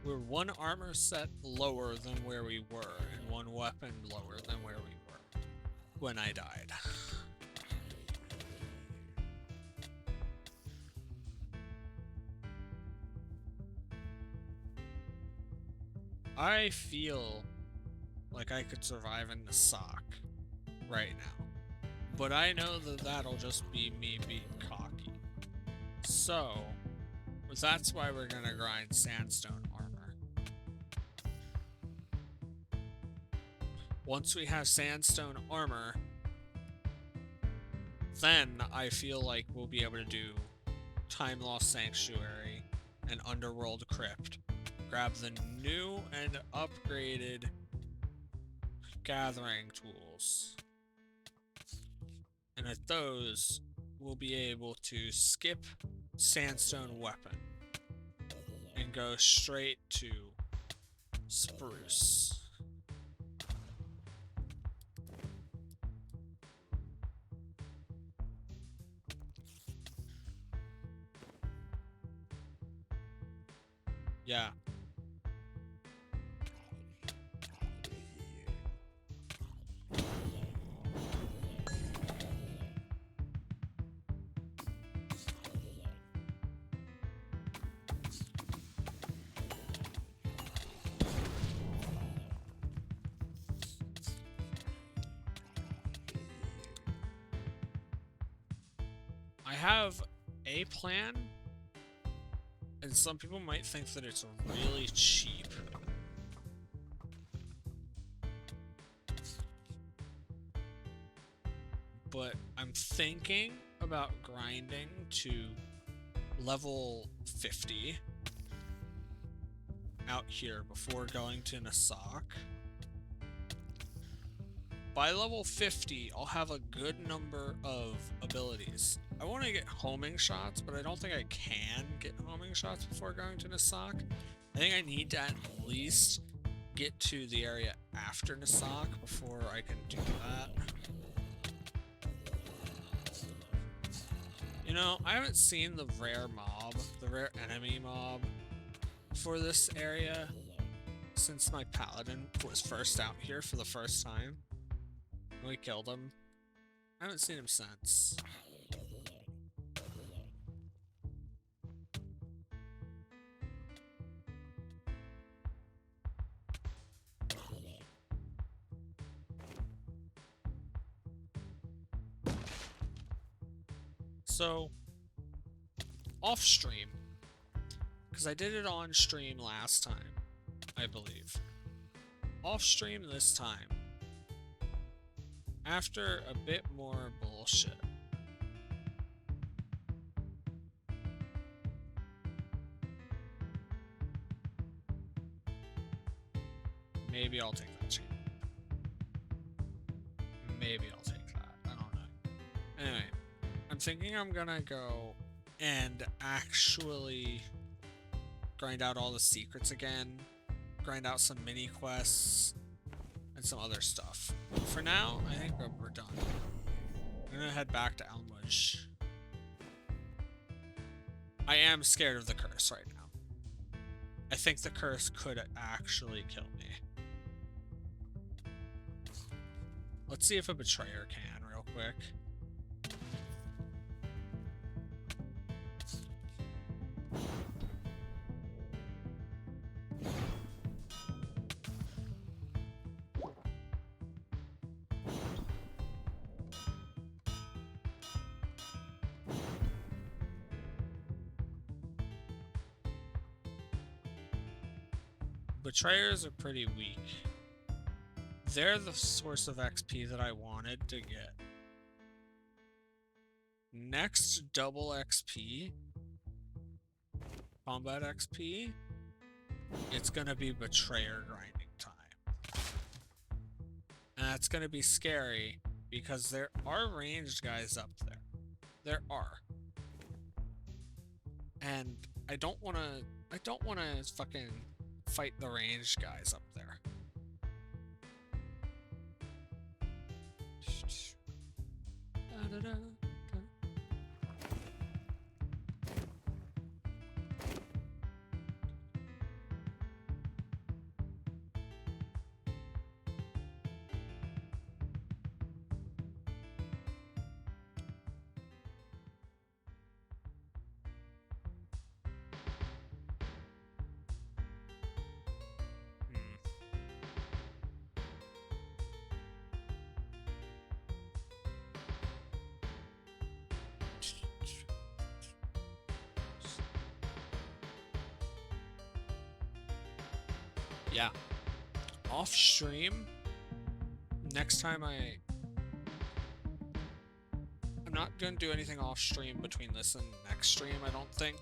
We're one armor set lower than where we were, and one weapon lower than where we were when I died. I feel like I could survive in the sock right now, but I know that that'll just be me being cocky. So, that's why we're gonna grind sandstone armor. Once we have sandstone armor, then I feel like we'll be able to do Time Lost Sanctuary and Underworld Crypt. Grab the new and upgraded gathering tools. And at those, we'll be able to skip sandstone weapon and go straight to spruce. Yeah. I have a plan, and some people might think that it's really cheap. But I'm thinking about grinding to level 50 out here before going to Nasak. By level 50, I'll have a good number of abilities. I want to get homing shots, but I don't think I can get homing shots before going to Nasak. I think I need to at least get to the area after Nasak before I can do that. You know, I haven't seen the rare mob, the rare enemy mob for this area since my paladin was first out here for the first time. We killed him. I haven't seen him since. So, off stream, because I did it on stream last time, I believe. Off stream this time, after a bit more bullshit, maybe I'll take that chance. Maybe I'll take that. I don't know. Anyway, I'm thinking I'm gonna go and actually grind out all the secrets again, grind out some mini quests, and some other stuff. For now, I think we're done. I'm gonna head back to Elmuj. I am scared of the curse right now. I think the curse could actually kill me. Let's see if a betrayer can real quick. Betrayers are pretty weak. They're the source of XP that I wanted to get. Next double XP, combat XP, it's gonna be Betrayer grinding time. And that's gonna be scary because there are ranged guys up there. There are. And I don't wanna fucking fight the ranged guys up there. Yeah. Off stream, next time I'm not gonna do anything off stream between this and next stream, I don't think.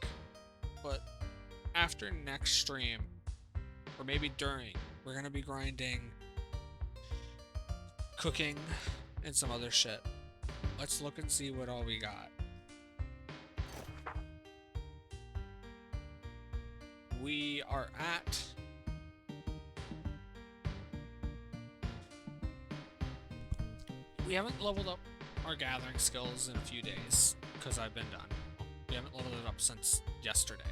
But after next stream, or maybe during, we're gonna be grinding, cooking, and some other shit. Let's look and see what all we got. We are at we haven't leveled up our gathering skills in a few days, because I've been done. We haven't leveled it up since yesterday,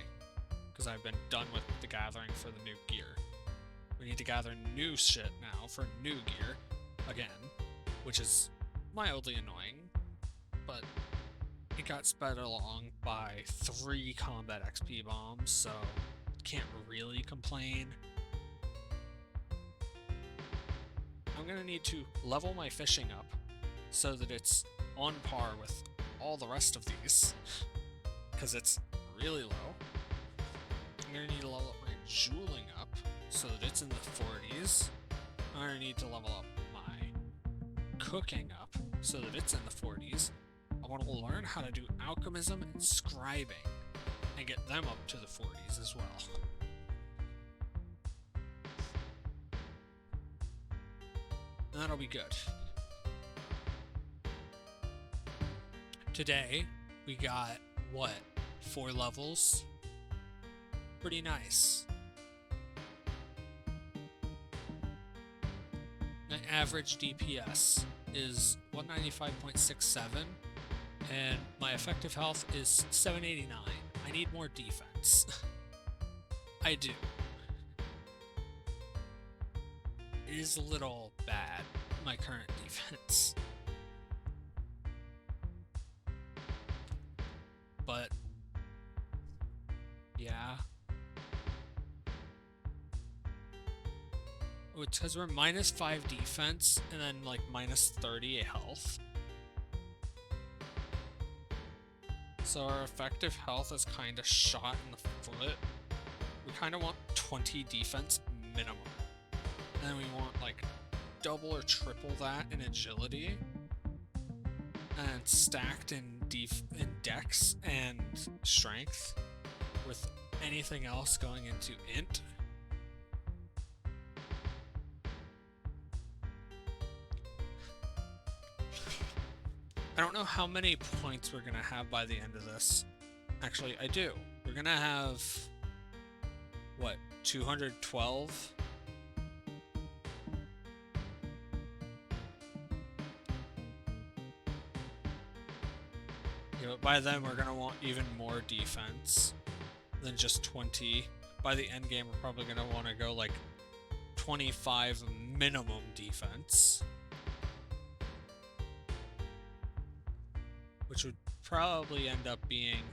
because I've been done with the gathering for the new gear. We need to gather new shit now for new gear, again, which is mildly annoying, but it got sped along by 3 combat XP bombs, so can't really complain. I'm gonna need to level my fishing up so that it's on par with all the rest of these, because it's really low. I'm gonna need to level up my jeweling up so that it's in the 40s. I'm gonna need to level up my cooking up so that it's in the 40s. I want to learn how to do alchemism and scribing and get them up to the 40s as well. And that'll be good. Today, we got, what, 4 levels? Pretty nice. My average DPS is 195.67, and my effective health is 789. I need more defense. I do. It is a little bad, my current defense. But, yeah. Oh, it says we're -5 defense, and then like -30 health. So our effective health is kind of shot in the foot. We kind of want 20 defense minimum. And then we want like double or triple that in agility. And stacked in dex and strength, with anything else going into int. I don't know how many points we're gonna have by the end of this. Actually, I do. We're gonna have, what, 212? Yeah, but by then we're gonna want even more defense than just 20. By the end game, we're probably gonna want to go like 25 minimum defense, which would probably end up being,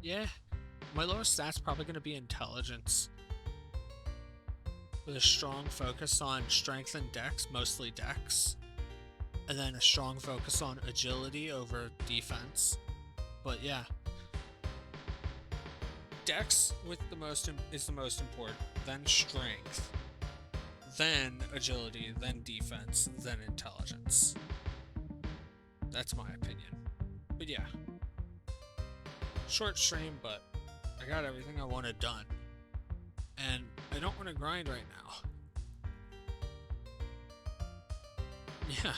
yeah, my lowest stat's probably going to be intelligence, with a strong focus on strength and dex, mostly dex, and then a strong focus on agility over defense. But yeah, Dex is the most important, then strength, then agility, then defense, then intelligence. That's my opinion. But yeah. Short stream, but I got everything I wanted done. And I don't want to grind right now. Yeah.